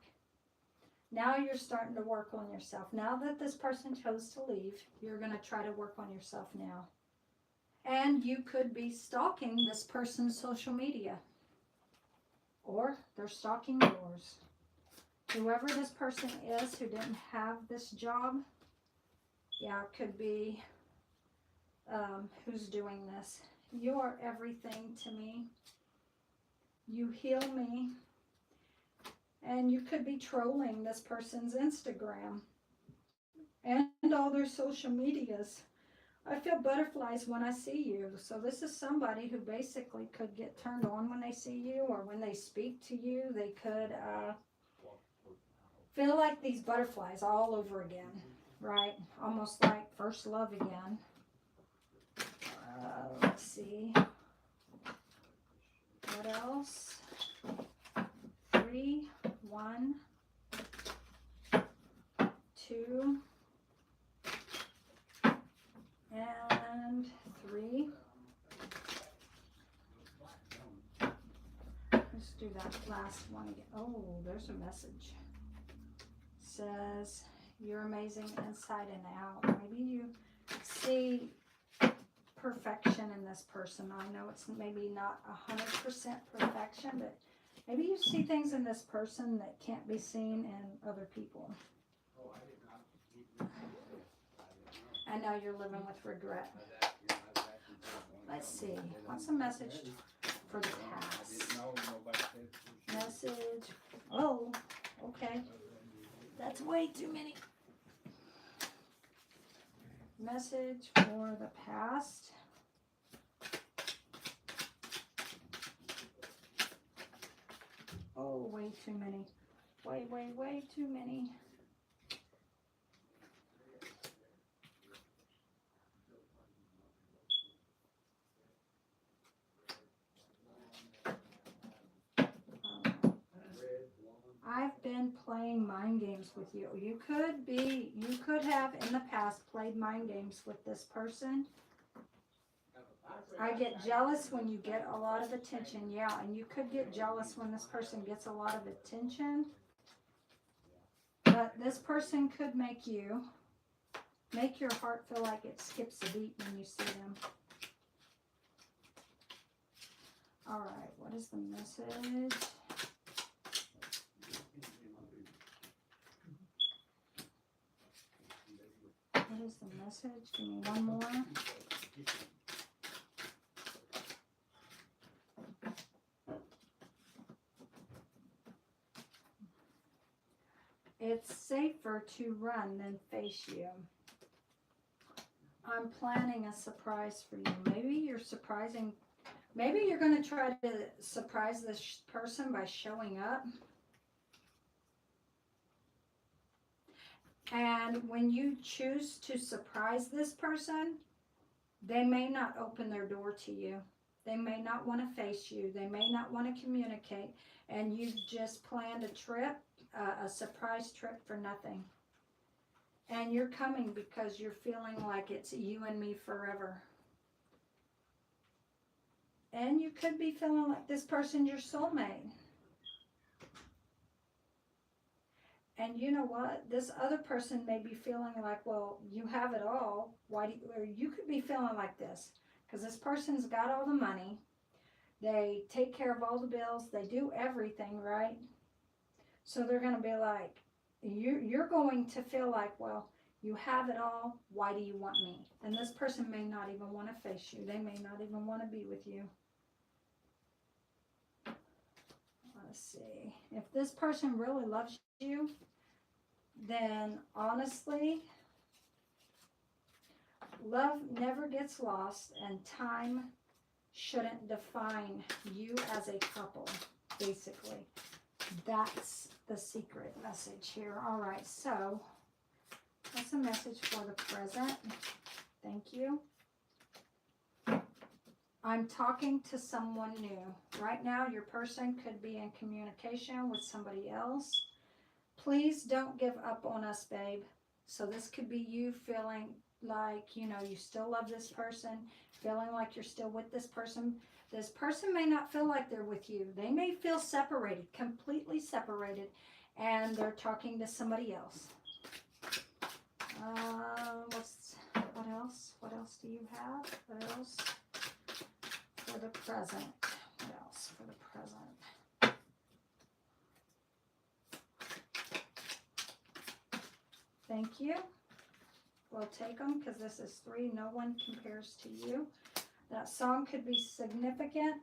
[SPEAKER 1] Now you're starting to work on yourself. Now that this person chose to leave, you're going to try to work on yourself now. And you could be stalking this person's social media. Or they're stalking yours. Whoever this person is who didn't have this job, yeah, it could be who's doing this. You are everything to me. You heal me. And you could be trolling this person's Instagram and all their social medias. I feel butterflies when I see you. So this is somebody who basically could get turned on when they see you, or when they speak to you, they could feel like these butterflies all over again, right? Almost like first love again. Let's see. What else? 3, 1, 2, and 3. Let's do that last one again. Oh, there's a message. Says you're amazing inside and out. Maybe you see perfection in this person. I know it's maybe not 100% perfection, but maybe you see things in this person that can't be seen in other people. And now you're living with regret. Let's see. What's a message for the past? Message. Oh, okay. That's way too many. Message for the past. Oh, way too many. Way too many. I've been playing mind games with you. You could have in the past played mind games with this person. I get jealous when you get a lot of attention. Yeah, and you could get jealous when this person gets a lot of attention. But this person could make your heart feel like it skips a beat when you see them. All right, what is the message? What is the message? Give me one more. It's safer to run than face you. I'm planning a surprise for you. Maybe you're surprising. Maybe you're going to try to surprise this person by showing up. And when you choose to surprise this person, they may not open their door to you. They may not want to face you. They may not want to communicate. And you've just planned a trip, a surprise trip for nothing. And you're coming because you're feeling like it's you and me forever. And you could be feeling like this person's your soulmate. And you know what? This other person may be feeling like, well, you have it all. Why do you, or you could be feeling like this. Because this person's got all the money. They take care of all the bills. They do everything, right? So they're going to be like, you're going to feel like, well, you have it all. Why do you want me? And this person may not even want to face you. They may not even want to be with you. Let's see. If this person really loves you, then honestly, love never gets lost, and time shouldn't define you as a couple, basically. That's the secret message here. All right, so that's a message for the present. Thank you. I'm talking to someone new. Right now, your person could be in communication with somebody else. Please don't give up on us, babe. So this could be you feeling like, you know, you still love this person, feeling like you're still with this person. This person may not feel like they're with you. They may feel separated, completely separated, and they're talking to somebody else. What else? What else do you have? What else for the present? What else for the present? Thank you. We'll take them because this is 3. No one compares to you. That song could be significant.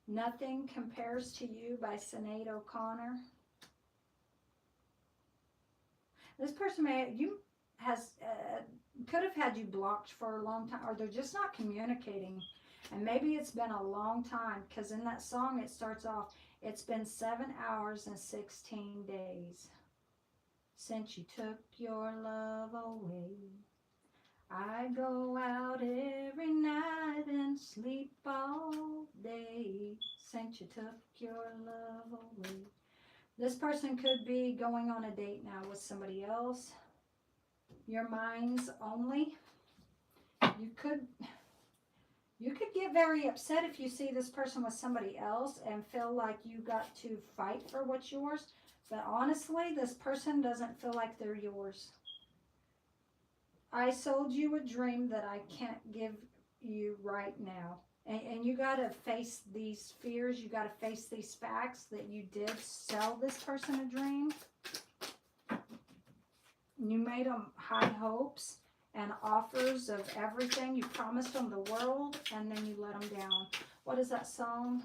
[SPEAKER 1] Nothing Compares to You by Sinead O'Connor. This person could have had you blocked for a long time, or they're just not communicating. And maybe it's been a long time, because in that song it starts off, it's been 7 hours and 16 days since you took your love away. I go out every night and sleep all day since you took your love away. This person could be going on a date now with somebody else. Your mind's only. You could get very upset if you see this person with somebody else and feel like you got to fight for what's yours. But honestly, this person doesn't feel like they're yours. I sold you a dream that I can't give you right now. And you got to face these fears. You got to face these facts that you did sell this person a dream. You made them high hopes and offers of everything. You promised them the world, and then you let them down. What is that song?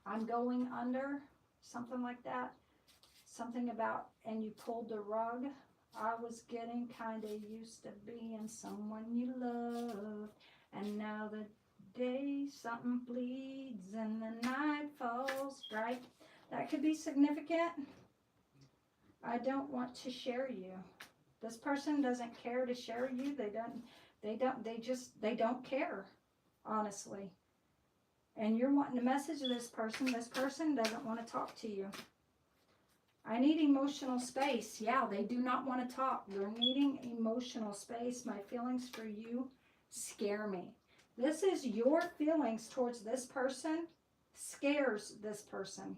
[SPEAKER 1] I'm Going Under? Something like that. Something about, and you pulled the rug. I was getting kind of used to being someone you loved, and now the day something bleeds and the night falls bright. That could be significant. I don't want to share you. This person doesn't care to share you. They don't care, honestly. And you're wanting to message this person. This person doesn't want to talk to you. I need emotional space. Yeah, they do not want to talk. They're needing emotional space. My feelings for you scare me. This is your feelings towards this person scares this person.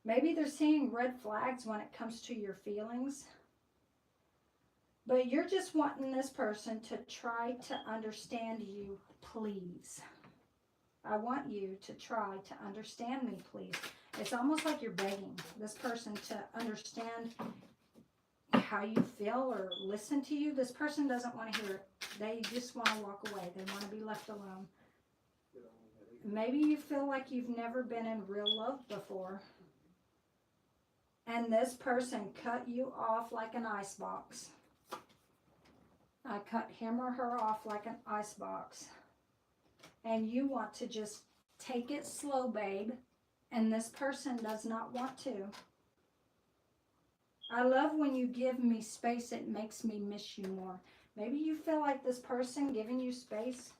[SPEAKER 1] Maybe they're seeing red flags when it comes to your feelings. But you're just wanting this person to try to understand you, please. I want you to try to understand me, please. It's almost like you're begging this person to understand how you feel or listen to you. This person doesn't want to hear it. They just want to walk away. They want to be left alone. Maybe you feel like you've never been in real love before. And this person cut you off like an icebox. I cut him or her off like an icebox. And you want to just take it slow, babe. And this person does not want to. I love when you give me space, it makes me miss you more. Maybe you feel like this person giving you space,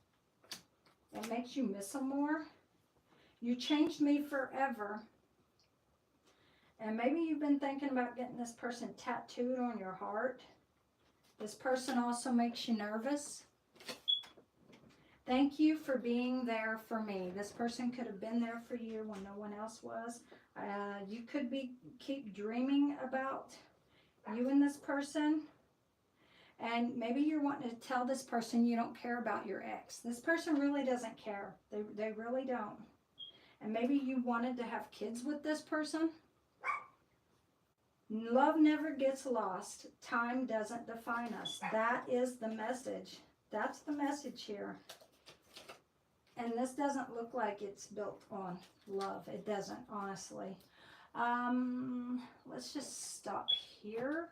[SPEAKER 1] it makes you miss them more. You changed me forever. And maybe you've been thinking about getting this person tattooed on your heart. This person also makes you nervous. Thank you for being there for me. This person could have been there for you when no one else was. You could keep dreaming about you and this person. And maybe you're wanting to tell this person you don't care about your ex. This person really doesn't care. They really don't. And maybe you wanted to have kids with this person. Love never gets lost. Time doesn't define us. That is the message. That's the message here. And this doesn't look like it's built on love. It doesn't, honestly. Let's just stop here.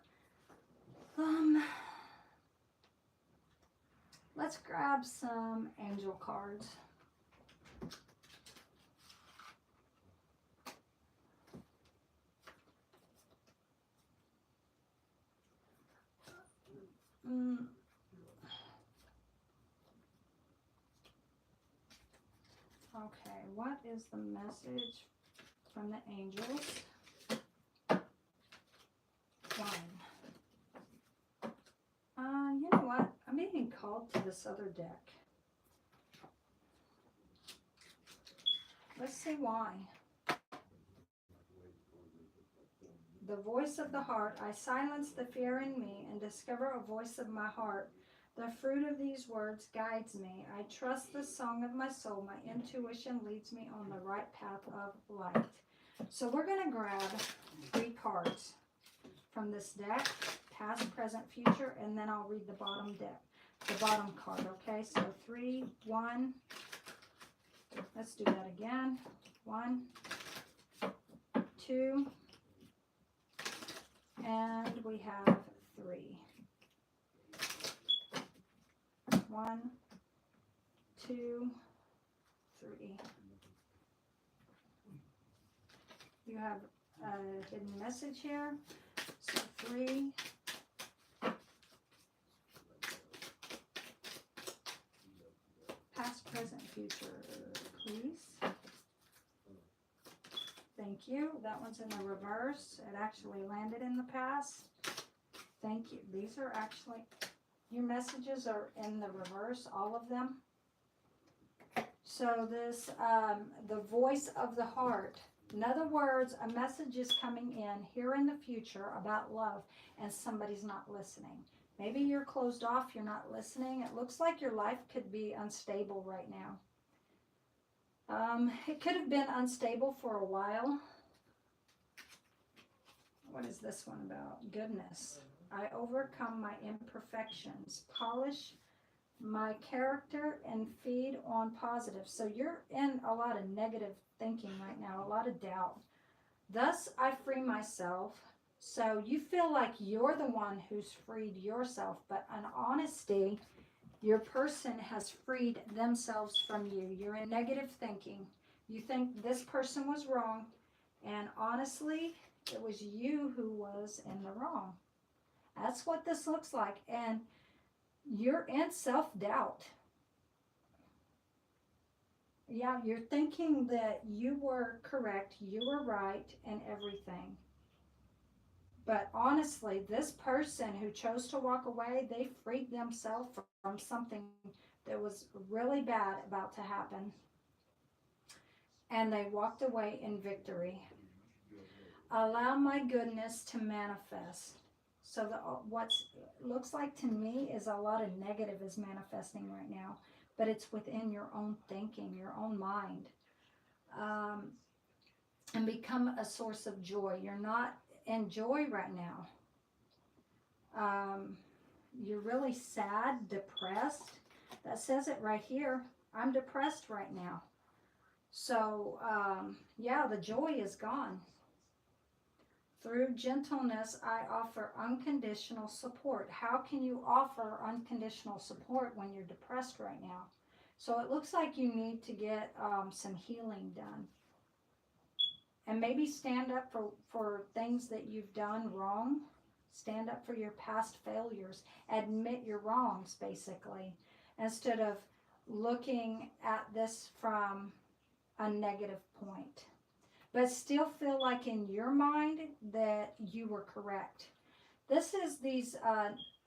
[SPEAKER 1] Let's grab some angel cards. Okay, what is the message from the angels? One. You know what? I'm being called to this other deck. Let's see why. The voice of the heart. I silence the fear in me and discover a voice of my heart. The fruit of these words guides me. I trust the song of my soul. My intuition leads me on the right path of light. So we're going to grab 3 cards from this deck, past, present, future, and then I'll read the bottom card, okay? So 3, 1. Let's do that again. 1, 2, and we have 3. 1, 2, 3. You have a hidden message here. So 3. Past, present, future, please. Thank you. That one's in the reverse. It actually landed in the past. Thank you. These are actually, your messages are in the reverse, all of them. So this, the voice of the heart. In other words, a message is coming in here in the future about love, and somebody's not listening. Maybe you're closed off, you're not listening. It looks like your life could be unstable right now. It could have been unstable for a while. What is this one about? Goodness. I overcome my imperfections, polish my character, and feed on positive. So you're in a lot of negative thinking right now, a lot of doubt. Thus, I free myself. So you feel like you're the one who's freed yourself, but in honesty, your person has freed themselves from you. You're in negative thinking. You think this person was wrong, and honestly, it was you who was in the wrong. That's what this looks like, and you're in self-doubt. Yeah, you're thinking that you were correct, you were right, and everything. But honestly, this person who chose to walk away, they freed themselves from something that was really bad about to happen. And they walked away in victory. Allow my goodness to manifest. So what looks like to me is a lot of negative is manifesting right now. But it's within your own thinking, your own mind. And become a source of joy. You're not in joy right now. You're really sad, depressed. That says it right here. I'm depressed right now. So, yeah, the joy is gone. Through gentleness, I offer unconditional support. How can you offer unconditional support when you're depressed right now? So it looks like you need to get some healing done. And maybe stand up for things that you've done wrong. Stand up for your past failures. Admit your wrongs, basically, instead of looking at this from a negative point. But still feel like in your mind that you were correct. This is these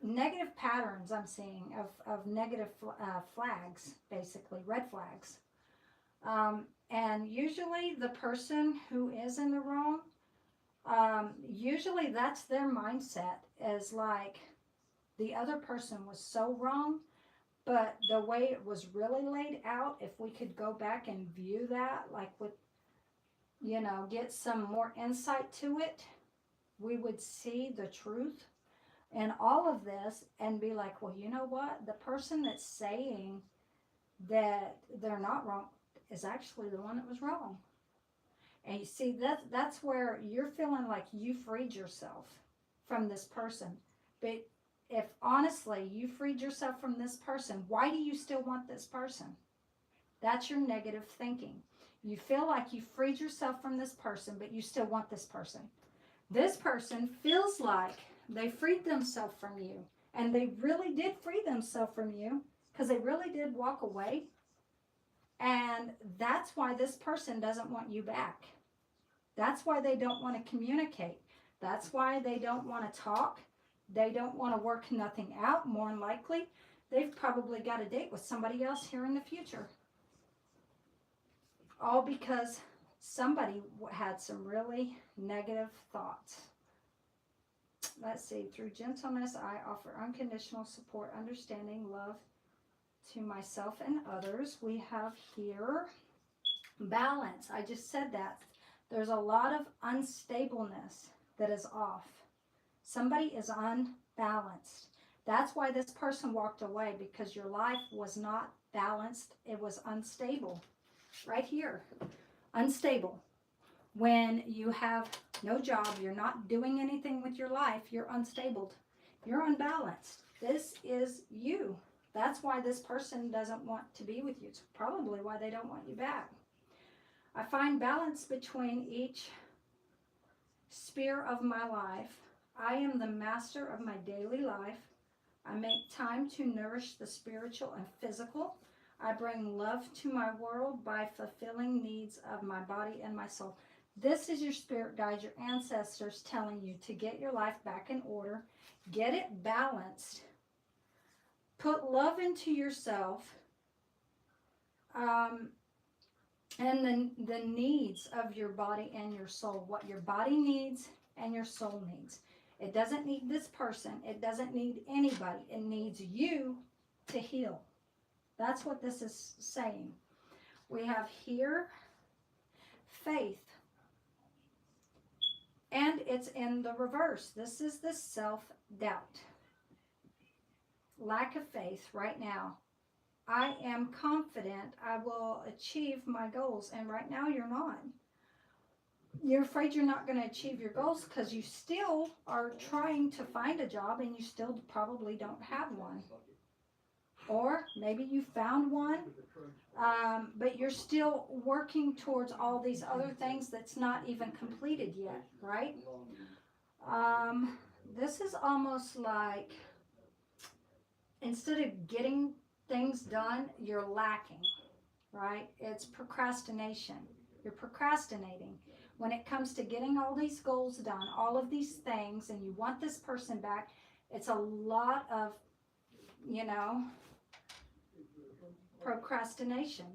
[SPEAKER 1] negative patterns I'm seeing of negative flags, basically, red flags. And usually the person who is in the wrong, usually that's their mindset, is like the other person was so wrong, but the way it was really laid out, if we could go back and view that, like with, you know, get some more insight to it, we would see the truth in all of this and be like, well, you know what? The person that's saying that they're not wrong is actually the one that was wrong. And you see, that's where you're feeling like you freed yourself from this person. But if honestly you freed yourself from this person, why do you still want this person? That's your negative thinking. You feel like you freed yourself from this person, but you still want this person. This person feels like they freed themselves from you. And they really did free themselves from you, because they really did walk away. And that's why this person doesn't want you back. That's why they don't want to communicate. That's why they don't want to talk. They don't want to work nothing out. More than likely, they've probably got a date with somebody else here in the future. All because somebody had some really negative thoughts. Let's see. Through gentleness, I offer unconditional support, understanding, love to myself and others. We have here balance. I just said that. There's a lot of unstableness that is off. Somebody is unbalanced. That's why this person walked away, because your life was not balanced. It was unstable. Right here. Unstable. When you have no job, you're not doing anything with your life, you're unstable. You're unbalanced. This is you. That's why this person doesn't want to be with you. It's probably why they don't want you back. I find balance between each sphere of my life. I am the master of my daily life. I make time to nourish the spiritual and physical. I bring love to my world by fulfilling needs of my body and my soul. This is your spirit guide, your ancestors telling you to get your life back in order. Get it balanced. Put love into yourself. And the needs of your body and your soul. What your body needs and your soul needs. It doesn't need this person. It doesn't need anybody. It needs you to heal. That's what this is saying. We have here faith. And it's in the reverse. This is the self-doubt. Lack of faith right now. I am confident I will achieve my goals. And right now you're not. You're afraid you're not going to achieve your goals because you still are trying to find a job and you still probably don't have one. Or maybe you found one, but you're still working towards all these other things that's not even completed yet, right? This is almost like instead of getting things done, you're lacking, right? It's procrastination. You're procrastinating. When it comes to getting all these goals done, all of these things, and you want this person back, it's a lot of, you know, procrastination.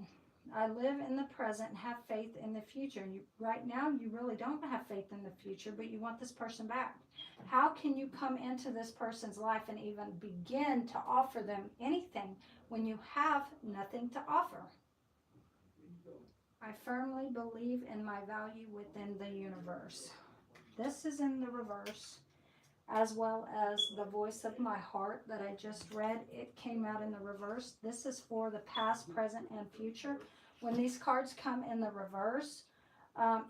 [SPEAKER 1] I live in the present and have faith in the future. And right now, you really don't have faith in the future, but you want this person back. How can you come into this person's life and even begin to offer them anything when you have nothing to offer? I firmly believe in my value within the universe. This is in the reverse, as well as the voice of my heart that I just read. It came out in the reverse. This is for the past, present, and future. When these cards come in the reverse,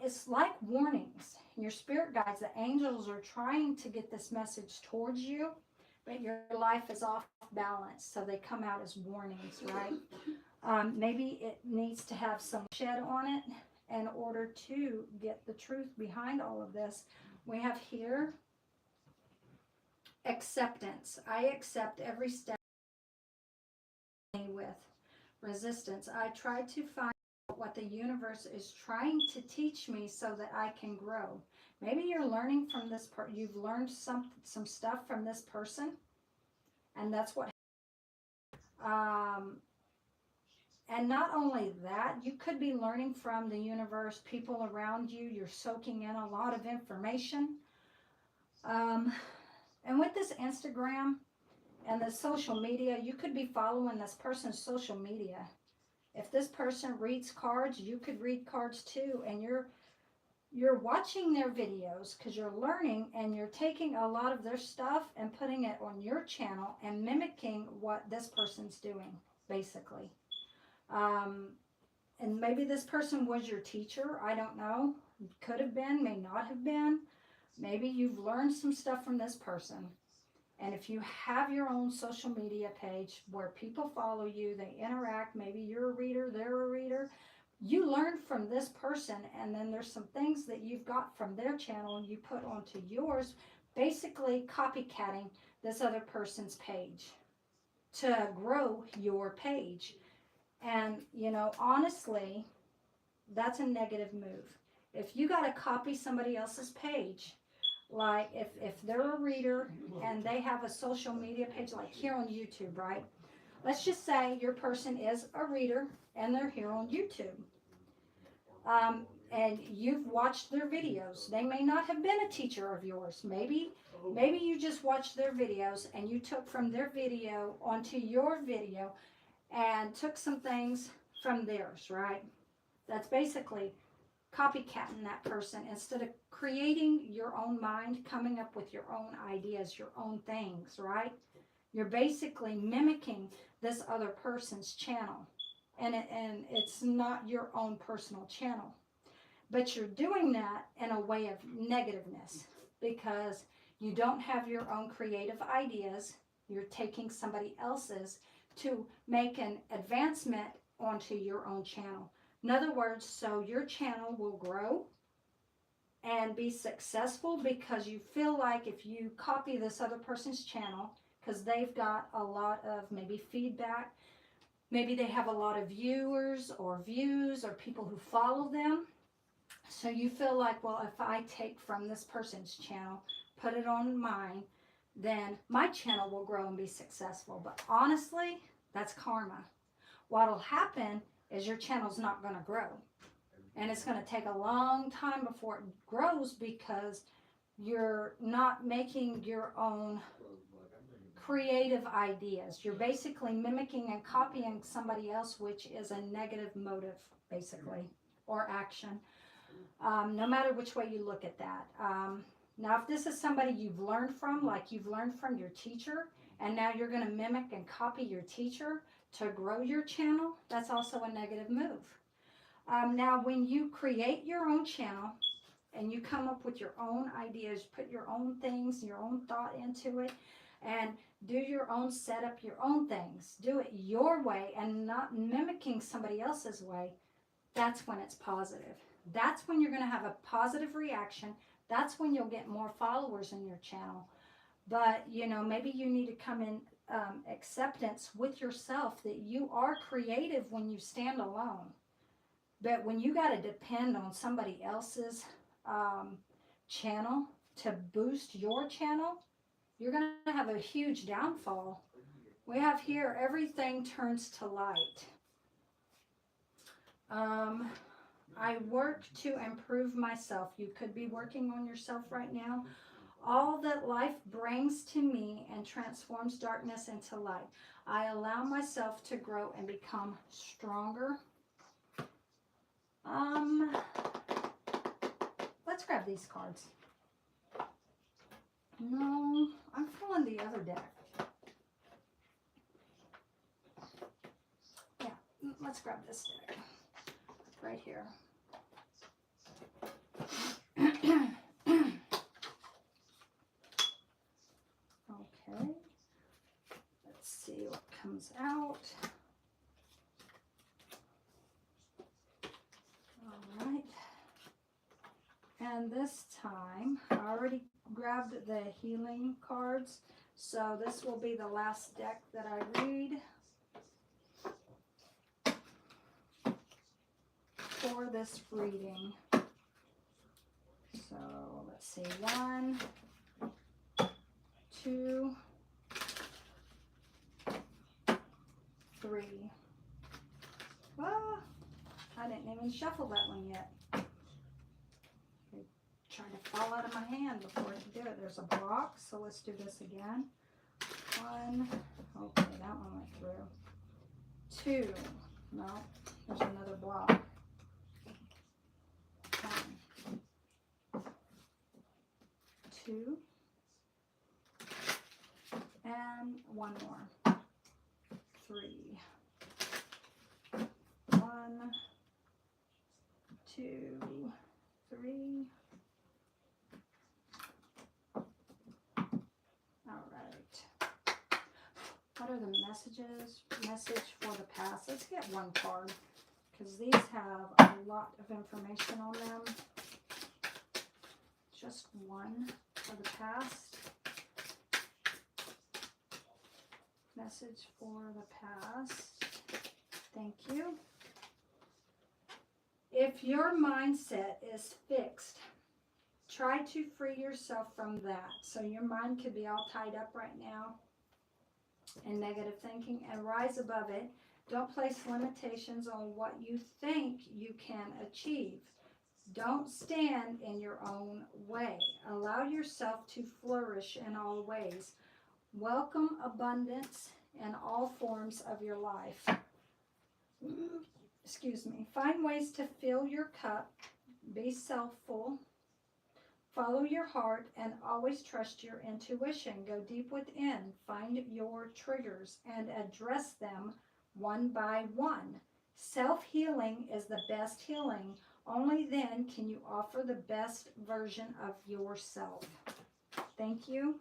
[SPEAKER 1] it's like warnings. Your spirit guides, the angels, are trying to get this message towards you, but your life is off balance, so they come out as warnings, right? Maybe it needs to have some shed on it in order to get the truth behind all of this. We have here acceptance. I accept every step with resistance. I try to find what the universe is trying to teach me so that I can grow. Maybe you're learning from this you've learned some stuff from this person, And that's what, and not only that, you could be learning from the universe, people around you. You're soaking in a lot of information. And with this Instagram and the social media, you could be following this person's social media. If this person reads cards, you could read cards too, and you're watching their videos because you're learning, and you're taking a lot of their stuff and putting it on your channel and mimicking what this person's doing, basically. And maybe this person was your teacher. I don't know. Could have been, may not have been. Maybe you've learned some stuff from this person. And if you have your own social media page where people follow you, they interact, maybe you're a reader, they're a reader, you learn from this person, and then there's some things that you've got from their channel you put onto yours, basically copycatting this other person's page to grow your page. And, you know, honestly, that's a negative move. If you got to copy somebody else's page, like if they're a reader and they have a social media page, like here on YouTube, right? Let's just say your person is a reader and they're here on YouTube. And you've watched their videos. They may not have been a teacher of yours. Maybe you just watched their videos and you took from their video onto your video and took some things from theirs, right? That's basically copycatting that person instead of creating your own mind, coming up with your own ideas, your own things, right? You're basically mimicking this other person's channel, and it's not your own personal channel. But you're doing that in a way of negativeness because you don't have your own creative ideas. You're taking somebody else's to make an advancement onto your own channel. In other words, so your channel will grow and be successful because you feel like if you copy this other person's channel, because they've got a lot of maybe feedback, maybe they have a lot of viewers or views or people who follow them. So you feel like, well, if I take from this person's channel, put it on mine, then my channel will grow and be successful. But honestly, that's karma. What'll happen is your channel's not going to grow. And it's going to take a long time before it grows because you're not making your own creative ideas. You're basically mimicking and copying somebody else, which is a negative motive, basically, or action. No matter which way you look at that. Now, if this is somebody you've learned from, like you've learned from your teacher, and now you're going to mimic and copy your teacher to grow your channel, that's also a negative move. Now, when you create your own channel and you come up with your own ideas, put your own things, your own thought into it, and do your own setup, your own things, do it your way and not mimicking somebody else's way, that's when it's positive. That's when you're going to have a positive reaction. That's when you'll get more followers in your channel. But, you know, maybe you need to come in acceptance with yourself that you are creative when you stand alone. But when you got to depend on somebody else's channel to boost your channel, you're going to have a huge downfall. We have here, everything turns to light. I work to improve myself. You could be working on yourself right now. All that life brings to me and transforms darkness into light. I allow myself to grow and become stronger. Let's grab these cards. No, I'm feeling the other deck. Yeah, let's grab this deck. Right here. Okay. Let's see what comes out. All right. And this time, I already grabbed the healing cards, so this will be the last deck that I read for this reading. So let's see, 1, 2, 3. Well, I didn't even shuffle that one yet. I tried to fall out of my hand before I could do it. There's a block, so let's do this again. 1. Okay, that one went through. 2. No, there's another block. 1, 2, and 1 more. 3. 1, 2, 3. All right. What are the messages? Message for the past. Let's get one card because these have a lot of information on them. Just one for the past. Message for the past. Thank you. If your mindset is fixed, try to free yourself from that. So your mind could be all tied up right now in negative thinking and rise above it. Don't place limitations on what you think you can achieve. Don't stand in your own way. Allow yourself to flourish in all ways. Welcome abundance in all forms of your life. Excuse me. Find ways to fill your cup. Be self-full. Follow your heart and always trust your intuition. Go deep within. Find your triggers and address them one by one. Self-healing is the best healing. Only then can you offer the best version of yourself. Thank you.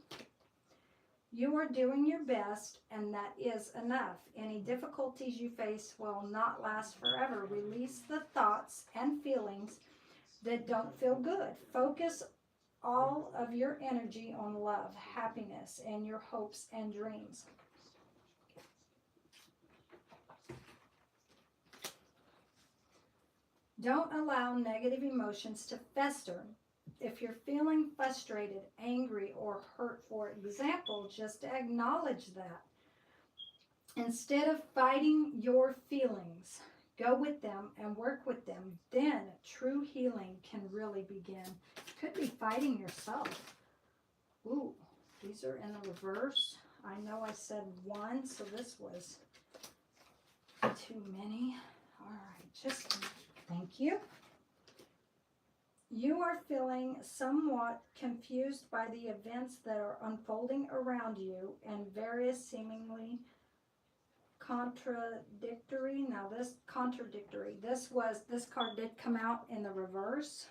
[SPEAKER 1] You are doing your best, and that is enough. Any difficulties you face will not last forever. Release the thoughts and feelings that don't feel good. Focus all of your energy on love, happiness, and your hopes and dreams. Don't allow negative emotions to fester. If you're feeling frustrated, angry, or hurt, for example, just acknowledge that. Instead of fighting your feelings, go with them and work with them. Then true healing can really begin. Could be fighting yourself. Ooh, these are in the reverse. I know I said 1, so this was too many. All right, just thank you. You are feeling somewhat confused by the events that are unfolding around you and various seemingly contradictory. Now this contradictory. This card did come out in the reverse.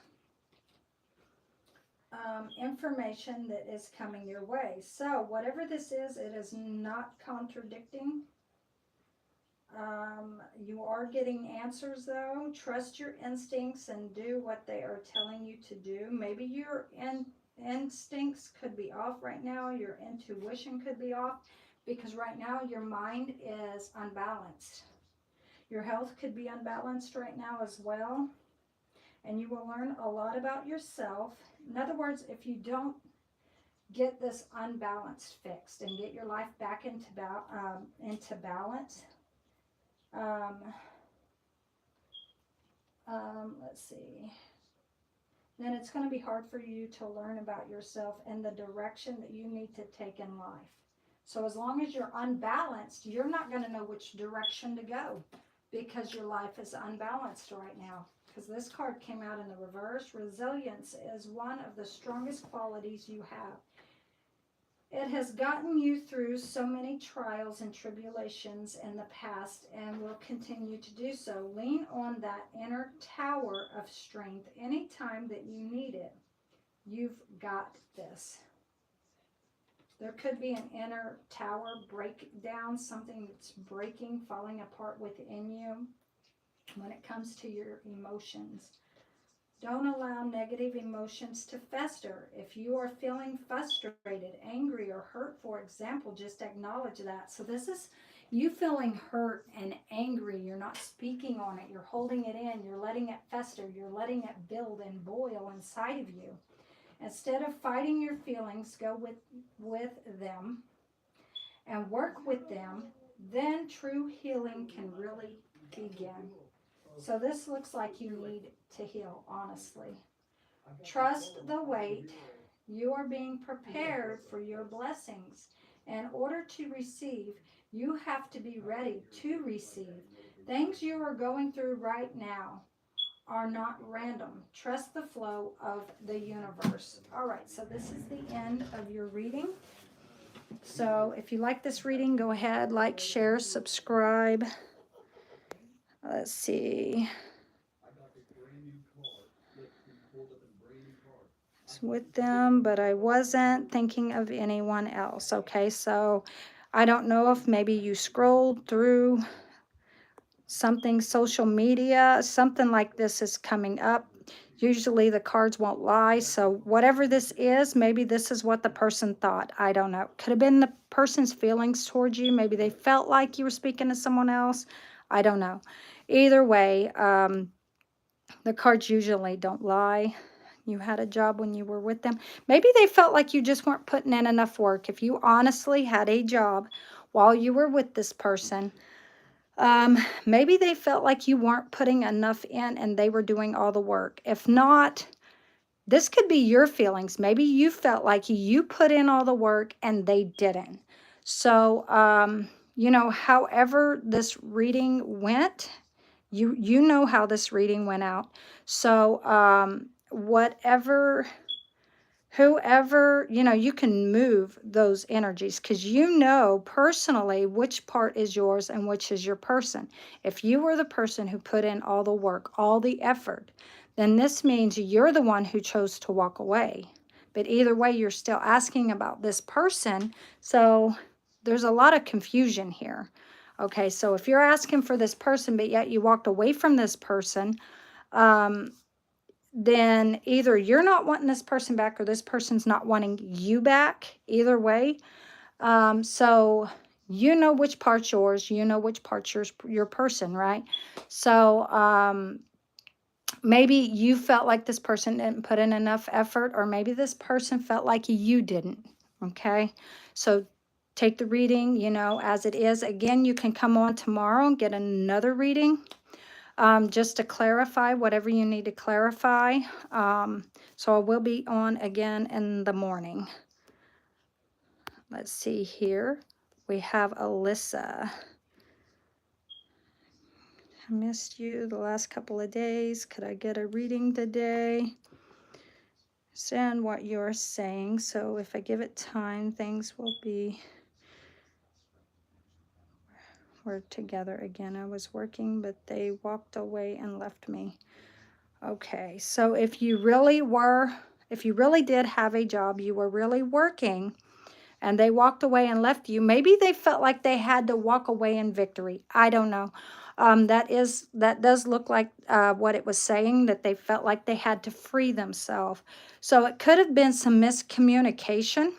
[SPEAKER 1] Information that is coming your way. So whatever this is, it is not contradicting. You are getting answers though. Trust your instincts and do what they are telling you to do. Maybe your instincts could be off right now. Your intuition could be off because right now your mind is unbalanced. Your health could be unbalanced right now as well. And you will learn a lot about yourself. In other words, if you don't get this unbalanced fixed and get your life back into balance, let's see, then it's going to be hard for you to learn about yourself and the direction that you need to take in life. So as long as you're unbalanced, you're not going to know which direction to go because your life is unbalanced right now. Because this card came out in the reverse. Resilience is one of the strongest qualities you have. It has gotten you through so many trials and tribulations in the past and will continue to do so. Lean on that inner tower of strength anytime that you need it. You've got this. There could be an inner tower breakdown, something that's breaking, falling apart within you when it comes to your emotions. Don't allow negative emotions to fester. If you are feeling frustrated, angry, or hurt, for example, just acknowledge that. So this is you feeling hurt and angry. You're not speaking on it. You're holding it in. You're letting it fester. You're letting it build and boil inside of you. Instead of fighting your feelings, go with them and work with them then true healing can really begin. So this looks like you need to heal, honestly. Trust the wait. You are being prepared for your blessings. In order to receive, you have to be ready to receive. Things you are going through right now are not random. Trust the flow of the universe. All right, so this is the end of your reading. So if you like this reading, go ahead, like, share, subscribe. Let's see. It's with them, but I wasn't thinking of anyone else. Okay, so I don't know if maybe you scrolled through something, social media, something like this is coming up. Usually the cards won't lie. So whatever this is, maybe this is what the person thought. I don't know. Could have been the person's feelings towards you. Maybe they felt like you were speaking to someone else. I don't know. Either way, the cards usually don't lie. You had a job when you were with them. Maybe they felt like you just weren't putting in enough work. If you honestly had a job while you were with this person, maybe they felt like you weren't putting enough in and they were doing all the work. If not, this could be your feelings. Maybe you felt like you put in all the work and they didn't. So, you know, however this reading went, you know how this reading went out. So, whoever, you know, you can move those energies because you know personally which part is yours and which is your person. If you were the person who put in all the work, all the effort, then this means you're the one who chose to walk away. But either way, you're still asking about this person. So there's a lot of confusion here. Okay, so if you're asking for this person, but yet you walked away from this person, then either you're not wanting this person back or this person's not wanting you back. Either way. So you know which part's yours. You know which part's your person, right? So maybe you felt like this person didn't put in enough effort, or maybe this person felt like you didn't. Okay, so take the reading, you know, as it is. Again, you can come on tomorrow and get another reading. Just to clarify whatever you need to clarify. So I will be on again in the morning. Let's see here. We have Alyssa. I missed you the last couple of days. Could I get a reading today? Send what you're saying. So if I give it time, things will be... We're together again. I was working, but they walked away and left me. Okay, so if you really did have a job, you were really working, and they walked away and left you, maybe they felt like they had to walk away in victory. I don't know. That does look like what it was saying, that they felt like they had to free themselves. So it could have been some miscommunication.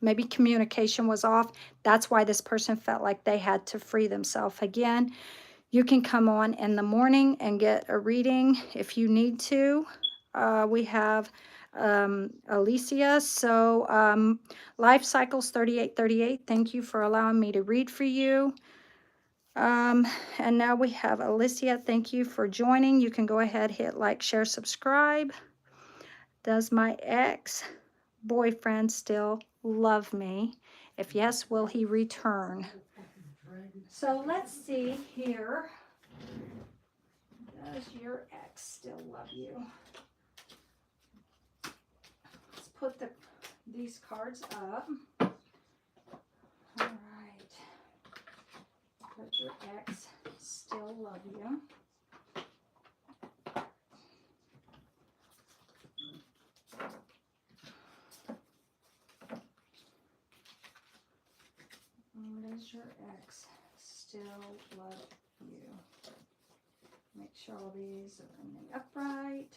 [SPEAKER 1] Maybe communication was off. That's why this person felt like they had to free themselves. Again, you can come on in the morning and get a reading if you need to. We have Alicia. So Life Cycles 3838, thank you for allowing me to read for you. And now we have Alicia. Thank you for joining. You can go ahead, hit like, share, subscribe. Does my ex-boyfriend still love me? If yes, will he return? So let's see here. Does your ex still love you? Let's put these cards up. All right. Does your ex still love you? Does your ex still love you? Make sure all these are in the upright.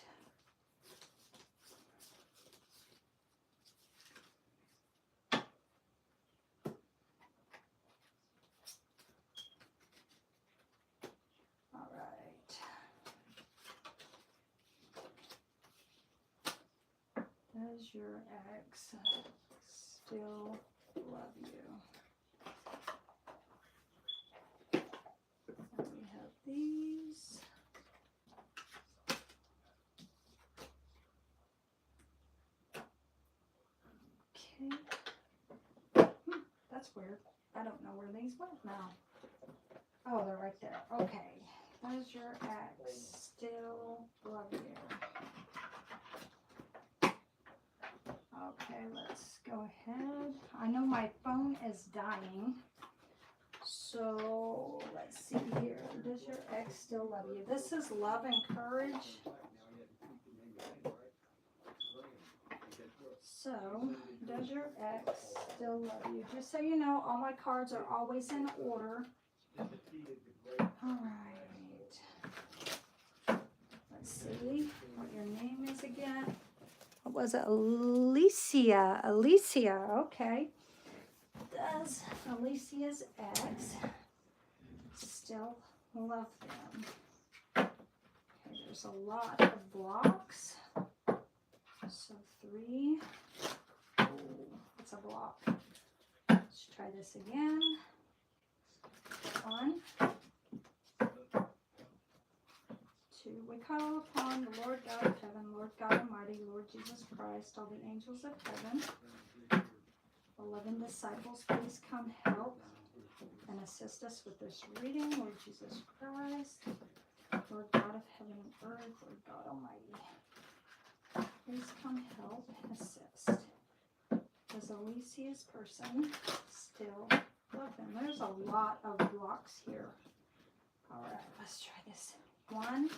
[SPEAKER 1] All right. Does your ex still love you? these. Okay. That's weird. I don't know where these went now. Oh, they're right there. Okay. Does your ex still love you? Okay, let's go ahead. I know my phone is dying. So, let's see here. Does your ex still love you? This is love and courage. So, does your ex still love you? Just so you know, all my cards are always in order. Alright. Let's see what your name is again. What was it? Alicia. Alicia, okay. Does Alicia's ex still love them? Okay, there's a lot of blocks. So 3. Oh, it's a block. Let's try this again. 1. 2. We call upon the Lord God of heaven, Lord God Almighty, Lord Jesus Christ, all the angels of heaven. 11 disciples, please come help and assist us with this reading. Lord Jesus Christ, Lord God of heaven and earth, Lord God Almighty, please come help and assist. Does Alicia's person still love them? There's a lot of blocks here. All right, let's try this. 1.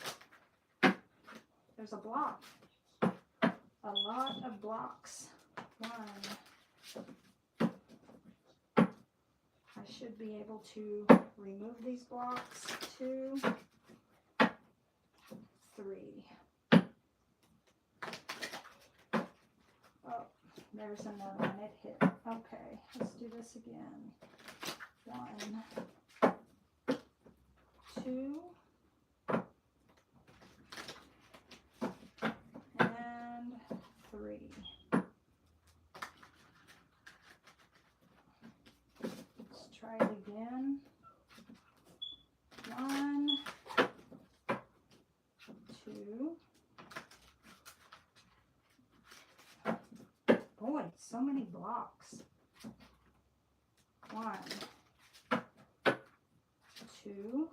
[SPEAKER 1] There's a block. A lot of blocks. 1. I should be able to remove these blocks. 2. 3. Oh, there's another one. It hit. Okay, let's do this again. 1, 2, and 3. Let's try it again. 1, 2. Boy, so many blocks. 1, 2,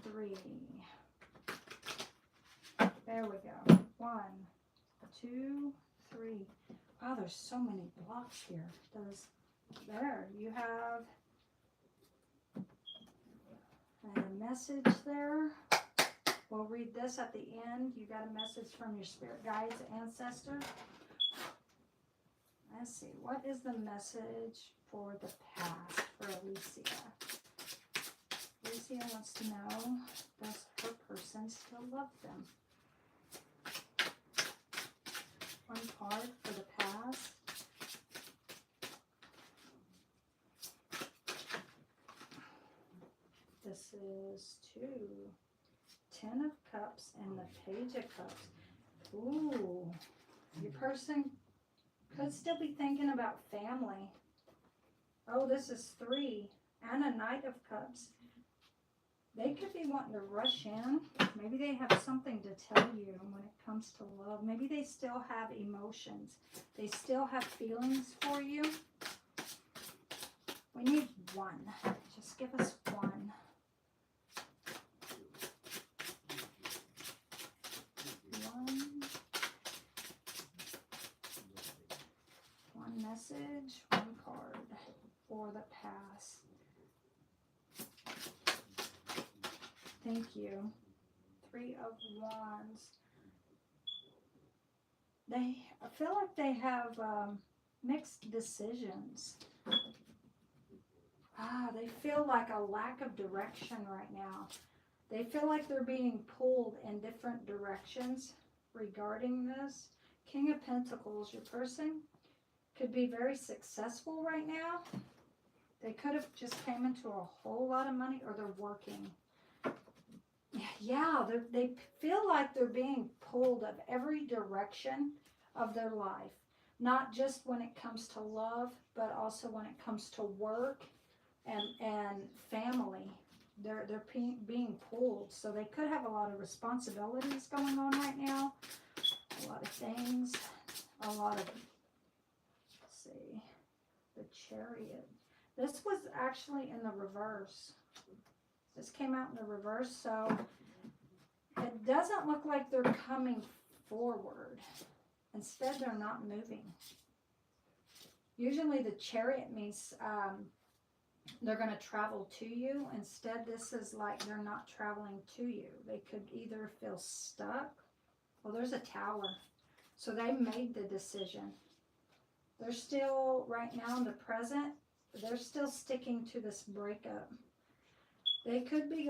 [SPEAKER 1] 3. There we go. 1, 2, 3. Wow, there's so many blocks here. There, you have a message there. We'll read this at the end. You got a message from your spirit guides, ancestor. Let's see. What is the message for the past for Alicia? Alicia wants to know, does her person still love them? One card for the past. This is 2. 10 of Cups and the Page of Cups. Ooh, your person could still be thinking about family. Oh, this is 3 and a Knight of Cups. They could be wanting to rush in. Maybe they have something to tell you when it comes to love. Maybe they still have emotions. They still have feelings for you. We need 1. Just give us 1. 1 message, 1 card for the past. Thank you. 3 of Wands. I feel like they have mixed decisions. They feel like a lack of direction right now. They feel like they're being pulled in different directions regarding this. King of Pentacles, your person could be very successful right now. They could have just came into a whole lot of money, or they're working. Yeah, they feel like they're being pulled of every direction of their life. Not just when it comes to love, but also when it comes to work and family. They're being pulled. So they could have a lot of responsibilities going on right now. A lot of things. A lot of, let's see, the Chariot. This was actually in the reverse. This came out in the reverse, so it doesn't look like they're coming forward. Instead, they're not moving. Usually the Chariot means they're going to travel to you. Instead, this is like they're not traveling to you. They could either feel stuck. Well, there's a Tower. So they made the decision. They're still, right now in the present, they're still sticking to this breakup. They could be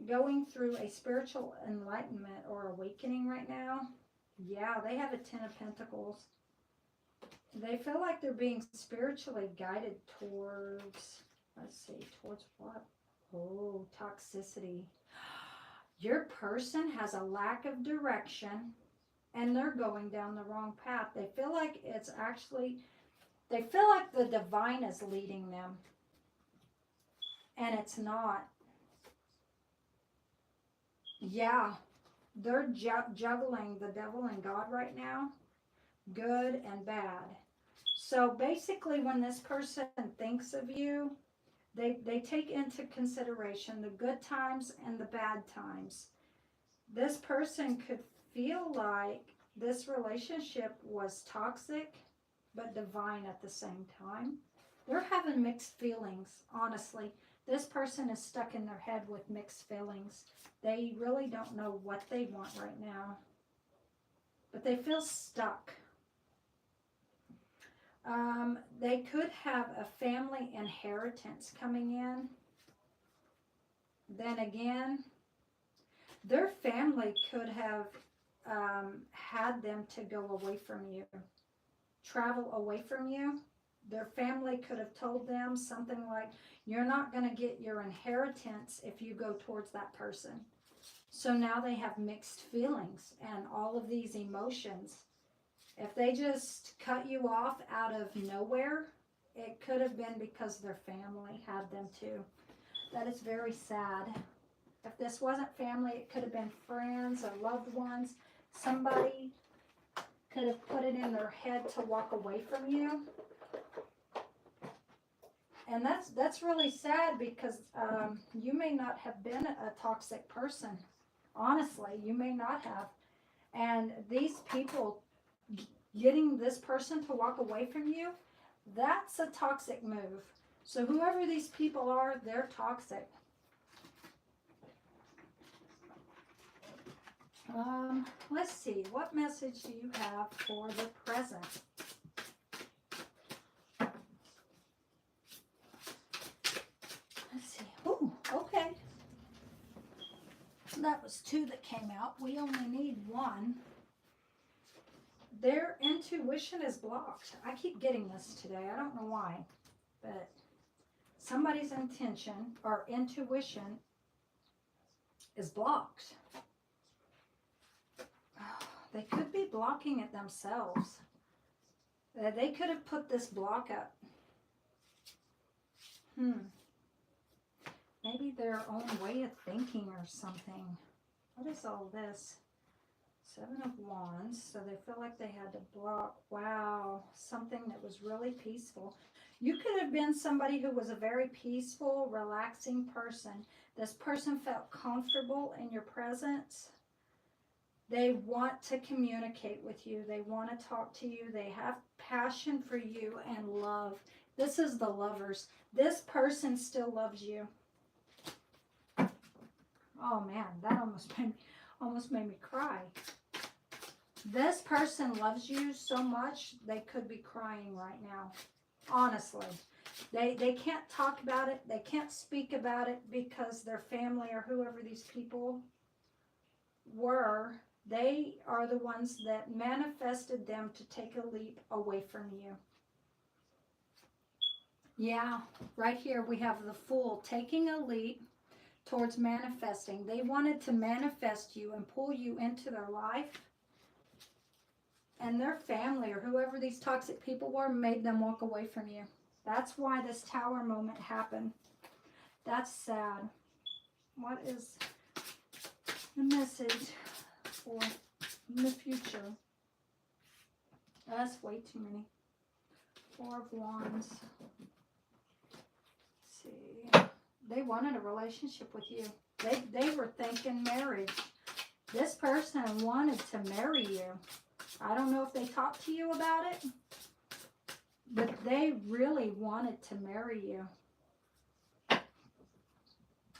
[SPEAKER 1] going through a spiritual enlightenment or awakening right now. Yeah, they have a 10 of Pentacles. They feel like they're being spiritually guided towards, let's see, towards what? Oh, toxicity. Your person has a lack of direction and they're going down the wrong path. They feel like it's actually, they feel like the divine is leading them. And it's not. Yeah, they're juggling the devil and God right now. Good and bad. So basically when this person thinks of you, they take into consideration the good times and the bad times. This person could feel like this relationship was toxic but divine at the same time. They're having mixed feelings, honestly. This person is stuck in their head with mixed feelings. They really don't know what they want right now. But they feel stuck. They could have a family inheritance coming in. Then again, their family could have had them to go away from you. Travel away from you. Their family could have told them something like, you're not going to get your inheritance if you go towards that person. So now they have mixed feelings and all of these emotions. If they just cut you off out of nowhere, it could have been because their family had them too. That is very sad. If this wasn't family, it could have been friends or loved ones. Somebody could have put it in their head to walk away from you. And that's really sad because you may not have been a toxic person. Honestly, you may not have. And these people getting this person to walk away from you, that's a toxic move. So whoever these people are, they're toxic. Let's see, what message do you have for the present? Let's see. Oh, okay. That was 2 that came out. We only need 1. Their intuition is blocked. I keep getting this today. I don't know why. But somebody's intention or intuition is blocked. They could be blocking it themselves. They could have put this block up. Maybe their own way of thinking or something. What is all this? 7 of Wands. So they feel like they had to block. Wow. Something that was really peaceful. You could have been somebody who was a very peaceful, relaxing person. This person felt comfortable in your presence. They want to communicate with you. They want to talk to you. They have passion for you and love. This is the Lovers. This person still loves you. Oh man, that almost made me cry. This person loves you so much, they could be crying right now. Honestly. They can't talk about it. They can't speak about it because their family or whoever these people were, they are the ones that manifested them to take a leap away from you. Yeah, right here we have the Fool taking a leap towards manifesting. They wanted to manifest you and pull you into their life. And their family or whoever these toxic people were made them walk away from you. That's why this Tower moment happened. That's sad. What is the message for the future? That's way too many. 4 of Wands. Let's see. They wanted a relationship with you. They were thinking marriage. This person wanted to marry you. I don't know if they talked to you about it, but they really wanted to marry you.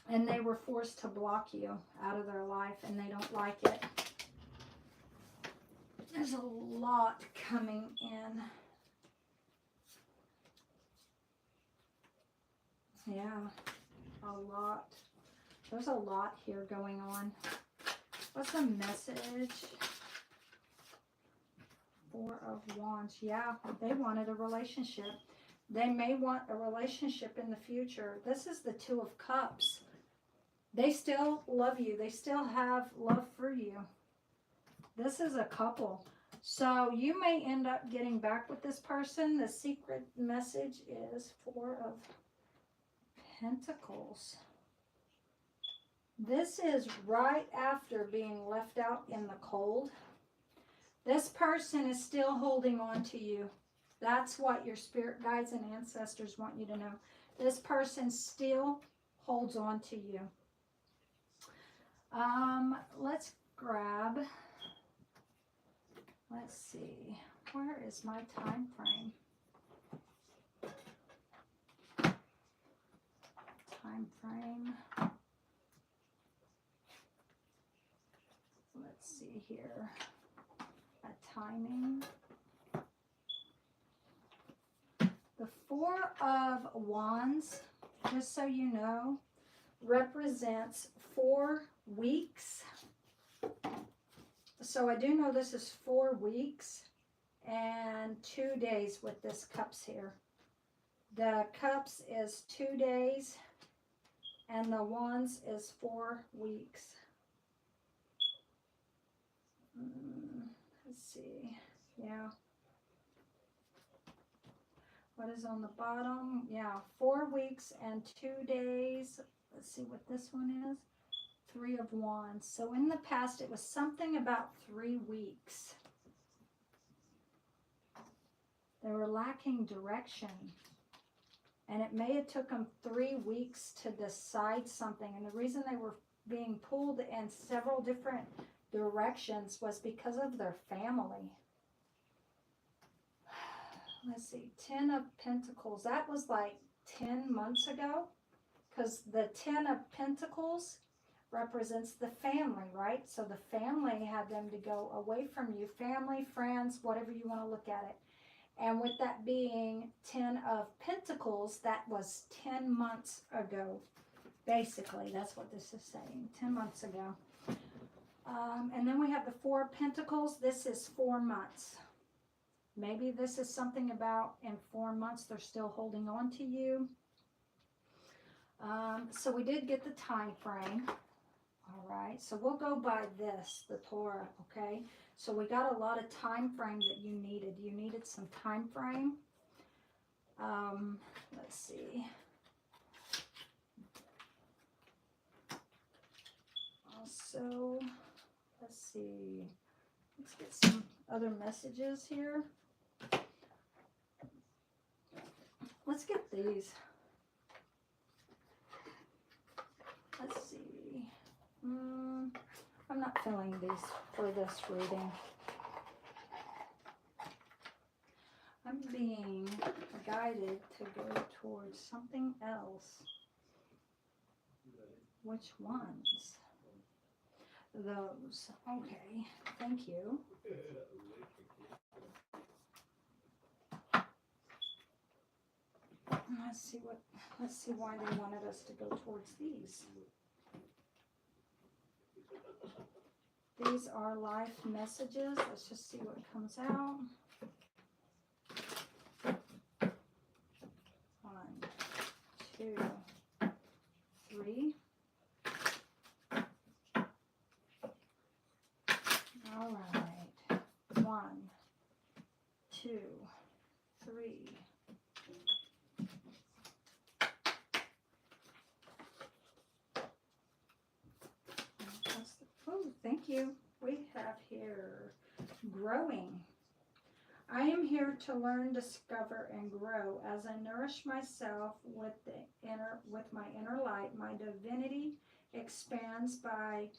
[SPEAKER 1] And they were forced to block you out of their life, and they don't like it. There's a lot coming in. Yeah, a lot. There's a lot here going on. What's the message? 4 of Wands. Yeah, they wanted a relationship. They may want a relationship in the future. This is the 2 of Cups. They still love you. They still have love for you. This is a couple. So you may end up getting back with this person. The secret message is 4 of Pentacles. This is right after being left out in the cold. This person is still holding on to you. That's what your spirit guides and ancestors want you to know. This person still holds on to you. Let's grab, let's see, where is my time frame? Time frame. Let's see here. A timing. The 4 of Wands, just so you know, represents 4 weeks. So I do know this is 4 weeks and 2 days with this cups here. The cups is 2 days and the wands is 4 weeks. Let's see. Yeah. What is on the bottom? Yeah, 4 weeks and 2 days. Let's see what this one is. 3 of Wands. So in the past, it was something about 3 weeks. They were lacking direction. And it may have took them 3 weeks to decide something. And the reason they were being pulled in several different directions was because of their family. Let's see, 10 of Pentacles. That was like 10 months ago. Because the 10 of Pentacles represents the family, right? So the family had them to go away from you. Family, friends, whatever you want to look at it. And with that being 10 of Pentacles, that was 10 months ago. Basically, that's what this is saying. 10 months ago. And then we have the 4 of Pentacles. This is 4 months. Maybe this is something about in 4 months they're still holding on to you. So we did get the time frame. All right, so we'll go by this, the Torah, okay? So we got a lot of time frame that you needed. You needed some time frame. Let's see. Also, let's see. Let's get some other messages here. Let's get these. Let's see. I'm not feeling these for this reading. I'm being guided to go towards something else. Which ones? Those. Okay. Thank you. Let's see why they wanted us to go towards these. These are life messages. Let's just see what comes out. 1, 2, 3. All right. 1, 2, 3. you. We have here growing. I am here to learn, discover, and grow. As I nourish myself with my inner light, my divinity expands by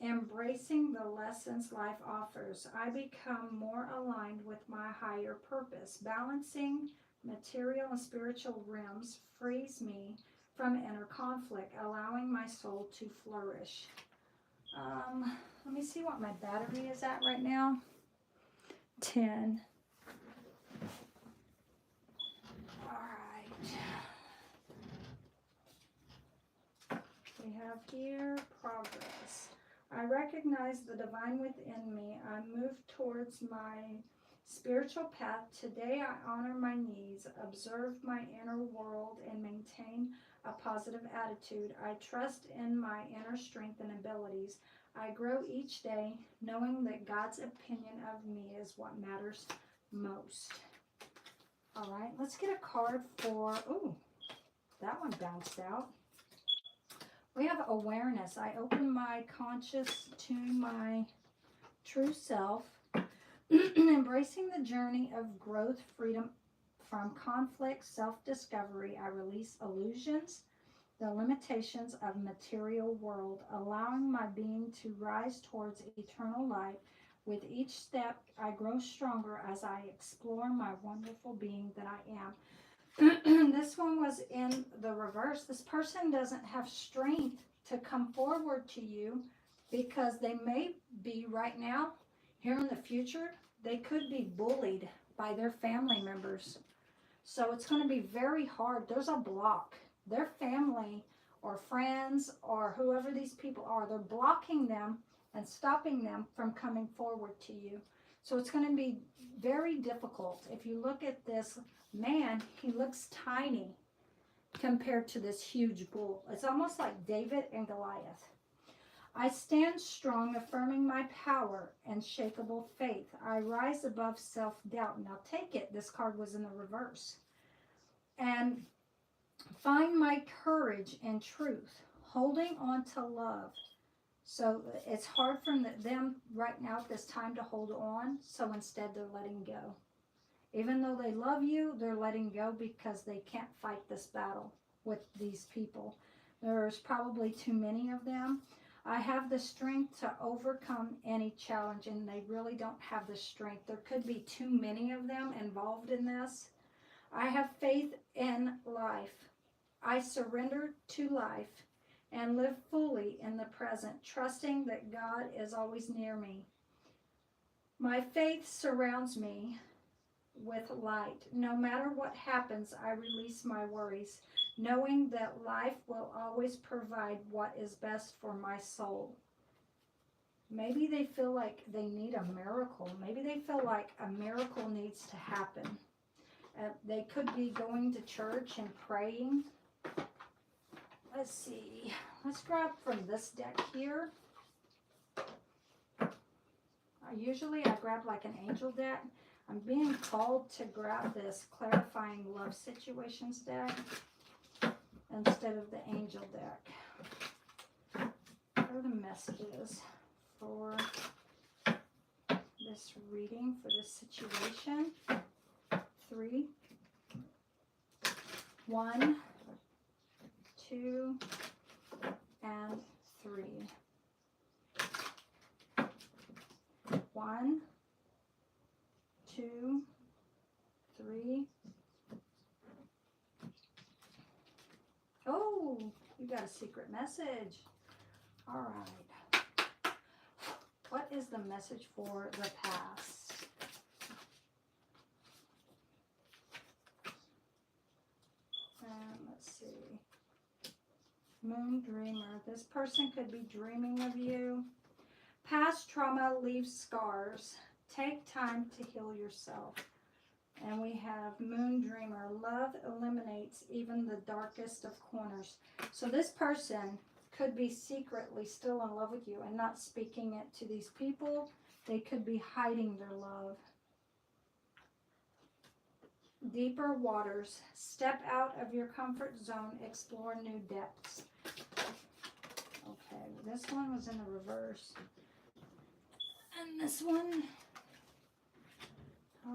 [SPEAKER 1] embracing the lessons life offers. I become more aligned with my higher purpose. Balancing material and spiritual realms frees me from inner conflict, allowing my soul to flourish. Let me see what my battery is at right now. 10. Alright. We have here progress. I recognize the divine within me. I move towards my spiritual path. Today I honor my needs, observe my inner world, and maintain a positive attitude. I trust in my inner strength and abilities. I grow each day knowing that God's opinion of me is what matters most. All right, let's get a card for, ooh, that one bounced out. We have awareness. I open my conscious to my true self, embracing the journey of growth, freedom from conflict, self-discovery. I release illusions, the limitations of material world, allowing my being to rise towards eternal light. With each step, I grow stronger as I explore my wonderful being that I am. This one was in the reverse. This person doesn't have strength to come forward to you because they may be right now, here in the future, they could be bullied by their family members. So it's going to be very hard. There's a block. Their family or friends or whoever these people are, they're blocking them and stopping them from coming forward to you. So it's going to be very difficult. If you look at this man, he looks tiny compared to this huge bull. It's almost like David and Goliath. I stand strong, affirming my power and shakable faith. I rise above self-doubt. Now take it. This card was in the reverse. And find my courage and truth, holding on to love. So it's hard for them right now at this time to hold on. So instead they're letting go. Even though they love you, they're letting go because they can't fight this battle with these people. There's probably too many of them. I have the strength to overcome any challenge, and they really don't have the strength. There could be too many of them involved in this. I have faith in life. I surrender to life and live fully in the present, trusting that God is always near me. My faith surrounds me with light. No matter what happens, I release my worries, knowing that life will always provide what is best for my soul. Maybe they feel like they need a miracle. Maybe they feel like a miracle needs to happen. They could be going to church and praying. Let's see. Let's grab from this deck here. Usually I grab like an angel deck. I'm being called to grab this clarifying love situations deck instead of the angel deck. What are the messages for this reading, for this situation? 3, 1, 2, and 3. 1, 2, 3. Oh, you got a secret message. All right. What is the message for the past? Let's see. Moon Dreamer. This person could be dreaming of you. Past trauma leaves scars. Take time to heal yourself. And we have Moon Dreamer. Love eliminates even the darkest of corners. So this person could be secretly still in love with you and not speaking it to these people. They could be hiding their love. Deeper waters. Step out of your comfort zone. Explore new depths. Okay, this one was in the reverse. And this one.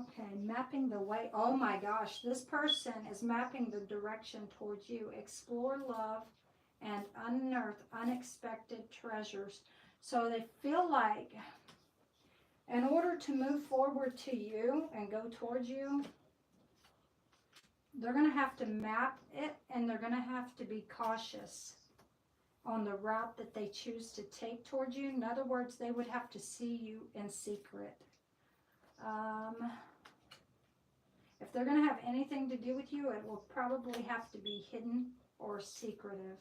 [SPEAKER 1] Okay, mapping the way. Oh my gosh, this person is mapping the direction towards you. Explore love and unearth unexpected treasures. So they feel like in order to move forward to you and go towards you, they're going to have to map it, and they're going to have to be cautious on the route that they choose to take towards you. In other words, they would have to see you in secret. If they're going to have anything to do with you, it will probably have to be hidden or secretive.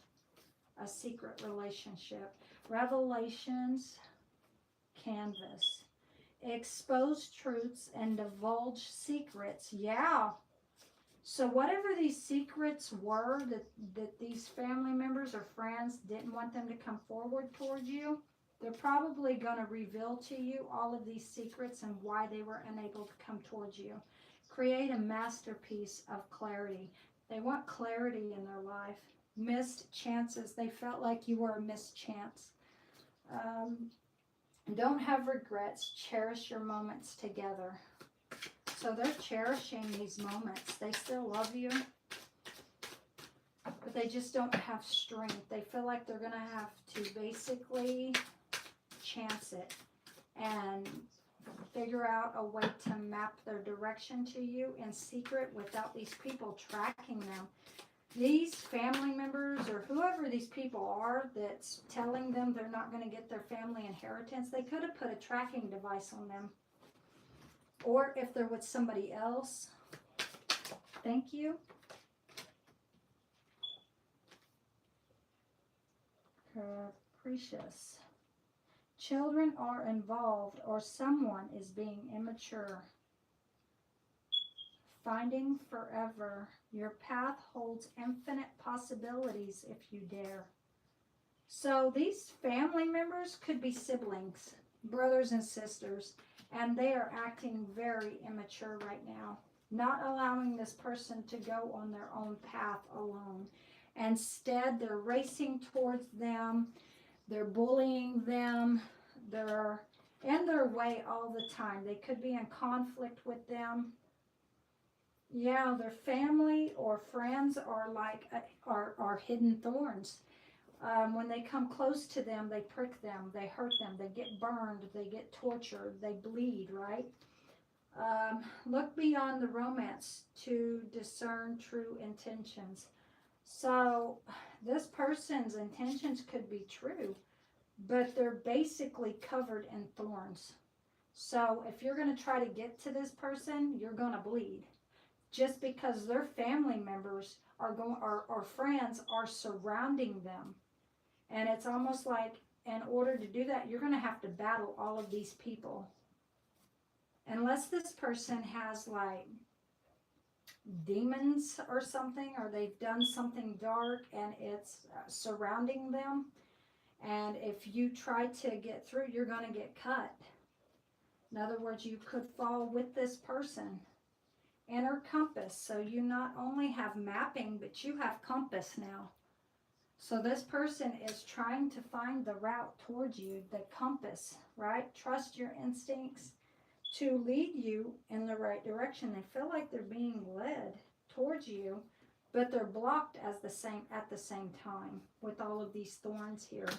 [SPEAKER 1] A secret relationship. Revelations, canvas. Expose truths and divulge secrets. Yeah. So whatever these secrets were that these family members or friends didn't want them to come forward towards you, they're probably going to reveal to you all of these secrets and why they were unable to come towards you. Create a masterpiece of clarity. They want clarity in their life. Missed chances. They felt like you were a missed chance. Don't have regrets. Cherish your moments together. So they're cherishing these moments. They still love you, but they just don't have strength. They feel like they're going to have to basically chance it and figure out a way to map their direction to you in secret without these people tracking them. These family members or whoever these people are that's telling them they're not going to get their family inheritance, they could have put a tracking device on them. Or if they're with somebody else. Thank you. Capricious. Children are involved or someone is being immature. Finding forever. Your path holds infinite possibilities if you dare. So these family members could be siblings, brothers and sisters, and they are acting very immature right now, not allowing this person to go on their own path alone. Instead, they're racing towards them, they're bullying them, they're in their way all the time. They could be in conflict with them. Yeah, their family or friends are like are hidden thorns. When they come close to them, they prick them, they hurt them, they get burned, they get tortured, they bleed, right? Look beyond the romance to discern true intentions. So this person's intentions could be true, but they're basically covered in thorns. So if you're going to try to get to this person, you're going to bleed. Just because their family members or friends are surrounding them. And it's almost like in order to do that, you're going to have to battle all of these people. Unless this person has like demons or something, or they've done something dark and it's surrounding them. And if you try to get through, you're going to get cut. In other words, you could fall with this person. Inner compass. So you not only have mapping, but you have compass now. So this person is trying to find the route towards you, the compass, right? Trust your instincts to lead you in the right direction. They feel like they're being led towards you, but they're blocked at the same time with all of these thorns here.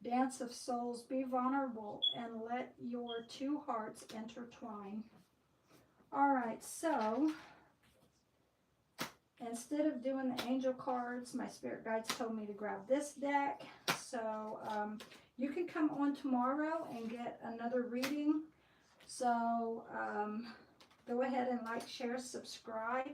[SPEAKER 1] Dance of souls, be vulnerable and let your two hearts intertwine. All right, so instead of doing the angel cards, my spirit guides told me to grab this deck. So you can come on tomorrow and get another reading. So go ahead and like, share, subscribe.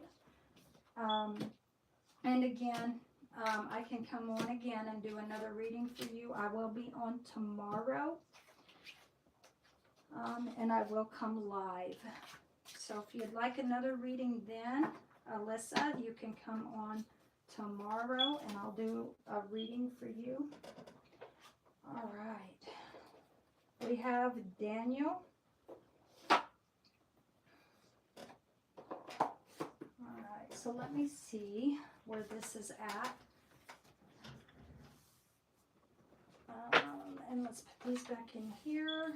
[SPEAKER 1] And again, I can come on again and do another reading for you. I will be on tomorrow. And I will come live. So if you'd like another reading then, Alyssa, you can come on tomorrow and I'll do a reading for you. All right. We have Daniel. All right. So let me see where this is at. let's put these back in here.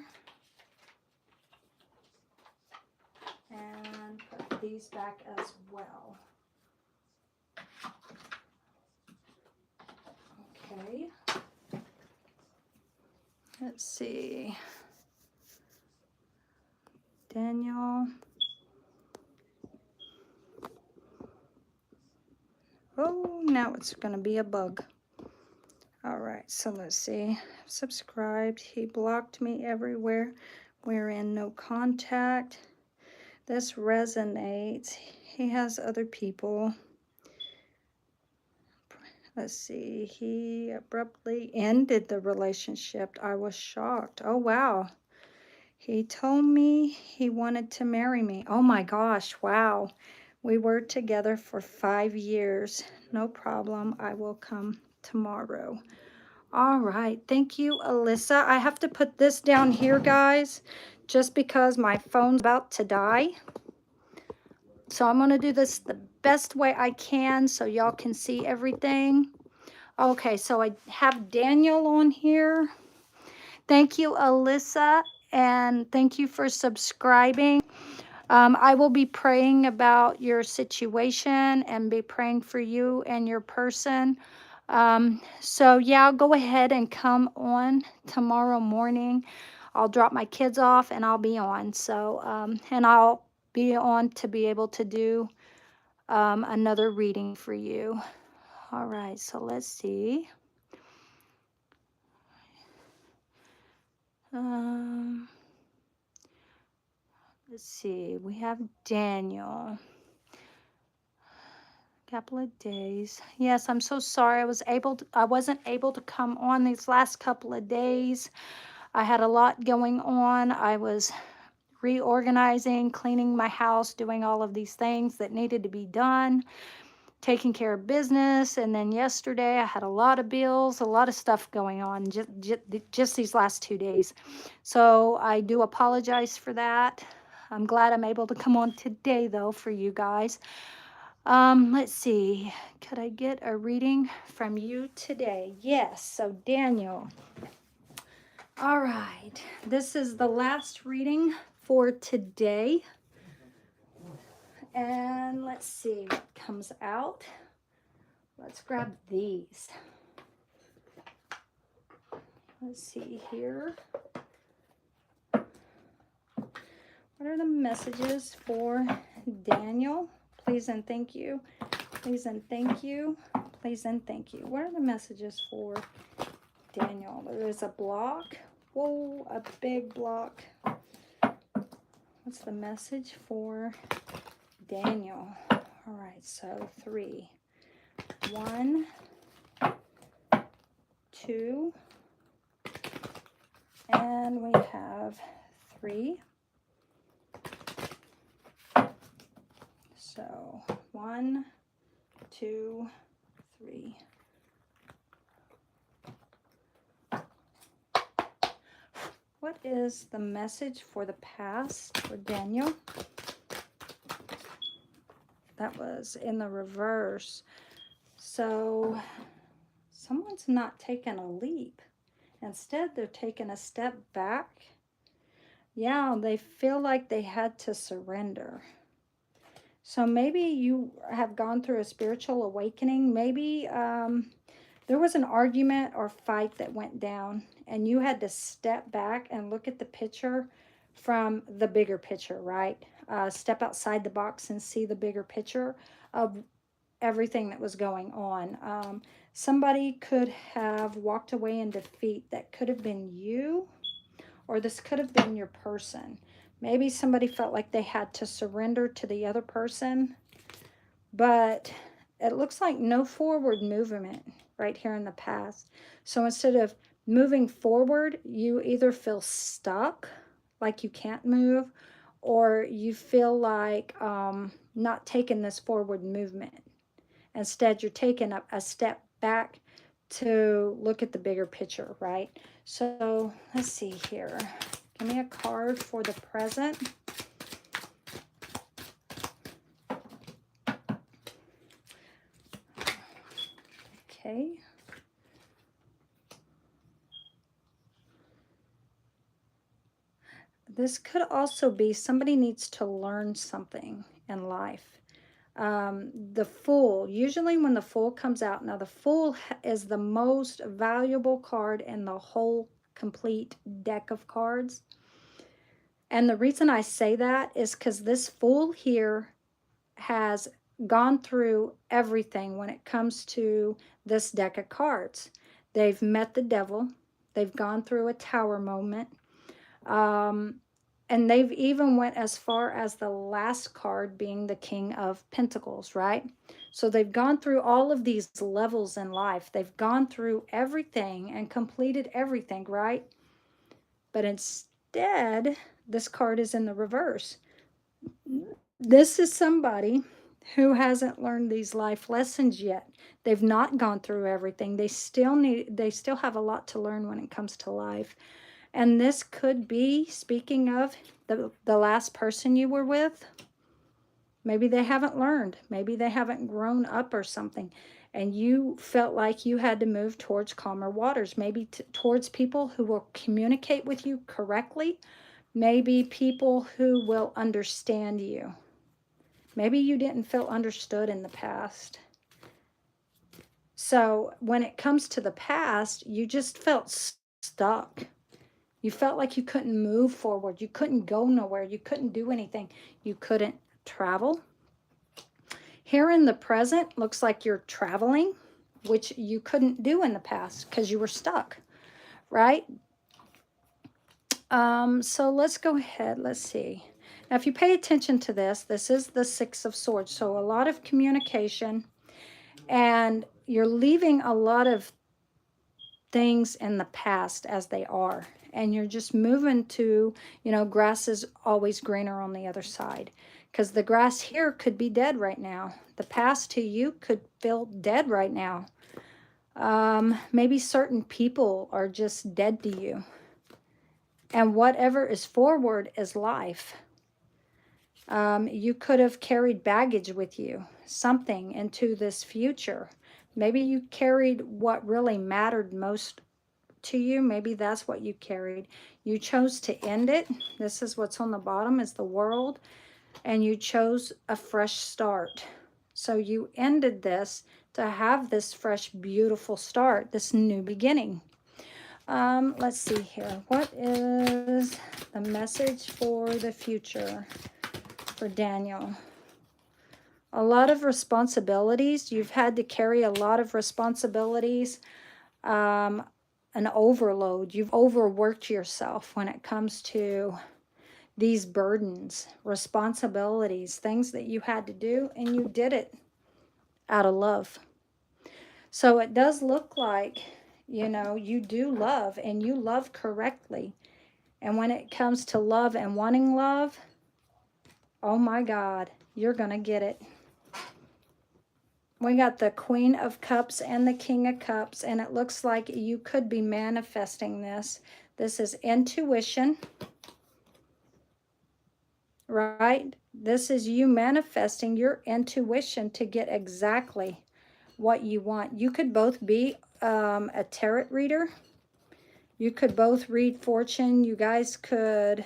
[SPEAKER 1] And put these back as well. Okay. Let's see. Daniel. Oh, now it's going to be a bug. All right, so let's see. Subscribed. He blocked me everywhere. We're in no contact. This resonates. He has other people. Let's see. He abruptly ended the relationship. I was shocked. Oh, wow. He told me he wanted to marry me. Oh, my gosh. Wow. We were together for 5 years. No problem. I will come tomorrow. All right. Thank you, Alyssa. I have to put this down here, guys, just because my phone's about to die. So I'm going to do this the best way I can so y'all can see everything. Okay, so I have Daniel on here. Thank you, Alyssa, and thank you for subscribing. I will be praying about your situation and be praying for you and your person. So yeah, go ahead and come on tomorrow morning. I'll drop my kids off and I'll be on. So, and I'll be on to be able to do another reading for you. All right, so let's see. Let's see, we have Daniel. Couple of days. Yes, I'm so sorry. I wasn't able to come on these last couple of days. I had a lot going on. I was reorganizing, cleaning my house, doing all of these things that needed to be done, taking care of business. And then yesterday I had a lot of bills, a lot of stuff going on just these last 2 days. So I do apologize for that. I'm glad I'm able to come on today though for you guys. Let's see, could I get a reading from you today? Yes, so Daniel. All right, this is the last reading for today. And let's see what comes out. Let's grab these. Let's see here. What are the messages for Daniel? Please and thank you. Please and thank you. Please and thank you. What are the messages for Daniel? There is a block. Whoa, a big block. What's the message for Daniel? All right, so 3. 1, 2, and we have 3. So 1, 2, 3. What is the message for the past for Daniel? That was in the reverse. So someone's not taking a leap. Instead, they're taking a step back. Yeah, they feel like they had to surrender. So maybe you have gone through a spiritual awakening. Maybe there was an argument or fight that went down and you had to step back and look at the picture from the bigger picture, right? Step outside the box and see the bigger picture of everything that was going on. Somebody could have walked away in defeat. That could have been you, or this could have been your person. Maybe somebody felt like they had to surrender to the other person, but it looks like no forward movement right here in the past. So instead of moving forward, you either feel stuck, like you can't move, or you feel like not taking this forward movement. Instead, you're taking a step back to look at the bigger picture, right? So let's see here. Give me a card for the present. Okay. This could also be somebody needs to learn something in life. The Fool, usually when the Fool comes out, now the Fool is the most valuable card in the whole complete deck of cards. And the reason I say that is because this Fool here has gone through everything when it comes to this deck of cards. They've met the devil. They've gone through a tower moment. And they've even went as far as the last card being the King of Pentacles, right? So they've gone through all of these levels in life. They've gone through everything and completed everything, right? But instead, this card is in the reverse. This is somebody who hasn't learned these life lessons yet. They've not gone through everything. They still have a lot to learn when it comes to life. And this could be, speaking of the last person you were with, maybe they haven't learned. Maybe they haven't grown up or something. And you felt like you had to move towards calmer waters, maybe towards people who will communicate with you correctly, maybe people who will understand you. Maybe you didn't feel understood in the past. So when it comes to the past, you just felt stuck. You felt like you couldn't move forward. You couldn't go nowhere. You couldn't do anything. You couldn't travel. Here in the present, looks like you're traveling, which you couldn't do in the past because you were stuck, right? So let's go ahead. Let's see. Now, if you pay attention to this, this is the Six of Swords. So a lot of communication, and you're leaving a lot of things in the past as they are. And you're just moving to, you know, grass is always greener on the other side. Because the grass here could be dead right now. The past to you could feel dead right now. Maybe certain people are just dead to you. And whatever is forward is life. You could have carried baggage with you, something into this future. Maybe you carried what really mattered most to you. Maybe that's what you carried. You chose to end it. This is what's on the bottom, is the World. And you chose a fresh start. So you ended this to have this fresh, beautiful start, this new beginning. Let's see here. What is the message for the future for Daniel? A lot of responsibilities. You've had to carry a lot of responsibilities. An overload. You've overworked yourself when it comes to these burdens, responsibilities, things that you had to do, and you did it out of love. So it does look like, you know, you do love, and you love correctly. And when it comes to love and wanting love, oh my God, you're going to get it. We got the Queen of Cups and the King of Cups, and it looks like you could be manifesting this. This is intuition, right? This is you manifesting your intuition to get exactly what you want. You could both be a tarot reader. You could both read fortune. You guys could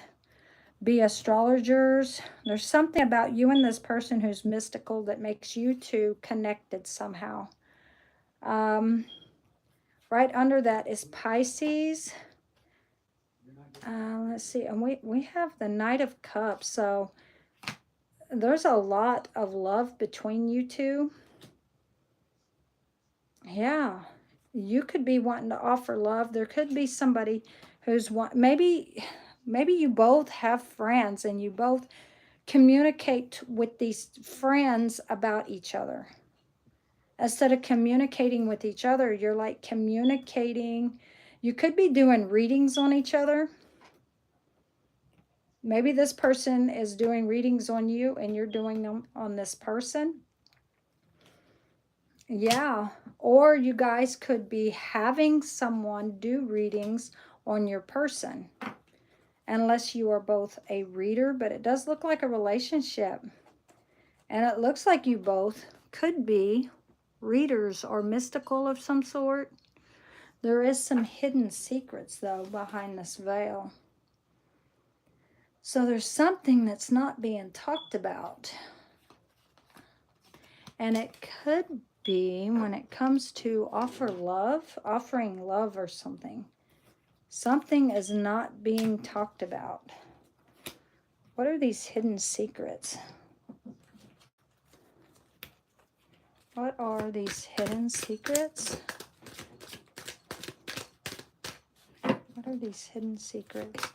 [SPEAKER 1] be astrologers. There's something about you and this person who's mystical that makes you two connected somehow. Right under that is Pisces. Let's see, and we have the Knight of Cups. So there's a lot of love between you two. Yeah, you could be wanting to offer love. There could be somebody who's maybe you both have friends and you both communicate with these friends about each other. Instead of communicating with each other, you're like communicating. You could be doing readings on each other. Maybe this person is doing readings on you and you're doing them on this person. Yeah, or you guys could be having someone do readings on your person. Unless you are both a reader, but it does look like a relationship. And it looks like you both could be readers or mystical of some sort. There is some hidden secrets, though, behind this veil. So there's something that's not being talked about. And it could be when it comes to offering love or something. Something is not being talked about. What are these hidden secrets? What are these hidden secrets? What are these hidden secrets?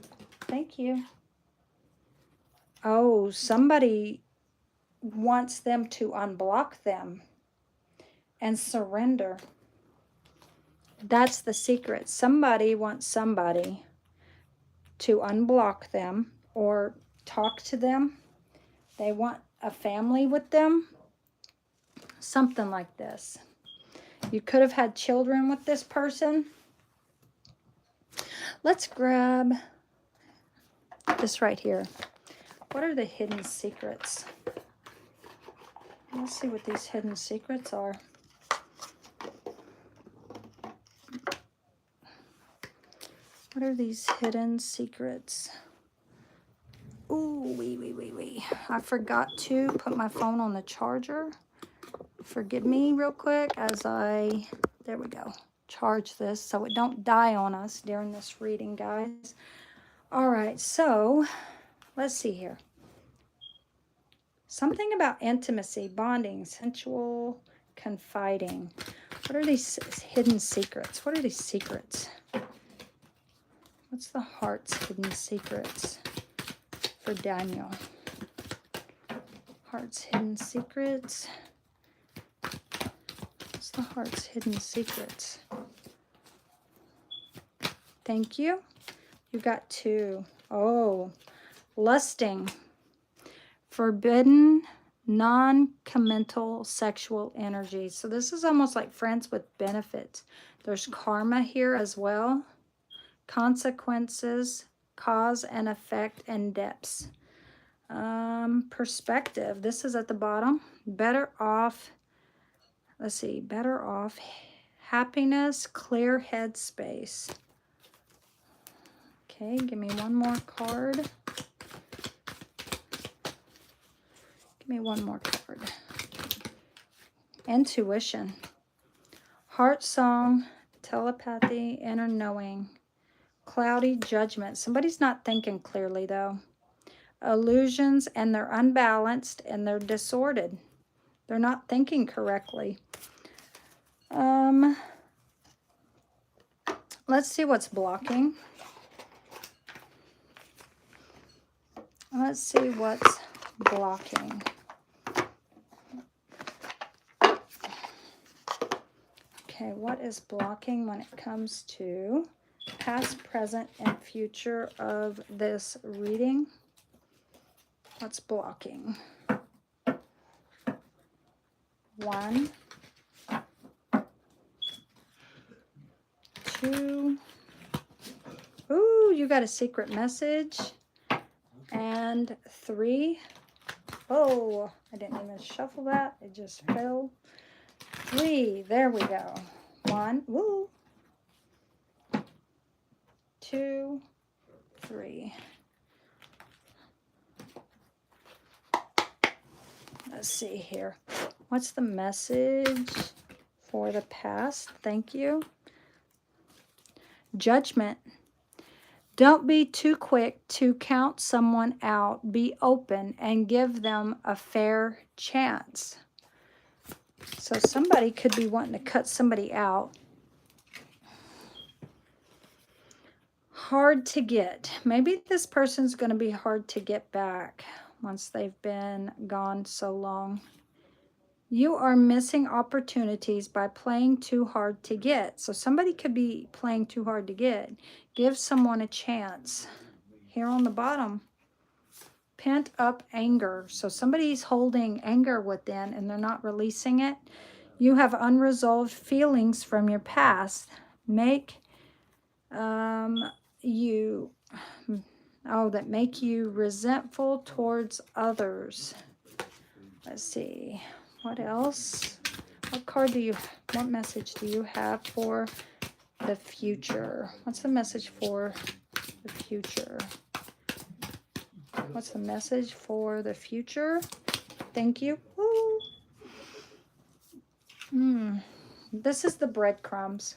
[SPEAKER 1] Thank you. Oh, somebody wants them to unblock them and surrender. That's the secret. Somebody wants somebody to unblock them or talk to them. They want a family with them. Something like this. You could have had children with this person. Let's grab this right here. What are the hidden secrets? Let's see what these hidden secrets are. What are these hidden secrets? Ooh, wee. I forgot to put my phone on the charger. Forgive me real quick as there we go, charge this so it don't die on us during this reading, guys. All right, so let's see here. Something about intimacy, bonding, sensual, confiding. What are these hidden secrets? What are these secrets? What's the heart's hidden secrets for Daniel? Heart's hidden secrets. What's the heart's hidden secrets? Thank you. You got 2. Oh, lusting. Forbidden, non-committal sexual energy. So this is almost like friends with benefits. There's karma here as well. Consequences, cause and effect, and depths. Perspective. This is at the bottom. Better off. Let's see. Better off. Happiness, clear head space. Okay, give me one more card. Give me one more card. Intuition. Heart song, telepathy, inner knowing. Cloudy judgment. Somebody's not thinking clearly, though. Illusions, and they're unbalanced, and they're disordered. They're not thinking correctly. Let's see what's blocking. Let's see what's blocking. Okay, what is blocking when it comes to past, present, and future of this reading? What's blocking? 1, 2. Ooh, you got a secret message. And 3. Oh, I didn't even shuffle that. It just fell. 3. There we go. 1. Woo. 2, 3. Let's see here. What's the message for the past? Thank you. Judgment. Don't be too quick to count someone out. Be open and give them a fair chance. So somebody could be wanting to cut somebody out. Hard to get. Maybe this person's going to be hard to get back once they've been gone so long. You are missing opportunities by playing too hard to get. So somebody could be playing too hard to get. Give someone a chance. Here on the bottom, pent up anger. So somebody's holding anger within and they're not releasing it. You have unresolved feelings from your past. Make that make you resentful towards others. Let's see. What else? What message do you have for the future? What's the message for the future? What's the message for the future? Thank you. Woo. This is the breadcrumbs.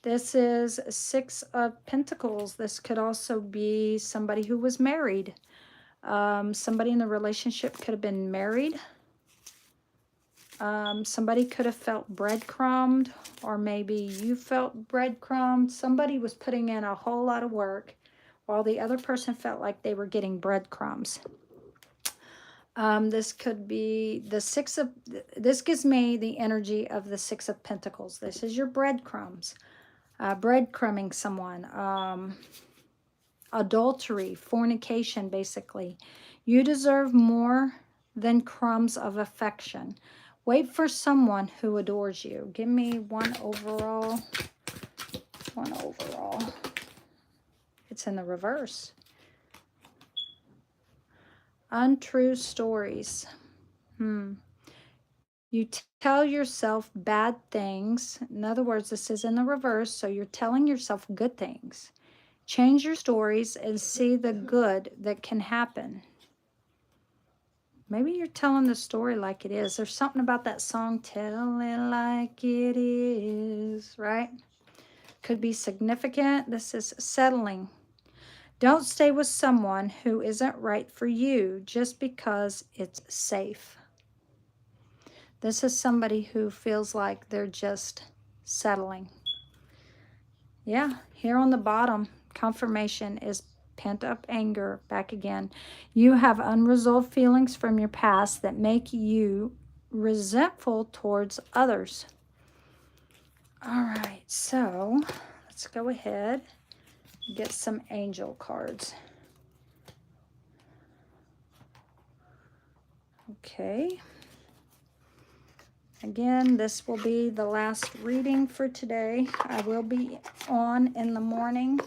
[SPEAKER 1] This is 6 of Pentacles. This could also be somebody who was married. Somebody in the relationship could have been married. Somebody could have felt breadcrumbed, or maybe you felt breadcrumbed. Somebody was putting in a whole lot of work while the other person felt like they were getting breadcrumbs. This could be the this gives me the energy of the 6 of Pentacles. This is your breadcrumbs. Breadcrumbing someone. Adultery, fornication, basically. You deserve more than crumbs of affection. Wait for someone who adores you. Give me one overall. One overall. It's in the reverse. Untrue stories. You tell yourself bad things. In other words, this is in the reverse, so you're telling yourself good things. Change your stories and see the good that can happen. Maybe you're telling the story like it is. There's something about that song, Tell It Like It Is, right? Could be significant. This is settling. Don't stay with someone who isn't right for you just because it's safe. This is somebody who feels like they're just settling. Yeah, here on the bottom, confirmation is pent-up anger back again. You have unresolved feelings from your past that make you resentful towards others. All right, so let's go ahead and get some angel cards. Okay. Again, this will be the last reading for today. I will be on in the morning,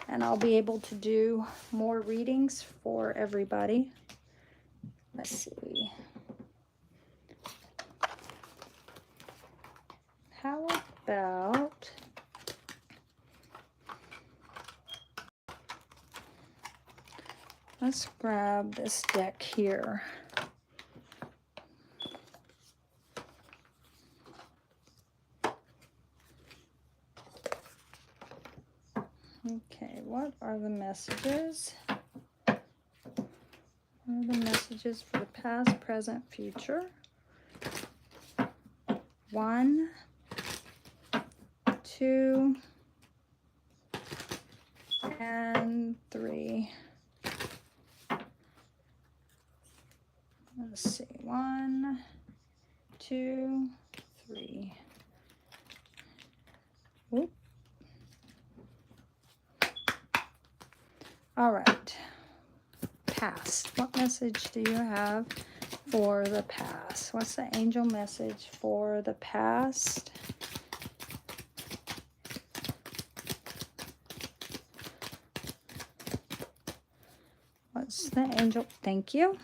[SPEAKER 1] and I'll be able to do more readings for everybody. Let's see. How about... let's grab this deck here. Okay, what are the messages? What are the messages for the past, present, future? 1, 2, and 3. Let's see. 1, 2, 3. Whoop. All right. Past. What message do you have for the past? What's the angel message for the past? What's the angel? Thank you.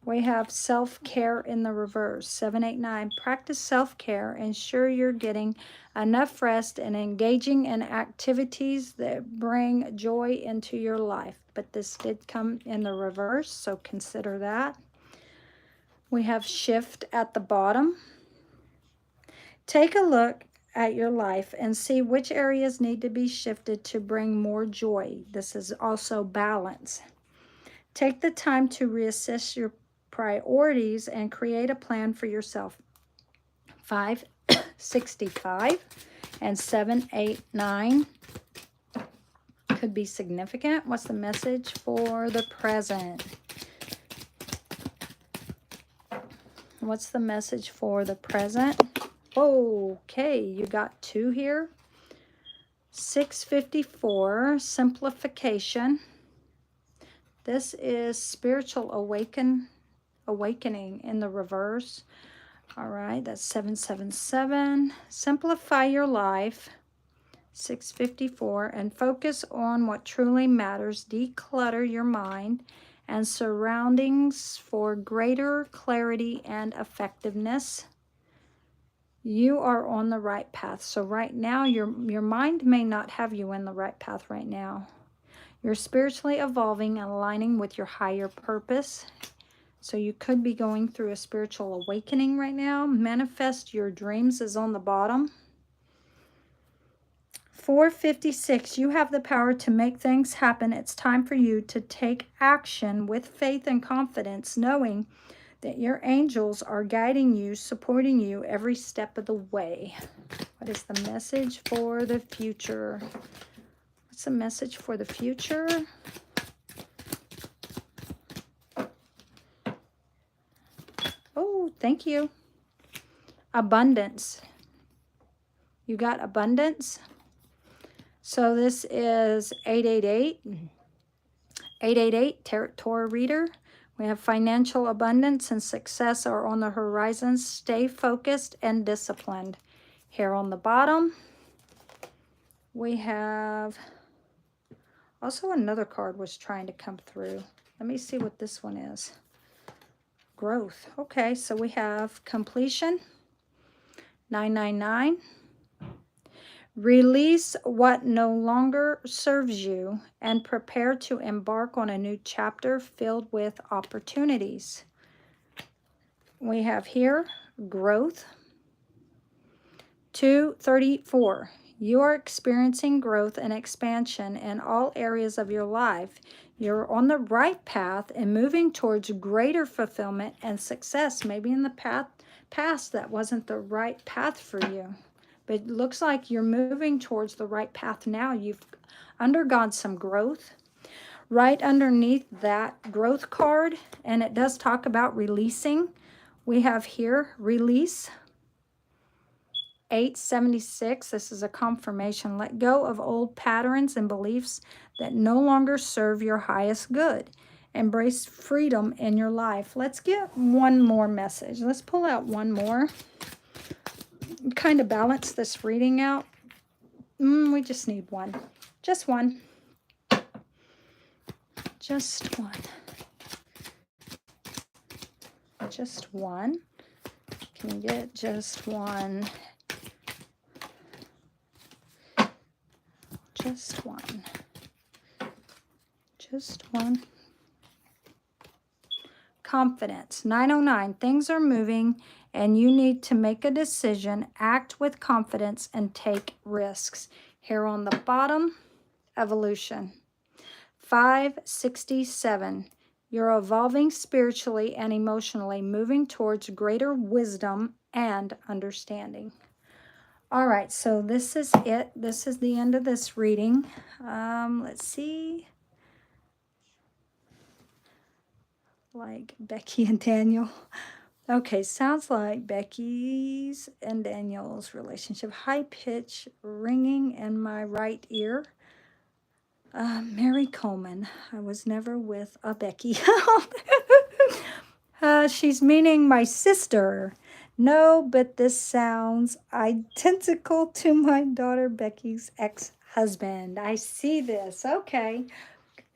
[SPEAKER 1] We have self-care in the reverse. 789. Practice self-care. Ensure you're getting enough rest and engaging in activities that bring joy into your life. But this did come in the reverse, so consider that. We have shift at the bottom. Take a look at your life and see which areas need to be shifted to bring more joy. This is also balance. Take the time to reassess your priorities and create a plan for yourself. 565 and 789 could be significant. What's the message for the present? What's the message for the present? Okay, you got 2 here. 654, simplification. This is spiritual awakening in the reverse. All right, that's 777. Simplify your life. 654, and focus on what truly matters. Declutter your mind and surroundings for greater clarity and effectiveness. You are on the right path. So right now, your mind may not have you in the right path right now. You're spiritually evolving and aligning with your higher purpose. So you could be going through a spiritual awakening right now. Manifest your dreams is on the bottom. 456, you have the power to make things happen. It's time for you to take action with faith and confidence, knowing that your angels are guiding you, supporting you every step of the way. What is the message for the future? What's the message for the future? Oh, thank you. Abundance. You got abundance. So this is 888. 888, Tora Reader. We have financial abundance and success are on the horizon. Stay focused and disciplined. Here on the bottom, we have also another card was trying to come through. Let me see what this one is. Growth. Okay, so we have completion, 999. Release what no longer serves you and prepare to embark on a new chapter filled with opportunities. We have here growth. 234. You are experiencing growth and expansion in all areas of your life. You're on the right path and moving towards greater fulfillment and success. Maybe in the past that wasn't the right path for you. But it looks like you're moving towards the right path now. You've undergone some growth. Right underneath that growth card, and it does talk about releasing, we have here release. 876, this is a confirmation. Let go of old patterns and beliefs that no longer serve your highest good. Embrace freedom in your life. Let's get one more message. Let's pull out one more. Kind of balance this reading out. We just need one. Just one. Just one. Just one. Can we get just one? Just one. Just one. Confidence. 909. Things are moving and you need to make a decision, act with confidence, and take risks. Here on the bottom, evolution. 567. You're evolving spiritually and emotionally, moving towards greater wisdom and understanding. All right, so this is it. This is the end of this reading. Let's see. Like Becky and Daniel. Okay, sounds like Becky's and Daniel's relationship. High pitch ringing in my right ear. Mary Coleman. I was never with a Becky. She's meaning my sister. No, but this sounds identical to my daughter Becky's ex-husband. I see this. Okay.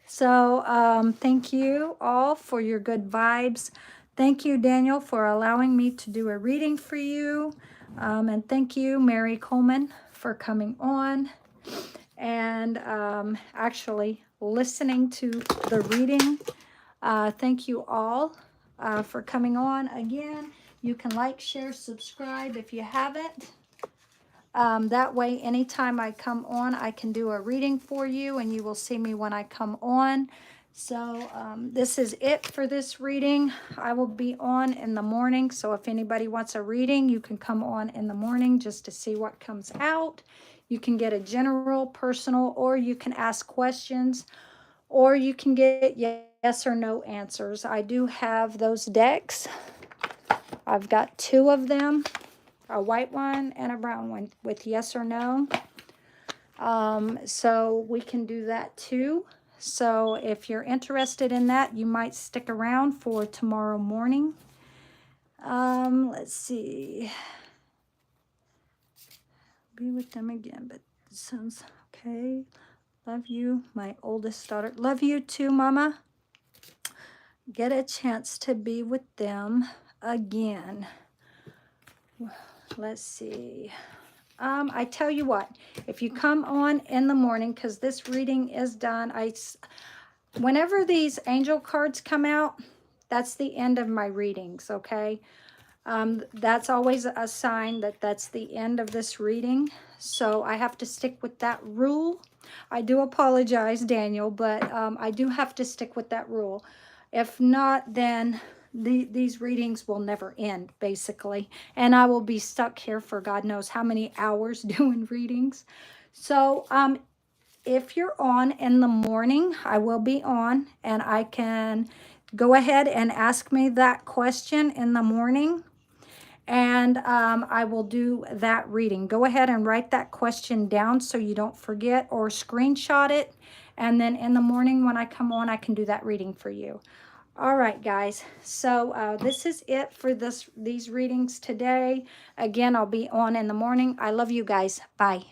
[SPEAKER 1] So thank you all for your good vibes. Thank you, Daniel, for allowing me to do a reading for you. And thank you, Mary Coleman, for coming on and actually listening to the reading. Thank you all for coming on. Again, you can like, share, subscribe if you haven't. That way, anytime I come on, I can do a reading for you and you will see me when I come on. So this is it for this reading. I will be on in the morning. So if anybody wants a reading, you can come on in the morning just to see what comes out. You can get a general, personal, or you can ask questions, or you can get yes or no answers. I do have those decks. I've got 2 of them, a white one and a brown one with yes or no. So we can do that too. So if you're interested in that, you might stick around for tomorrow morning. Let's see. Be with them again, but it sounds okay. Love you, my oldest daughter. Love you too, Mama. Get a chance to be with them again. Let's see. I tell you what, if you come on in the morning, because this reading is done, whenever these angel cards come out, that's the end of my readings, okay? That's always a sign that that's the end of this reading. So I have to stick with that rule. I do apologize, Daniel, but I do have to stick with that rule. If not, then these readings will never end, basically. And I will be stuck here for God knows how many hours doing readings. So if you're on in the morning, I will be on, and I can go ahead and ask me that question in the morning, and I will do that reading. Go ahead and write that question down so you don't forget, or screenshot it, and then in the morning when I come on, I can do that reading for you. All right, guys, so this is it for these readings today. Again, I'll be on in the morning. I love you guys. Bye.